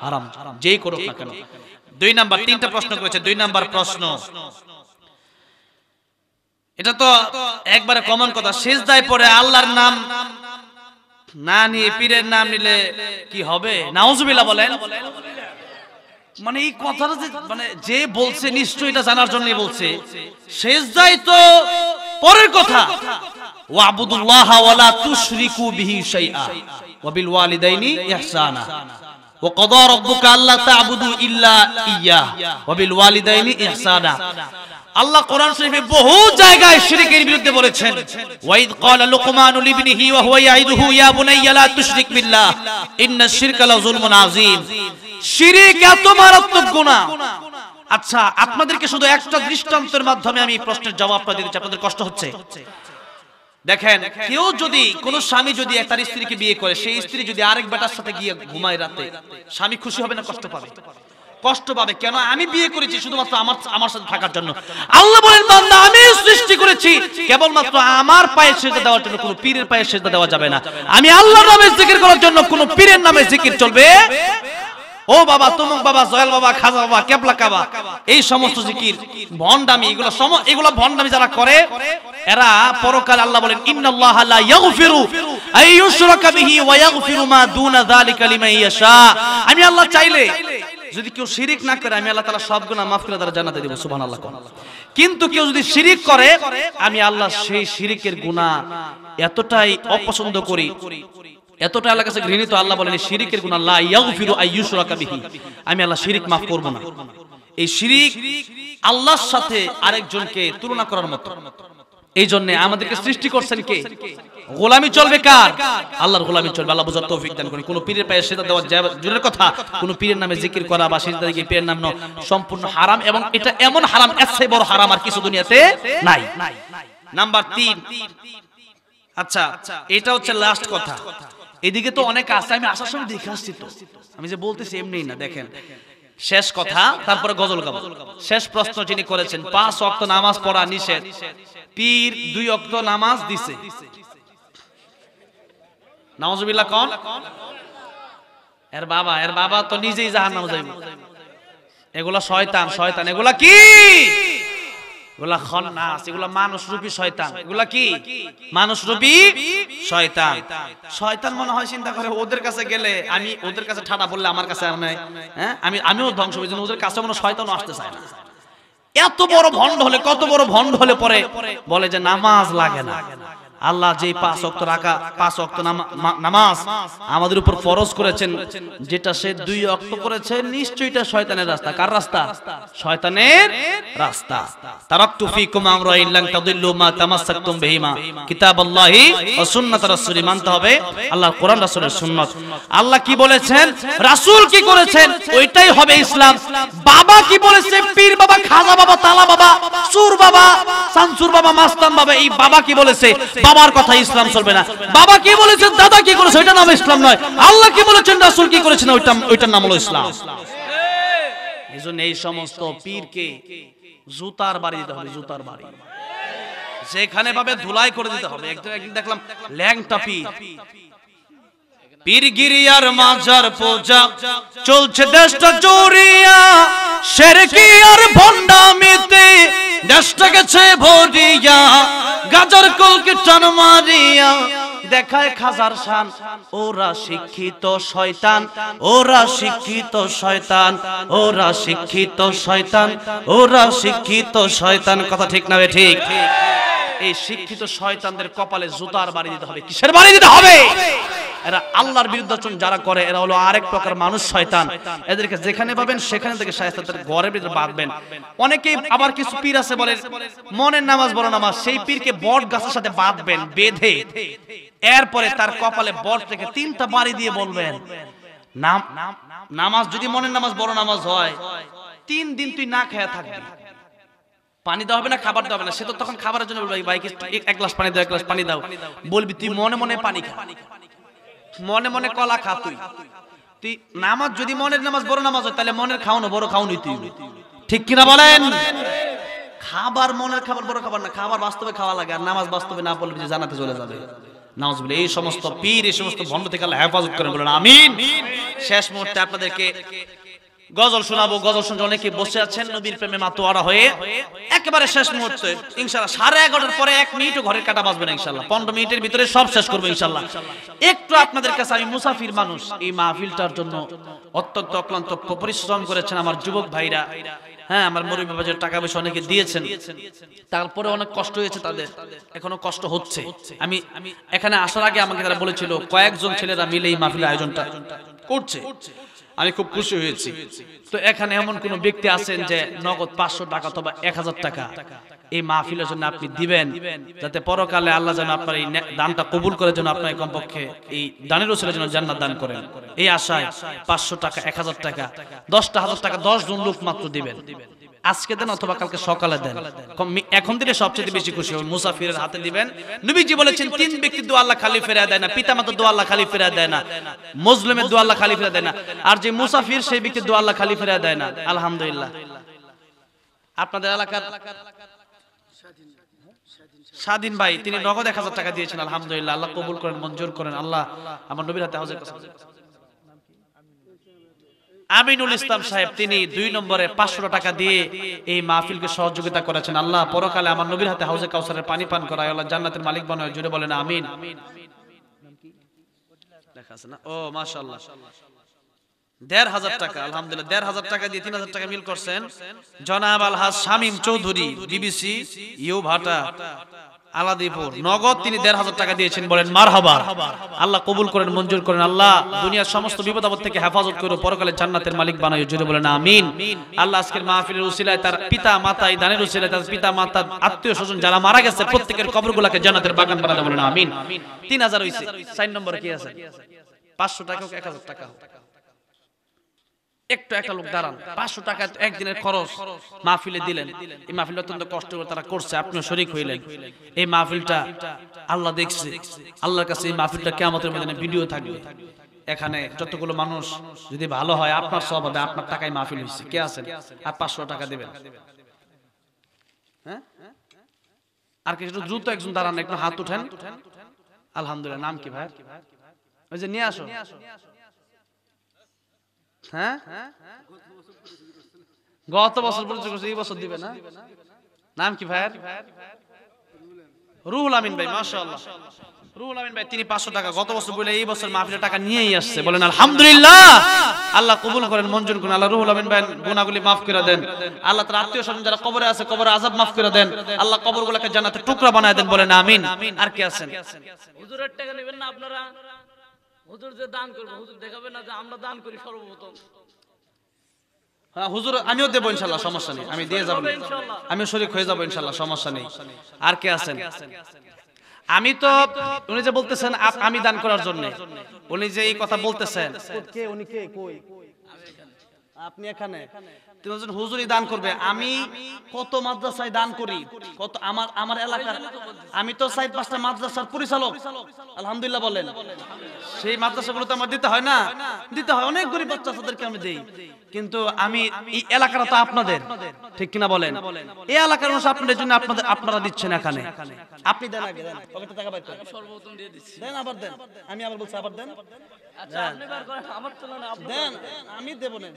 হারাম, যেই করুক না কেন। 2 নাম্বার, 3টা প্রশ্ন করেছে। 2 নাম্বার প্রশ্ন, এটা তো একবারে কমন কথা, সিজদায় পড়ে আল্লাহর নাম না নিয়ে পীরের নাম নিলে কি হবে? নাউজুবিল্লাহ বলেন। মানে এই কথাটা যে বলছে নিশ্চয়ই এটা জানার জন্যই বলছে। সিজদায় তো পরের কথা, ওয়াবুদুল্লাহ ওয়ালা তুশরিকু বিহি শাইআ ওয়া বিল ওয়ালিদাইনি ইহসানা ওয়া ক্বাদা রাব্বুকা আল্লা তা'বুদু ইল্লা ইয়্যাহ ওয়া বিল ওয়ালিদাইনি ইহসানা। আল্লাহ কোরআন শরীফে বহু জায়গায় শিরকের বিরুদ্ধে বলেছেন। ওয়াইদ ক্বালা লুকমানু লিবনিহি ওয়া হুয়া ইয়াইদুহু ইয়া বুনাইয়া লা তুশরিক বিল্লাহ ইন্নাশ শিরকা লাযুলমুন আযীম। শিরক এত মারাত্মক গুনাহ। আচ্ছা, আপনাদেরকে শুধু একটা দৃষ্টান্তের মাধ্যমে আমি প্রশ্নের জবাবটা দিতে চাই, আপনাদের কষ্ট হচ্ছে। দেখেন, কেউ যদি, কোন স্বামী যদি তার স্ত্রীকে বিয়ে করে, সেই স্ত্রী যদি আরেক বেটার সাথে গিয়ে ঘুমায় রাতে, স্বামী খুশি হবে না কষ্ট পাবে? কষ্ট পাবে। কেন? আমি বিয়ে করেছি শুধুমাত্র আমার সাথে থাকার জন্য। আল্লাহ বলেন, বান্দা আমি সৃষ্টি করেছি কেবলমাত্র আমার পায়ে সিজদা দেওয়ার জন্য, কোনো পীরের পায়ে সিজদা দেওয়া যাবে না। আমি আল্লাহর নামে জিকির করার জন্য, কোনো পীরের নামে জিকির চলবে। ও বাবা, তুমুক বাবা, জয়াল বাবা, খাজা বাবা, কেবলা কাবা, এই সমস্ত জিকির ভন্ডামি, এগুলো ভন্ডামি যারা করে এরা পরকাল আল্লাহ বলেন ইন্নাল্লাহা লা ইয়াগফিরু আইয়ুশরাকা বিহি ওয়া ইয়াগফিরু মা দুনা যালিকা লিমান ইয়াশা। আমি আল্লাহ চাইলে যদি কেউ শিরিক না করে আমি আল্লাহ তাআলা সব গুনাহ মাফ করে তার জান্নাতে দেব সুবহানাল্লাহ। কিন্তু কেউ যদি শিরিক করে আমি আল্লাহ সেই শিরিকের গুনাহ এতটাই অপছন্দ করি, এতটা আল্লাহর কাছে ঘৃণিত, আল্লাহ বলেন শিরিকের গুনাহ লা ইয়াগফিরু আইয়ুশরাকা বিহি, আমি আল্লাহ শিরিক মাফ করব না। এই শিরিক আল্লাহর সাথে আরেকজনকে তুলনা করার মতো। এই জন্য আমাদেরকে সৃষ্টি করছেন কে? গোলামি চলবে কার? আল্লাহর গোলামি চলবে। আল্লাহ বুঝার তৌফিক দান করুন। কোন পীরের পায়ে সিজদা দেওয়া জোরের কথা, কোন পীরের নামে জিকির করা বা সিজদা দিয়ে পীরের নাম সম্পূর্ণ হারাম, এবং এটা এমন হারাম, এর চেয়ে বড় হারাম আর কিছু দুনিয়াতে নাই। নাম্বার 3, আচ্ছা এটা হচ্ছে লাস্ট কথা। এদিকে তো অনেক আছে, আমি আসার সময় দেখে আসছি, তো আমি যে বলতেছি এমনি না, দেখেন শেষ কথা, তারপরে গজল গাবো। শেষ প্রশ্ন যিনি করেছেন 5 ওয়াক্ত নামাজ পড়া নিষেধ, পীর 2 ওয়াক্ত নামাজ দিছে, নাউজুবিল্লাহ কোন? এর বাবা তো নিজেই জাহান্নামে যাইবে। এগুলা শয়তান, শয়তান। এগুলা কি? এগুলা খান্নাস, এগুলা মানুষরূপী শয়তান। এগুলা কি? মানুষরূপী শয়তান। শয়তান মনে হয় চিন্তা করে ওদের কাছে গেলে, আমি ওদের কাছে ঠাডা বললে আমার কাছে আর নাই, হ্যাঁ আমিও ধ্বংস হয়ে যাবো, ওদের কাছে মনে শয়তানও আসতে চায় না। এত বড় ভণ্ড হলে, কত বড় ভণ্ড হলে পরে বলে যে নামাজ লাগে না। আল্লাহ যে 5 ওয়াক্ত নামাজ আমাদের উপর ফরজ করেছেন, যেটা সে 2 ওয়াক্ত করেছে, নিশ্চয়ই এটা শয়তানের রাস্তা। কার রাস্তা? শয়তানের রাস্তা। তারাকতু ফীকুম আমরাইন লান তাদিল্লু মা তামাসসাকতুম বিহিমা, কিতাবাল্লাহি ওয়া সুন্নাত রাসূলি, মানতে হবে আল্লাহর কোরআন রাসূলের সুন্নাত। আল্লাহ কি বলেছেন, রাসূল কি করেছেন, ওইটাই হবে ইসলাম। বাবা কি বলেছে, পীর বাবা, খাজা বাবা, তালা বাবা, সুর বাবা, শামসুর বাবা, মাস্তান বাবা, এই বাবা কি বলেছে, বাবার কথা ইসলাম চলবে না। বাবা কি বলেছেন, দাদা কি করেছে, ওইটার নাম ইসলাম নয়। আল্লাহ কি বলেছেন, রাসূল কি করেছেন, ওইটার নাম হলো ইসলাম। এজন্য এই সমস্ত পীরকে জুতার বাড়ি দিতে হবে, জুতার বাড়ি, যেখানে পাবে ধুলাই করে দিতে হবে। একদিন দেখলাম ল্যাংটা পীর, পীরগিরিয়ার মাজার পূজা চলছে দেশটা জুড়িয়া, শিরকি আর ভণ্ডামিতে দেশটা গেছে ভরিয়া, গাজার কলকে টান মারিয়া দেখায় খাজার শান। ওরা শিক্ষিত শয়তান, ওরা শিক্ষিত শয়তান, ওরা শিক্ষিত শয়তান, ওরা শিক্ষিত শয়তান। কথা ঠিক না? ঠিক। এই শিক্ষিত শয়তানদের কপালে জুতার বাড়ি দিতে হবে। কিসের বাড়ি দিতে হবে? এরা আল্লাহর বিরুদ্ধাচরণ যারা করে, এরা হলো আরেক প্রকার মানুষ, শয়তান। এদেরকে যেখানে পাবেন সেখানে থেকে শায়েস্তাদের ঘরের ভিতরে বাঁধবেন। অনেকেই আবার কিছু পীর আছে বলে মনের নামাজ বড় নামাজ, সেই পীরকে বট গাছের সাথে বাঁধবেন, বেঁধে এরপরে তার কপালে বট থেকে 3টা বাড়ি দিয়ে বলবেন, নামাজ যদি মনের নামাজ বড় নামাজ হয়, 3 দিন তুই না খেয়ে থাকবি, পানি দেওয়া হবে না, খাবার দেওয়া হবে না। সে তো তখন খাবারের জন্য বলবে, ভাই 1 গ্লাস পানি দাও, 1 গ্লাস পানি দাও। বলবি তুই মনে মনে পানি খা, মনে মনে কলা খা। তুই নামাজ যদি মনের নামাজ বড় নামাজ হয়, তাহলে মনের খাওয়ানো বড় খাওয়ানোই তুই, ঠিক কিনা বলেন? খাবার মনের খাবার বড় খাবার না, খাবার বাস্তবে খাওয়া লাগে, আর নামাজ বাস্তবে না পড়লে জান্নাতে চলে যাবে। নাউজুবিল্লাহ। এই সমস্ত পীর, এই সমস্ত ভণ্ড থেকে আল্লাহ হেফাজত করেন, বলেন আমিন। শেষ মুহূর্তে আপনাদেরকে গজল শোনাবো। গজল শুনতে অনেকে বসে আছেন নবীর প্রেমে মাতোয়ারা হয়ে। একেবারে শেষ মুহূর্তে ইনশাআল্লাহ 11:30 পরে 1 মিনিটও ঘরের কাটা বাজবে না ইনশাআল্লাহ। 15 মিনিটের ভিতরে সব শেষ করবো ইনশাআল্লাহ। একটু আপনাদের কাছে, আমি মুসাফির মানুষ, এই মাহফিলটার জন্য অত্যন্ত অক্লান্ত পরিশ্রম করেছেন আমার যুবক ভাইরা। হ্যাঁ, আমার মুরব্বি বাবাদের টাকা পয়সা অনেকে দিয়েছেন, তারপরে অনেক কষ্ট হয়েছে তাদের, এখনো কষ্ট হচ্ছে। আমি এখানে আসার আগে আমাকে তারা বলেছিল কয়েকজন ছেলেরা মিলে এই মাহফিলের আয়োজনটা করছে, আমি খুব খুশি হয়েছি। তো এখানে এমন কোন ব্যক্তি আছেন যে নগদ 500 টাকা অথবা 1000 টাকা এই মাহফিলের জন্য আপনি দিবেন, যাতে পরকালে আল্লাহ যেন আপনার এই দানটা কবুল করে, যেন আপনার কমপক্ষে এই দানের ওসিলায় যেন জান্নাত দান করেন, এই আশায় 500 টাকা, 1000 টাকা, 10,000 টাকা 10 জন লোক মাত্র দিবেন। আজকে দেন অথবা কালকে সকালে দেন, এখন দিলে সবচেয়ে বেশি খুশি হবে। মুসাফিরের হাতে দিবেন। নবীজি বলেছেন 3 ব্যক্তি দোয়া আল্লাহ খালি ফেরায় দেয় না, পিতামাতার দোয়া আল্লাহ খালি ফেরায় দেয় না, মুসলিমের দোয়া আল্লাহ খালি ফেরায় দেয় না, আর যে মুসাফির সেই ব্যক্তির দোয়া আল্লাহ খালি ফেরায় দেয় না। আলহামদুলিল্লাহ। আপনাদের এলাকার স্বাধীন ভাই, তিনি নগদ 1000 টাকা দিয়েছেন, আলহামদুলিল্লাহ। আল্লাহ কবুল করেন, মঞ্জুর করেন। আল্লাহ আমার নবীর হাতে হাউজের কাছে। আমিনুল ইসলাম সাহেব, তিনি 2 নম্বরে 500 টাকা দিয়ে এই মাহফিলকে সহযোগিতা করেছেন। আল্লাহ পরকালে আমার নবীর হাতে হাউজে কাউসারের পানি পান করায়, আল্লাহ জান্নাতের মালিক বানায়। জুড়ে বলেন আমিন। লেখা আছে না? ও মাশাআল্লাহ। 1,500 টাকা, আলহামদুলিল্লাহ 1,500 টাকা দিয়ে 3,000 টাকা মিল করছেন জনাব আলহাজ শামীম চৌধুরী, বিবিসি ইউ ভাটা আলাদিপুর, নগদ তিনি 1,500 টাকা দিয়েছেন। বলেন মারহাবা। আল্লাহ কবুল করেন, মঞ্জুর করেন। আল্লাহ দুনিয়ার সমস্ত বিপদ আপদ থেকে হেফাজত করে পরকালে জান্নাতের মালিক বানায়। জোরে বলেন আমিন। আল্লাহ আজকের মাহফিলের উসিলায় তার পিতা মাতা, এই দানের উসিলায় তার পিতা মাতা আত্মীয় স্বজন যারা মারা গেছে প্রত্যেকের কবরগুলোকে জান্নাতের বাগান বানায়। বলেন আমিন। 3,000 হইছে। 4 নম্বরে কি আছে? 500 টাকা হোক 1,000 টাকা হোক, একটু একটা লোক দাঁড়ান, 500 টাকা একদিনের খরচ মাহফিলে দিলেন। এই মাহফিল অত্যন্ত কষ্ট করে তারা করছে, আপনিও শরীক হইলেন। এই মাহফিলটা আল্লাহ দেখছে, আল্লাহর কাছে এই মাহফিলটা কিয়ামতের ময়দানে ভিডিও থাকবে। এখানে যতগুলো মানুষ যদি ভালো হয় আপনার সওয়াব হবে, আপনার টাকায় মাহফিল হইছে। কে আছেন আর 500 টাকা দিবেন? হ্যাঁ, আর কি একটু দ্রুত একজন দাঁড়ান, একটু হাত উঠেন। আলহামদুলিল্লাহ। নাম কি ভাই? ওই যে নিয়ে আসো। হ্যাঁ, গত বছর পরিচয় করছে, এই বছর দিবে না? নাম কি ভাইয়ের? রুহুল আমিন ভাই, মাশাআল্লাহ। রুহুল আমিন ভাই তিনি 500 টাকা গত বছর বলে এই বছর মাহফিলের টাকা নিয়েই আসছে। বলেন আলহামদুলিল্লাহ। আল্লাহ কবুল করেন, মঞ্জুর করেন। আল্লাহ রুহুল আমিন ভাই গুনাহগুলি মাফ করে দেন। আল্লাহ তার আত্মীয় স্বজন যারা কবরে আছে কবরে আযাব মাফ করে দেন। আল্লাহ কবরগুলোকে জান্নাতের টুকরা বানায় দেন। বলেন আমিন। আর কি আছেন? হুজুরের টাকা নেবেন না আপনারা? হুজুর যে দান করবে, হুজুর দেখাবে না যে আমরা দান করি সর্বপ্রথম? হ্যাঁ হুজুর, আমিও দেবো ইনশাআল্লাহ, সমস্যা নেই, আমি দিয়ে যাবো, আমিও শরীক হয়ে যাবো ইনশাআল্লাহ, সমস্যা নেই। আর কে আছেন? আমি তো উনি যে বলতেছেন আমি দান করার জন্য, উনি যে এই কথা বলতেছেন, কে উনি? কে কই? আপনি এখানে হুজুরই দান করবে। আমি কত মাদ্রাসায় দান করি, কত আমার এলাকার, আমি তো 4-5টা মাদ্রাসার পরিচালক আলহামদুলিল্লাহ। বলেন সেই মাদ্রাসাগুলো তো আমার দিতে হয় না? দিতে হয়, অনেক গরিব বাচ্চাদেরকে আমি দেই। কিন্তু আমি এই এলাকাটা তো আপনাদের, ঠিক কিনা বলেন? এই এলাকার মানুষ আপনাদের জন্য আপনারা দিচ্ছেন এখানে। আপনি দেন, আগে দেন, পকেটে টাকা বাইর করেন, সর্বপ্রথম দিয়ে দিচ্ছি। দেন, আবার দেন। আমি আবার বলছি আবার দেন। আচ্ছা আপনি বার করেন, আমার তুলনা আপনি দেন, আমি দেব না,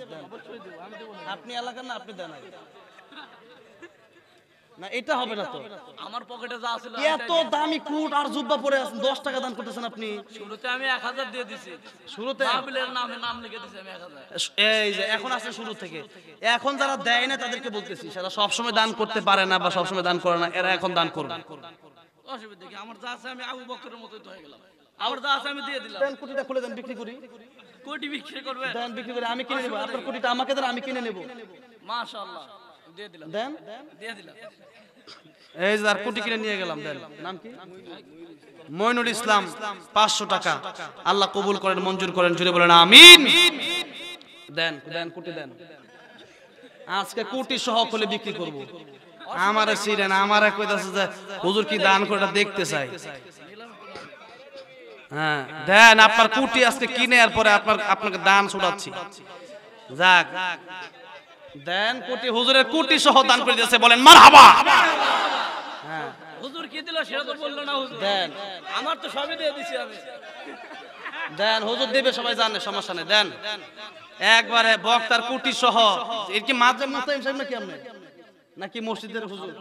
আপনি এলাকার না, আপনি দেন আগে। না এটা হবে না তো, আমার পকেটে যা ছিল এত দামি কোট আর জুব্বা পরে আছেন, 10 টাকা দান করতেছেন আপনি। শুরুতে আমি 1000 দিয়ে দিছি, শুরুতে মাহফিলের নামে নাম লিখে দিছি আমি 1000। এই যে এখন আছে শুরু থেকে, এখন যারা দেয় না তাদেরকে বলতেছি, যারা সব সময় দান করতে পারে না বা সব সময় দান করে না, এরা এখন দান করবে। অসুবিধা কি? আমার যা আছে আমি আবু বকরের মতই তো হয়ে গেলাম। আমার যা আছে আমি দিয়ে দিলাম। দেন, কোটিটা খুলে দেন, বিক্রি করি। কোটি বিক্রি করবে? দেন, বিক্রি করে আমি কিনে নেব। আপনার কোটিটা আমাকে দেন, আমি কিনে নেব। মাশাআল্লাহ, দিয়ে দিলাম। দেন, দিয়ে দিলাম। এই যে আর কোটি কিনে নিয়ে গেলাম। দেন, নাম কি? মইনুল ইসলাম, 500 টাকা। আল্লাহ কবুল করেন, মঞ্জুর করেন। জুড়ে বলেন আমিন। দেন, দেন, কোটি দেন। আজকে কোটি সহ খুলে বিক্রি করব। আমারে সিরেন, আমারে কইতাছে যে হুজুর কি দান করে দেখতে চাই। হ্যাঁ দেন, আপনার কোটি আজকে কিনে এরপরে আপনাকে দান ছুটাচ্ছি। যাক, দেন কোটি, হুজুরের কোটি সহ দান করে দিয়েছে। বলেন মারহাবা। হ্যাঁ হুজুর কি দিল সেটা তো বললো না হুজুর। দেন, আমার তো সবই দিয়ে দিছি আমি। দেন, হুজুর দেবে, সবাই জানে, সমস্যা নেই। দেন একবারে বক্তার কোটি সহ। এর কি মাদ্রাসা মুস্তাহিম সাহেব নাকি আপনি, নাকি মসজিদের হুজুর?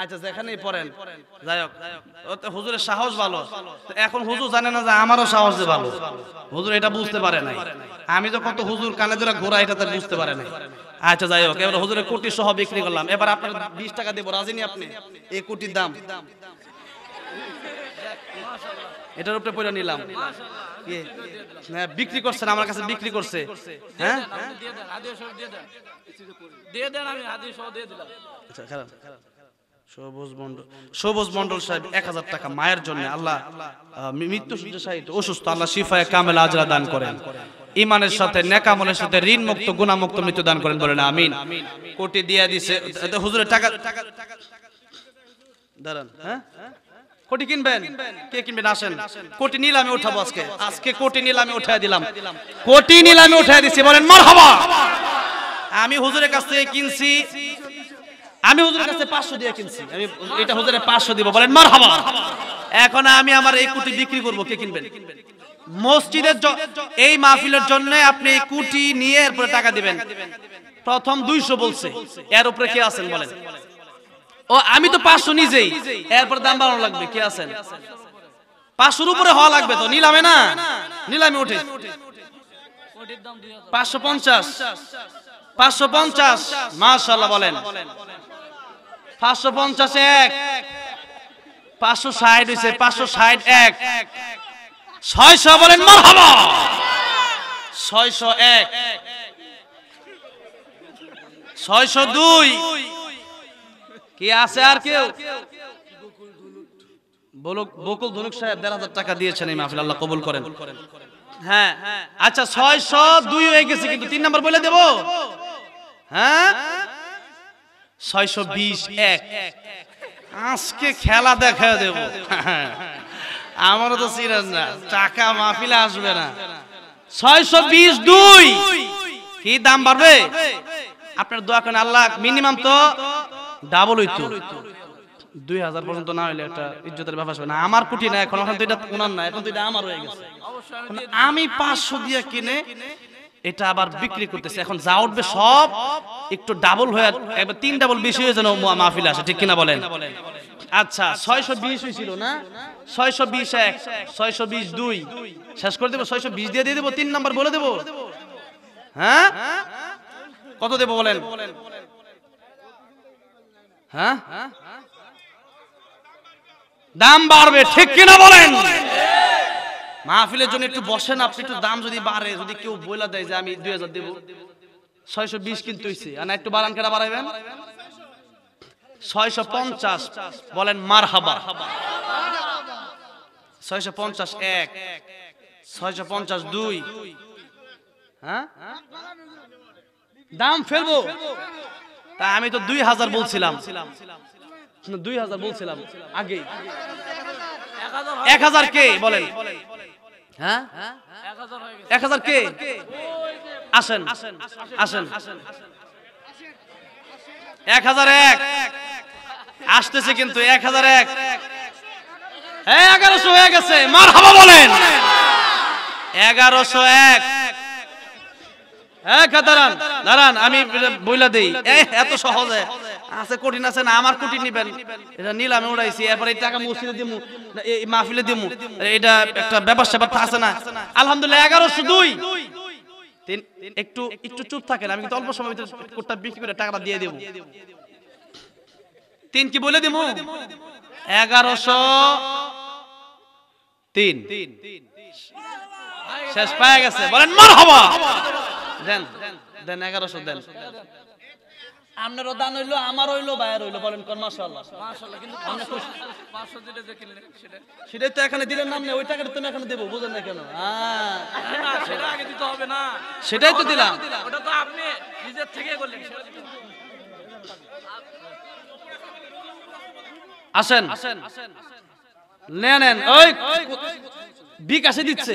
আচ্ছা যেখানেই পড়েন, যাই হোক, হুজুরের সাহস ভালো। এখন হুজুর জানে না যে আমারও সাহস যে ভালো, হুজুর এটা বুঝতে পারে নাই। আমি তো কত হুজুর কানে ধরে ঘোরা, এটা তার বুঝতে পারে নাই। আচ্ছা যাই হোক, এবার হুজুরের কোটি সহ বিক্রি করলাম। এবার আপনার 20 টাকা দেবো, রাজি নি আপনি? এই কোটির দাম এটার উপরে পড়ে নিলাম। হ্যাঁ বিক্রি করছেন, আমার কাছে বিক্রি করছে। হ্যাঁ দিয়ে দেন, হাদিয়া সহ দিয়ে দেন। দিয়ে দেন, আমি হাদিয়া সহ দিয়ে দিলাম। আচ্ছা খারাপ। সবুজ মন্ডল সাহেব 1000 টাকা মায়ের জন্য। আল্লাহ মৃত্যু সাহিত্য অসুস্থ, আল্লাহ শিফায়ে কামেল আজরা দান করেন। ইমানের সাথে নেক আমলের সাথে ঋণ মুক্ত গুনাহ মুক্ত মৃত্যু দান করেন। বলেন আমিন। কোটি দিয়া দিছে হুজুরের টাকা। দাঁড়ান, হ্যাঁ কোটি কিনবেন? কে কিনবেন? আসেন, কোটি নিলামে উঠাবো আজকে। আজকে কোটি নিলামে উঠায় দিলাম, কোটি নিলামে উঠায় দিছি। বলেন মারহাবা। আমি হুজুরের কাছ থেকে কিনছি, আমি হুজুরের কাছে 500 দিয়ে কিনছি, আমি এটা হুজুরে 500 দিব। বলেন মারহাবা। এখন আমি আমার এই কোটি বিক্রি করব, কে কিনবেন? মসজিদের এই মাহফিলের জন্য আপনি এই কোটি নিয়ে এরপরে টাকা দিবেন। প্রথম 200 বলছে, এর উপরে কে আছেন বলেন? ও আমি তো 500 নিজেই, এরপর দাম বাড়ানো লাগবে। কে আছেন? 500 উপরে হওয়া লাগবে তো, নিলামে না, নিলামে উঠে। কোটির দাম 2000 550 550 মাশাআল্লাহ বলেন 550 এক 560 হইছে 560 এক 600 বলেন মারহাবা 601 602 কি আছে আর কেউ বকুল ধনুক সাহেব 1,500 টাকা দিয়েছেন এই মাহফিল আল্লাহ কবুল করেন হ্যাঁ আচ্ছা 602 হয়ে গেছে কিন্তু 3 নাম্বার বলে দেব হ্যাঁ 620 এক আজকে খেলা দেখা দেব আমারও তো সিরিয়াস না টাকা মাহফিলে আসবে না 620 2 কি দাম বাড়বে আপনার দোয়া করেন আল্লাহ মিনিমাম তো ডাবল হইতো 2000 পর্যন্ত না হইলে একটা ইজ্জতের ব্যাপার হবে না আমার কোটি না এখন তো এটা ওনার না এখন তো এটা আমার হয়ে গেছে আমি 500 দিয়ে কিনে এটা আবার বিক্রি করতেছি এখন যা উঠবে সব একটু ডাবল হয়ে একবার 3 ডাবল বেশি হয়ে যেন মাহফিলে আসে ঠিক কিনা বলেন আচ্ছা 620 হইছিল না 620 এক 620 2 শেষ করে দেব 620 দিয়ে দেব 3 নাম্বার বলে দেব হ্যাঁ কত দেব বলেন হ্যাঁ দাম বাড়বে ঠিক কিনা বলেন মাহফিলের জন্য একটু বসেন আপনি একটু দাম যদি বাড়ে যদি কেউ বইলা দেয় যে আমি 2000 দেব 620 কিন্তু হইছে আর একটু বাড়ান কেটা বাড়াইবেন 650 বলেন মারহাবা 650 এক 650 2 হ্যাঁ দাম ফেলবো তা আমি তো 2000 বলছিলাম 2000 বলছিলাম আগে 1000 কে বলেন হ্যাঁ 1000 কে আসেন আসেন 1001 আসতেছে কিন্তু 1001 হ্যাঁ 1100 হয়ে গেছে মারহাবা বলেন 1101 হ্যাঁ দাঁড়ান দাঁড়ান আমি বইলা দেই এত সহজে আছে কঠিন আছে না আমার কোটি নিবেন এটা নিলামে উড়াইছি এরপর এই টাকা মসজিদে দিমু এই মাহফিলে দিমু এটা একটা ব্যবসা ব্যাপার আছে না আলহামদুলিল্লাহ 1102 একটু একটু চুপ থাকেন আমি কিন্তু অল্প সময়ের ভিতরে কোটটা বিক্রি করে টাকাটা দিয়ে দেব 3 কি বলে দিমু 1103 শেষ পায় গেছে বলেন মারহাবা দেন দেন 1100 দেন আপনারও দান হইলো আমার হইলো বাইরে হইলো বলেন কোন মাশাআল্লাহ মাশাআল্লাহ কিন্তু 500 যেটা যে কিনলেন সেটাই তো এখানে দিলেন নাম নেই ওই টাকাটা তুমি এখানে দেবো বুঝেন না কেন না সেটা আগে দিতে হবে না সেটাই তো দিলাম ওটা তো আপনি নিজের থেকে করলেন আসেন নেন ওই বিকাশে দিচ্ছে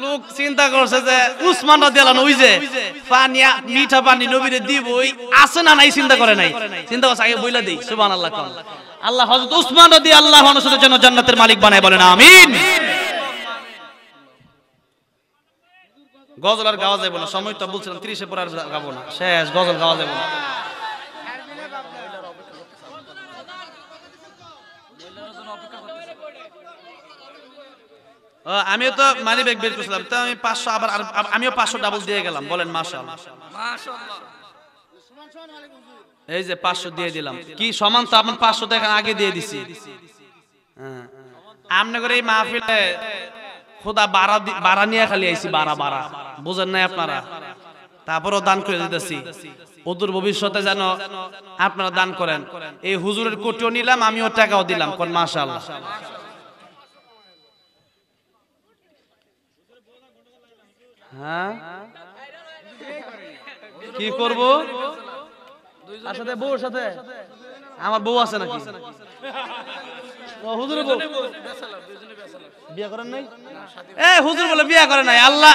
লোক চিন্তা করছে যে উসমান রাদিয়াল্লাহু ওই যে পানি মিঠা পানি নবীরে দিব ওই আছে না নাই চিন্তা করে নাই চিন্তা করছে আগে বইলা দেই সুবহানাল্লাহ কোন আল্লাহ হযরত উসমান রাদিয়াল্লাহু আনহুর জন্য জান্নাতের মালিক বানায় বলেন আমিন গজল আর গাওয়া যাবে না সময় তো বলছিলাম 30 এ পর আর গাবো না শেষ গজল গাওয়া যাবে না আমিও তো মানি ব্যাগ বের করছিলাম তো আমি 500 আবার আমিও 500 ডাবল দিয়ে গেলাম বলেন মাশাআল্লাহ মাশাআল্লাহ এই যে 500 দিয়ে দিলাম কি সমান তো আপনি 500 টাকা আগে দিয়ে দিছি হ্যাঁ আমনে করে এই মাহফিলে খোদা বাড়া নিয়ে খালি আইছি বাড়া বুঝেন না আপনারা তারপরও দান করে দিতেছি অদূর ভবিষ্যতে যেন আপনারা দান করেন এই হুজুরের কোটিও নিলাম আমিও টাকাও দিলাম কোন মাশাআল্লাহ হ্যাঁ কি করব সাথে বউর সাথে আমার বউ আছে নাকি ও হুজুরের বউ বিয়ে করেন নাই এ হুজুর বলে বিয়ে করে নাই আল্লাহ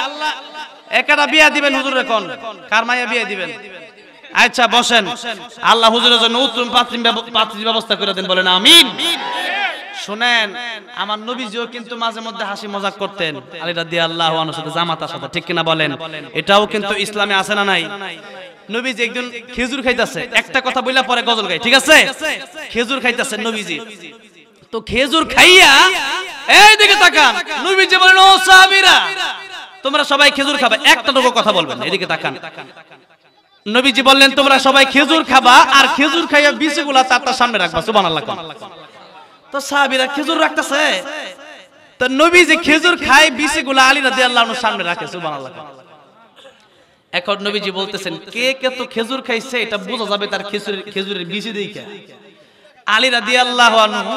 একটা বিয়ে দিবেন হুজুরে কোন কার মাইয়া বিয়ে দিবেন আচ্ছা বসেন আল্লাহ হুজুরের জন্য উত্তম পাত্রীর ব্যবস্থা করে দেন বলেন আমিন শুনেন আমার নবীজিও কিন্তু মাঝে মধ্যে হাসি মজাক করতেন আলী রাদিয়াল্লাহু আনহুর সাথে জামাতার সাথে ঠিক কিনা বলেন এটাও কিন্তু ইসলামে আছে না নাই নবীজি একদিন খেজুর খাইতেছে একটা কথা বইলা পরে গজল গাই ঠিক আছে খেজুর খাইতেছে নবীজি তো খেজুর খাইয়া এই দিকে তাকান নবীজি বলেন ও সাহাবীরা তোমরা সবাই খেজুর খাবে, একটা লোক কথা বলবেন, এদিকে তাকান। নবীজি বললেন তোমরা সবাই খেজুর খাবা, আর খেজুর খাইয়া বিচিগুলা চারটার সামনে রাখবা, সুবহানাল্লাহ। তো সাহাবীরা খেজুর রাখতেছে, তো নবী যে খেজুর খায় বিচিগুলা আলী রাদিয়াল্লাহু আনহুর সামনে রাখে, সুবহানাল্লাহ। এখন নবীজি বলতেছেন কে কে তো খেজুর খাইছে এটা বোঝা যাবে তার খেজুরের বিচি দেখে। আলী রাদিয়াল্লাহু আনহু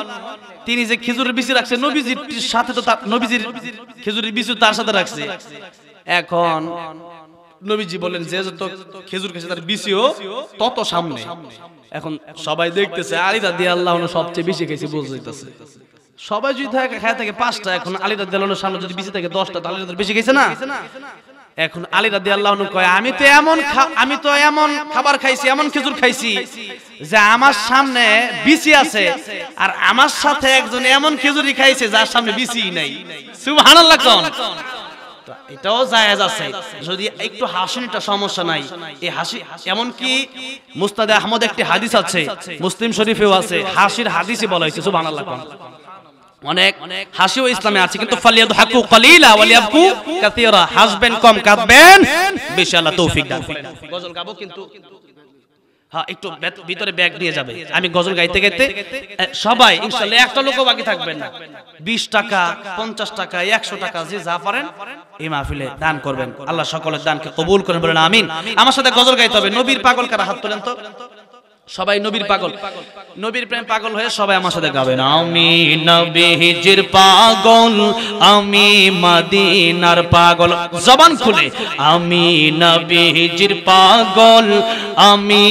তিনি যে খেজুরের বিচি রাখছে নবীজির সাথে, তো নবীজির খেজুরের বিচি তার সাথে রাখছে। এখন নবীজি বলেন যে যত খেজুর খাইছে তার বিচিও তত সামনে। এখন সবাই দেখতেছে আলী রাদিয়াল্লাহু আনহু সবচেয়ে বেশি খাইছে, বোঝা যাইতেছে। সবাই যদি খায় থাকে 5টা, এখন আলী রাদিয়াল্লাহু আনহুর সামনে যদি বিচি থাকে 10টা, তাহলে তার বেশি খাইছে না। এখন আলী রাদিয়াল্লাহু আনহু কয় আমি তো এমন খাবার খাইছি, এমন খেজুর খাইছি যে আমার সামনে বিচি আছে, আর আমার সাথে একজন এমন খেজুরি খাইছে যার সামনে বিচি নাই, সুবহানাল্লাহ। কোন এটাও জায়েজ আছে যদি একটু হাসিটা সমস্যা নাই। এই হাসি এমন কি মুসনাদে আহমদ একটি হাদিস আছে, মুসলিম শরীফেও আছে, হাসির হাদিসই বলা হয়েছে, সুবহানাল্লাহ। অনেক হাসিও ইসলামে আছে, কিন্তু ফালিয়াদহাকু কালিলা ওয়ালিয়াবকু কাসীরা, হাসবেন কম কাঁদবেন বেশি, আল্লাহ তৌফিক দান করেন। গজল গাবো কিন্তু হ্যাঁ একটু ভিতরে ব্যাগ নিয়ে যাবে। আমি গজল গাইতে গাইতে সবাই ইনশাআল্লাহ একটা লোকও বাকি থাকবেন না। 20 টাকা 50 টাকা 100 টাকা যে যা পারেন এই মাহফিলে দান করবেন। আল্লাহ সকলের দানকে কবুল করেন, বলেন আমিন। আমার সাথে গজল গাইতে হবে। নবীর পাগল কারা হাত তোলেন তো, সবাই নবীর পাগল, নবীর প্রেম পাগল হয়ে সবাই আমার সাথে গাবেন। আমি নবীজির পাগল, আমি মদিনার পাগল, জবান খুলে আমি নবীজির পাগল, আমি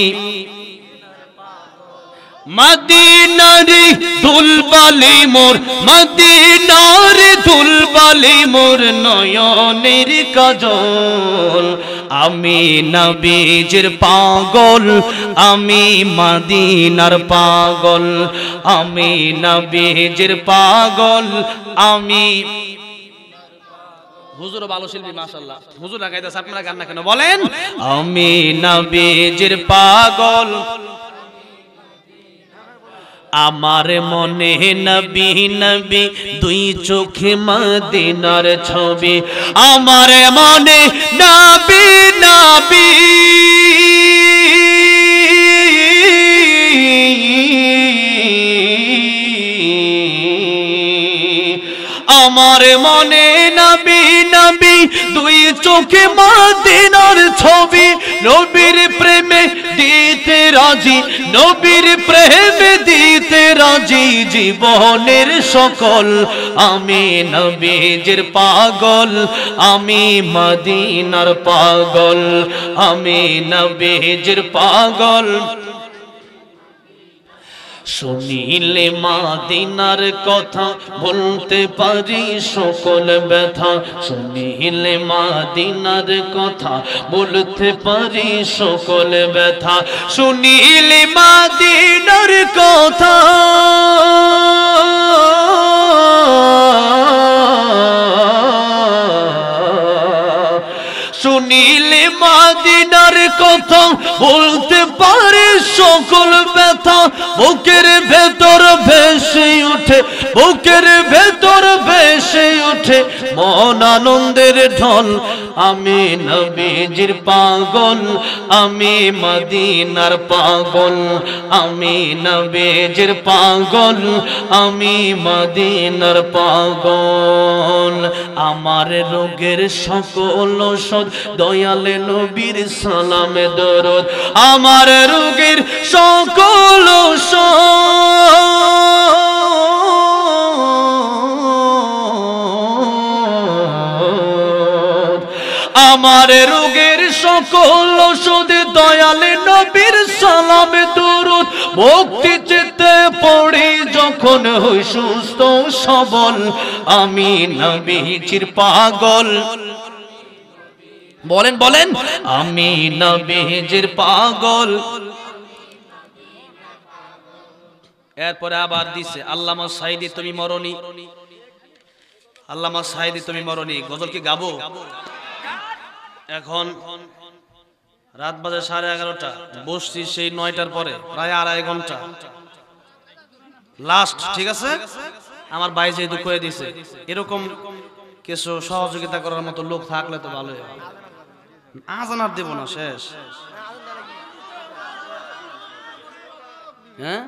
মদিনার দুলবালি মোর, মদিনার দুলবালি মোর নয়নের কাজল। আমি নবীজির পাগল, আমি মদিনার পাগল, আমি নবীজির পাগল, আমি হুজুর ভালো শিল্পী মাশাআল্লাহ, হুজুর গাইতেছে, আপনারা গান না কেন বলেন? আমি নবীজির পাগল, আমার মনে নবী নবী দুই চোখে মদিনার ছবি, আমার মনে নবী নবী, আমার মনে নবী নবী দুই চোখে মদিনার ছবি, নবীর প্রেমে দিতে রাজি, নবীর প্রেমে দিতে রাজি জীবনের সকল। আমি নবীজির পাগল, আমি মদিনার পাগল, আমি নবীজির পাগল। শুনিলে মদিনার কথা বলতে পারি সকল ব্যথা, শুনিলে মদিনার কথা বলতে পারি সকল ব্যথা, শুনিলে মদিনার কথা শুনিলে মদিনার কথা বলতে পারে সকল ব্যথা, বুকের ভেতর ভেসে ওঠে, বুকের ভেতর ভেসে ওঠে মন আনন্দের ঢল। আমি নবীজির পাগল, আমি মদিনার পাগল, আমি নবীজির পাগল, আমি মদিনার পাগল। আমার রোগের সকল ঔষধ দয়ালে নবীর সালামে দরদ, আমার রোগের সকল ঔষধ, আমার রোগের সকল ঔষধ দয়ালে নবীর সালামে দরদ। ভক্তি চিত্তে পড়ি যখন হই সুস্থ সবল, আমি নবীজির পাগল, বলেন বলেন আমি নবীজির পাগল। এরপরে আবার দিছে আল্লামা সাইদি তুমি মরনি, আল্লামা সাইদি তুমি মরনি। গজল কি গাবো? এখন রাত বাজে 11:30, বসছি সেই 9টার পরে, প্রায় 2.5 ঘন্টা লাস্ট। ঠিক আছে, আমার ভাই যেহেতু কয়ে দিছে, এরকম কিছু সহযোগিতা করার মতো লোক থাকলে তো ভালোই হয়। আজান আর দেব না, শেষ। হ্যাঁ,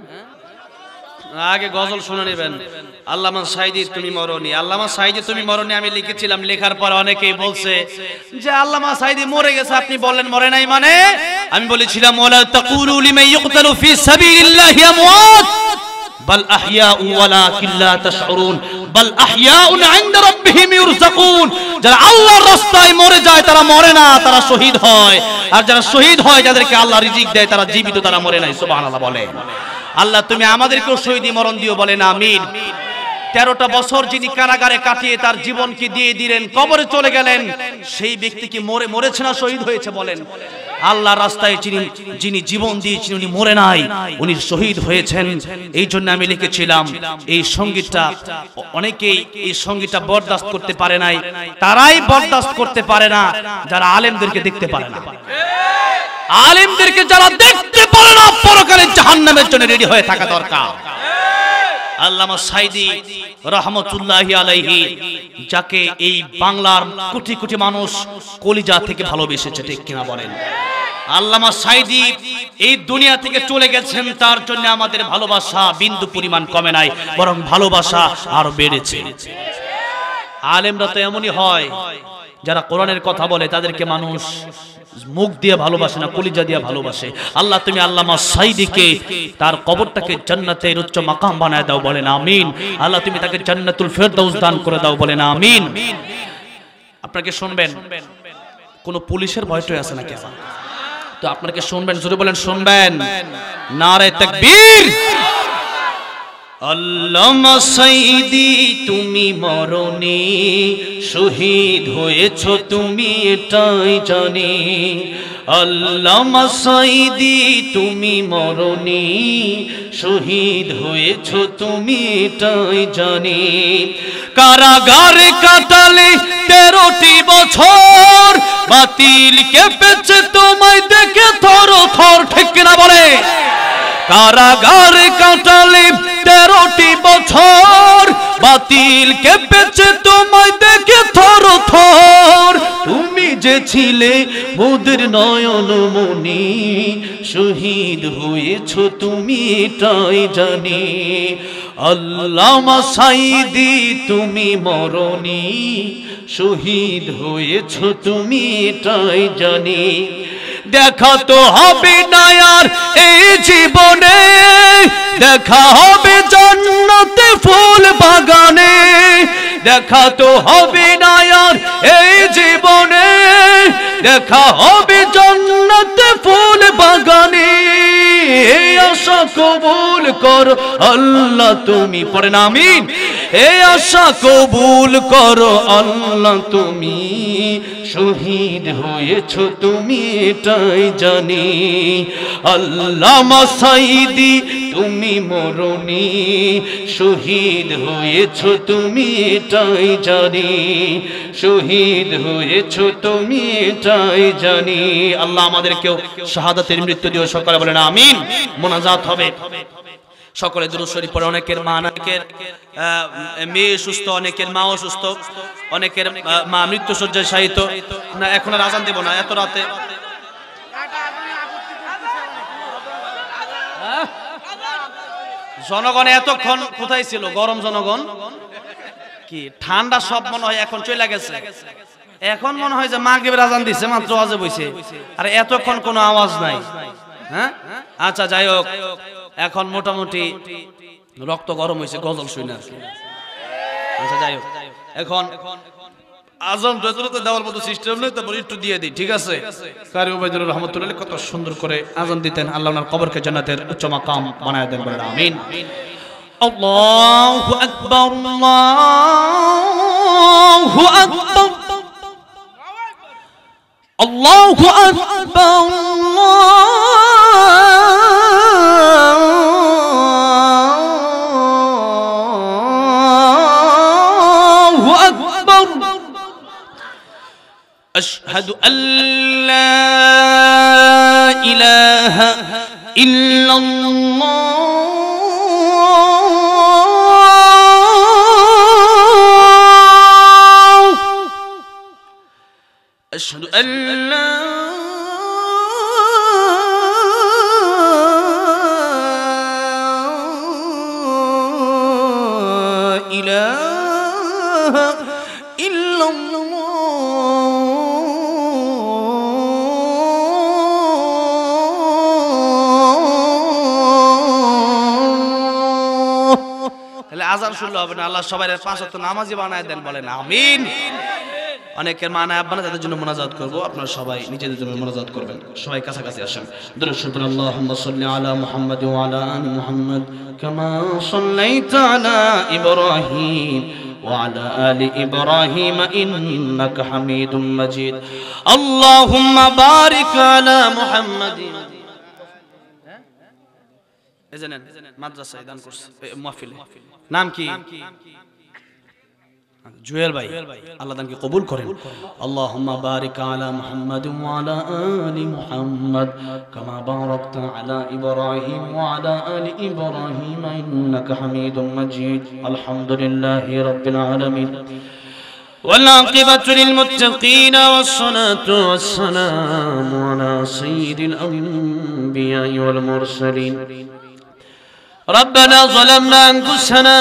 আগে গজল শুনে নেবেন। আল্লামা সাঈদী তুমি মরনি, আল্লামা সাঈদী তুমি মরনি আমি লিখেছিলাম। লেখার পর অনেকেই বলছে যে আল্লামা সাঈদী মরে গেছে, আপনি বললেন মরে নাই মানে। আমি বলেছিলাম ওয়ালা তাকুলু লিমান ইউকতালু ফি সাবিলিল্লাহি আমওয়াত বাল আহইয়াউ ওয়ালাকিন লা তাশউরুন বাল আহইয়াউন ইনদা রাব্বিহিম ইরযাকুন। যারা আল্লাহর রাস্তায় মরে যায় তারা মরে না, তারা শহীদ হয়। আর যারা শহীদ হয়, যাদেরকে আল্লাহ রিজিক দেয়, তারা জীবিত, তারা মরে নাই। সুবহানাল্লাহ বলে। আল্লাহ তুমি আমাদেরকেও শহীদি মরণ দিও, বলেন আমিন। 13টা বছর যিনি কারাগারে কাটিয়ে তার জীবনকে দিয়ে দিলেন, কবরে চলে গেলেন, সেই ব্যক্তি কি মরেছে না শহীদ হয়েছে? বলেন। আল্লাহর রাস্তায় যিনি জীবন দিয়েছেন উনি মরে নাই, উনি শহীদ হয়েছেন। এই জন্য আমি লিখেছিলাম এই সঙ্গীতটা, অনেকেই এই সঙ্গীতটা বরদাস্ত করতে পারে নাই। তারাই বরদাস্ত করতে পারে না যারা আলেমদেরকে দেখতে পারে না। আলেমদেরকে যারা দেখতে পারে না, পরকালে জাহান্নামের জন্য রেডি হয়ে থাকা দরকার। আল্লামা সাঈদী রাহমাতুল্লাহি আলাইহি, যাকে এই বাংলার কোটি কোটি মানুষ কলিজা থেকে ভালোবেসেছে, ঠিক কিনা বলেন? আল্লামা সাঈদী এই দুনিয়া থেকে চলে গেছেন, তার জন্য আমাদের ভালোবাসা বিন্দু পরিমাণ কমে নাই, বরং ভালোবাসা আরো বেড়েছে। আলেমরা তো এমনই হয়, যারা কোরআনের কথা বলে তাদেরকে মানুষ মুখ দিয়ে ভালোবাসে না, কলিজা দিয়ে ভালোবাসে। আল্লাহ তুমি আল্লামা সাঈদীকে তার কবরটাকে জান্নাতের উচ্চ মাকাম বানায় দাও, বলেন আমিন। আল্লাহ তুমি তাকে জান্নাতুল ফেরদাউস দান করে দাও, বলেন আমিন। আপনাকে শুনবেন, কোন পুলিশের ভয়টই আছে নাকি? তো আপনাকে শুনবেন, জোরে বলেন শুনবেন। নারে তাকবীর। আল্লামা সাঈদী তুমি মরনি, শহীদ হয়েছো তুমি এটাই জানি। আল্লামা সাঈদী তুমি মরনি, শহীদ হয়েছো তুমি এটাই জানি। কারাগারে কাটালে 13টি বছর, বাতিল কেঁপেছে তোমায় দেখে থর থর, ঠিক না বলে? কারাগারে কাটালে 13টি বছর, বাতিল কেঁপেছে তোমায় দেখে থর থর। তুমি যে ছিলে মোদের নয়ন মনি, শহীদ হয়েছো তুমি এটাই জানি। আল্লামা সাঈদী তুমি মরনি, শহীদ হয়েছো তুমি এটাই জানি। দেখা তো হবে না আর এই জীবনে, দেখা হবে জান্নাতে ফুল বাগানে। দেখা তো হবে না আর এই জীবনে, দেখা হবে জান্নাতে ফুল বাগানে। এই আশা কবুল করো আল্লাহ তুমি, পড়েন আমিন। এই আশা কবুল করো আল্লাহ তুমি, শহীদ হয়েছো তুমি এটাই জানি। আল্লামা সাঈদী তুমি মরনি, শহীদ হয়েছো তুমি এটাই জানি। শহীদ হয়েছো তুমি এটাই জানি। আল্লাহ আমাদেরকেও শাহাদাতের মৃত্যু দিও, সকলে বলেন আমিন। মোনাজাত হবে, সকলে দুরূদ শরীফ পড়ে। অনেকের মা, অনেকের মেয়ে সুস্থ, অনেকের মাও অসুস্থ, অনেকের মা মৃত্যু শয্যায় শায়িত। না, এখন আর আজান দেব না এত রাতে। জনগণ এতক্ষণ কোথায় ছিল? গরম জনগণ কি ঠান্ডা সব মনে হয় এখন চলে গেছে। এখন মনে হয় যে মাগরিবের আজান দিছে, মাত্র আওয়াজে বইছে, আর এতক্ষণ কোনো আওয়াজ নাই। হ্যাঁ, আচ্ছা যাই হোক, এখন মোটামুটি রক্ত গরম হয়েছে গজল শুনে। আচ্ছা যাই হোক, এখন আজান দেওয়ার মতো সিস্টেম নেই, তারপর একটু দিয়ে দিই, ঠিক আছে? কারি ওবায়দুর রহমতুল্লাহ কত সুন্দর করে আজান দিতেন। আল্লাহ ওনার কবরকে জান্নাতের উচ্চ মাকাম বানায় দেন, বলেন আমিন। আল্লাহু আকবার, আল্লাহু আকবার, আল্লাহু আকবার, আল্লাহু আকবার। আশহাদু আল্লা ইলাহা ইল্লাল্লাহ আশহাদু আল্লা ইলাহা ইল্লাল্লাহ। তাহলে আযান শুনলে হবে না, আল্লাহ সবাই 5 ওয়াক্ত নামাজি বানায় দেন, বলেন আমিন। অনেকের মা নাই আব্বা নাই, তাদের জন্য মোনাজাত করব, আপনারা সবাই নিজেদের জন্য মোনাজাত করবেন। সবাই কাছাকাছি আসেন। দুরূদ শরীফ আল্লাহুম্মা সাল্লি আলা মুহাম্মাদ ওয়া আলা আলি মুহাম্মাদ কামা সাল্লাইতা আলা ইব্রাহিম ওয়া আলা আলি ইব্রাহিম ইন্নাকা হামিদুম মাজিদ। আল্লাহুম্মা বারিক আলা মুহাম্মাদিন। এজেনেন মাদ্রাসায় দান করছে মাহফিলে, নাম কি? জুয়েল ভাই, আল্লাহ দানকে কবুল করেন। আল্লাহুম্মা বারিক আলা মুহাম্মাদ ওয়া আলা আলি মুহাম্মাদ কামা বারাকতা আলা ইব্রাহিম ওয়া আলা আলি ইব্রাহিম ইন্নাকা হামিদুম মাজিদ। আলহামদুলিল্লাহি রাব্বিল আলামিন ওয়াল আকিবাতু লিল মুত্তাকিন ওয়াস সালাতু ওয়াস সালামু আলা সাইয়্যিদিল আম্বিয়া ওয়াল মুরসালিন। ربنا ظلمنا أنفسنا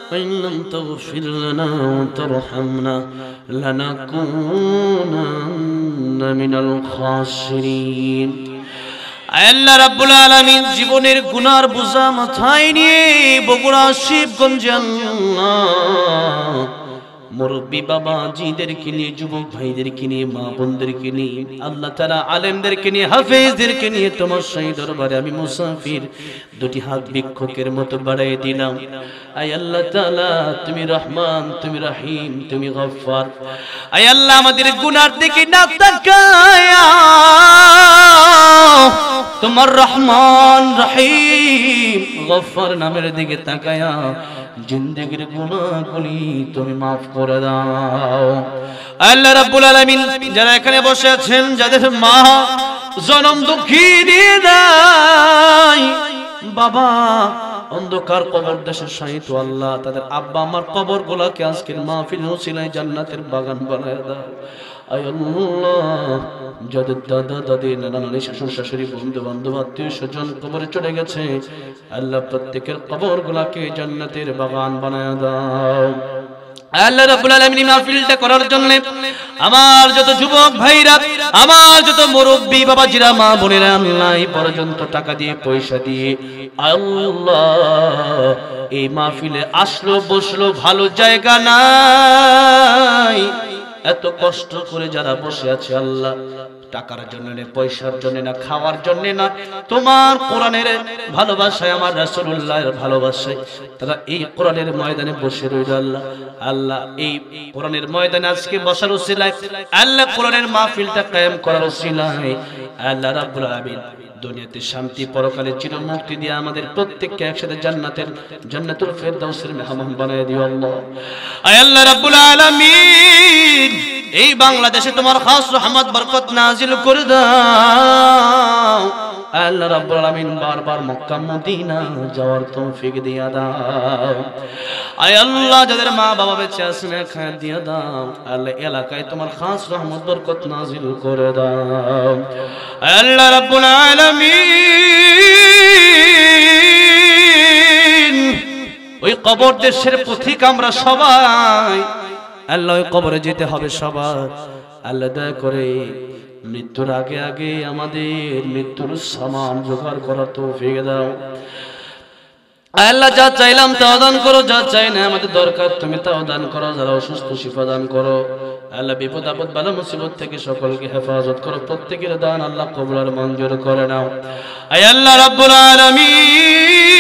وإن لم تغفر لنا وترحمنا لنكونن من الخاسرين। আল্লাহ রাব্বুল আলামিন জীবনের গুনার বোঝা মাথায় নিয়ে বগুড়া শিবগঞ্জে আল্লাহ মুরব্বী বাবা জিদেরকে নিয়ে, যুবক ভাইদেরকে নিয়ে, মা বোনদেরকে নিয়ে, আল্লাহ তাআলা আলেমদেরকে নিয়ে, হাফেজদেরকে নিয়ে তোমার সেই দরবারে আমি মুসাফির দুটি হাত ভিক্ষুকের মতো বাড়াই দিলাম। আয় আল্লাহ তাআলা তুমি রহমান, তুমি রহিম, তুমি গফফার। আয় আল্লাহ আমাদের গুনার দিকে না তাকায়া তোমার রহমান রহিম গফফার নামের দিকে তাকায়া জিন্দেগীর গুনাহগুলি তুমি মাফ করে দাও। আল্লাহ রাব্বুল আলামিন যারা এখানে বসে আছেন, যাদের মা জনম দুঃখিনী নাই, বাবা অন্ধকার কবর দেশে শায়িত, আল্লাহ তাদের আব্বা আমার কবর গুলাকে আজকের মাহফিল ওসিলায় জান্নাতের বাগান বানায় দাও। আয় আল্লাহ যাদের দাদা দাদি নানা নানি শ্বশুর শাশুড়ি বন্ধু বান্ধব আত্মীয় স্বজন কবরে চলে গেছে, আল্লাহ প্রত্যেকের কবর গুলাকে জান্নাতের বাগান বানায় দাও। আল্লাহ রাব্বুল আলামিন মাহফিলটা করার জন্য আমার যত যুবক ভাইরা, আমার যত মুরব্বী বাবাজিরা, মা বোনেরা, আল্লাহ এই পর্যন্ত টাকা দিয়ে পয়সা দিয়ে আল্লাহ এই মাহফিলে আসলো বসলো, ভালো জায়গা নাই, এত কষ্ট করে যারা বসে আছে আল্লাহ, টাকার জন্য না, পয়সার জন্য না, খাওয়ার জন্য না, তোমার কোরআনের ভালোবাসায়, আমার রাসূলুল্লাহর ভালোবাসায় তারা এই কোরআনের ময়দানে বসে রইল। আল্লাহ আল্লাহ এই কোরআনের ময়দানে আজকে বসার উসিলায়, আল্লাহ কোরআনের মাহফিলটা কায়েম করার উসিলায় আল্লাহ রাব্বুল আলামিন দুনিয়াতে শান্তি, পরকালে চিরমুক্তি দিয়ে আমাদের প্রত্যেককে একসাথে জান্নাতুল ফেরদাউসের মেহমান বানায় দিও আল্লাহ। আয় আল্লাহ রাব্বুল আলামিন এই বাংলাদেশে তোমার খাস রহমত বরকত নাজিল করে দাও। আল্লাহ রাব্বুল আলামিন বারবার মক্কা মদিনা যাওয়ার তৌফিক দিয়া দাও। আয় আল্লাহ যাদের মা বাবা বেঁচে আছেন খায় দিয়া দাও। আল্লাহ এলাকায় তোমার খাস রহমত বরকত নাজিল করে দাও। আয় আল্লাহ রাব্বুল আলামিন ওই কবর দেশের পথিক আমরা সবাই, আল্লাহ ওই কবরে যেতে হবে সবার। আল্লাহ দয়া করে মৃত্যুর আগে আগে আমাদের মৃত্যুর সামান জোগাড় করার তৌফিক দাও। আল্লাহ যা চাইলাম তাও দান করো, যা চাই না আমাদের দরকার তুমি তাও দান করো। যারা অসুস্থ শিফা দান করো আল্লাহ, বিপদ আপদ বালা মুসিবত থেকে সকলকে হেফাজত করো। প্রত্যেকের দান আল্লাহ কবুল আর মঞ্জুর করে নাও। আয় আল্লাহ রাব্বুল আলামিন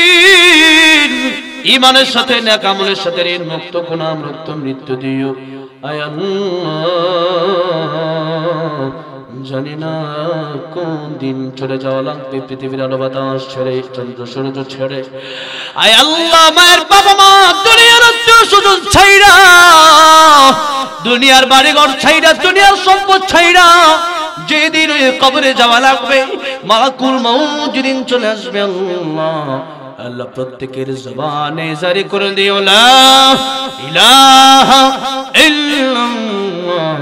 ঈমানের সাথে নেক আমলের সাথে ঋণ মুক্ত গুনাহ মুক্ত মৃত্যু দিও। আয় আল্লাহ জানি না কোন দিন চলে যাওয়া লাগবে, পৃথিবীর আলো বাতাস ছেড়ে, চন্দ্র সূর্য ছেড়ে। আয় আল্লাহ মায়ের বাবা মা দুনিয়ার আত্মীয় স্বজন ছাইরা, দুনিয়ার বাড়িঘর ছাইরা, দুনিয়ার সম্পদ ছাইরা যেদিন ওই কবরে যাওয়া লাগবে, মালাকুল মউত যেদিন চলে আসবে আল্লাহ আল্লাহ প্রত্যেকের জবানে জারি করে দিও লা ইলাহা ইল্লাল্লাহ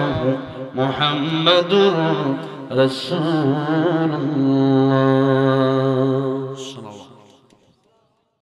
মুহাম্মাদুর রাসূলুল্লাহ।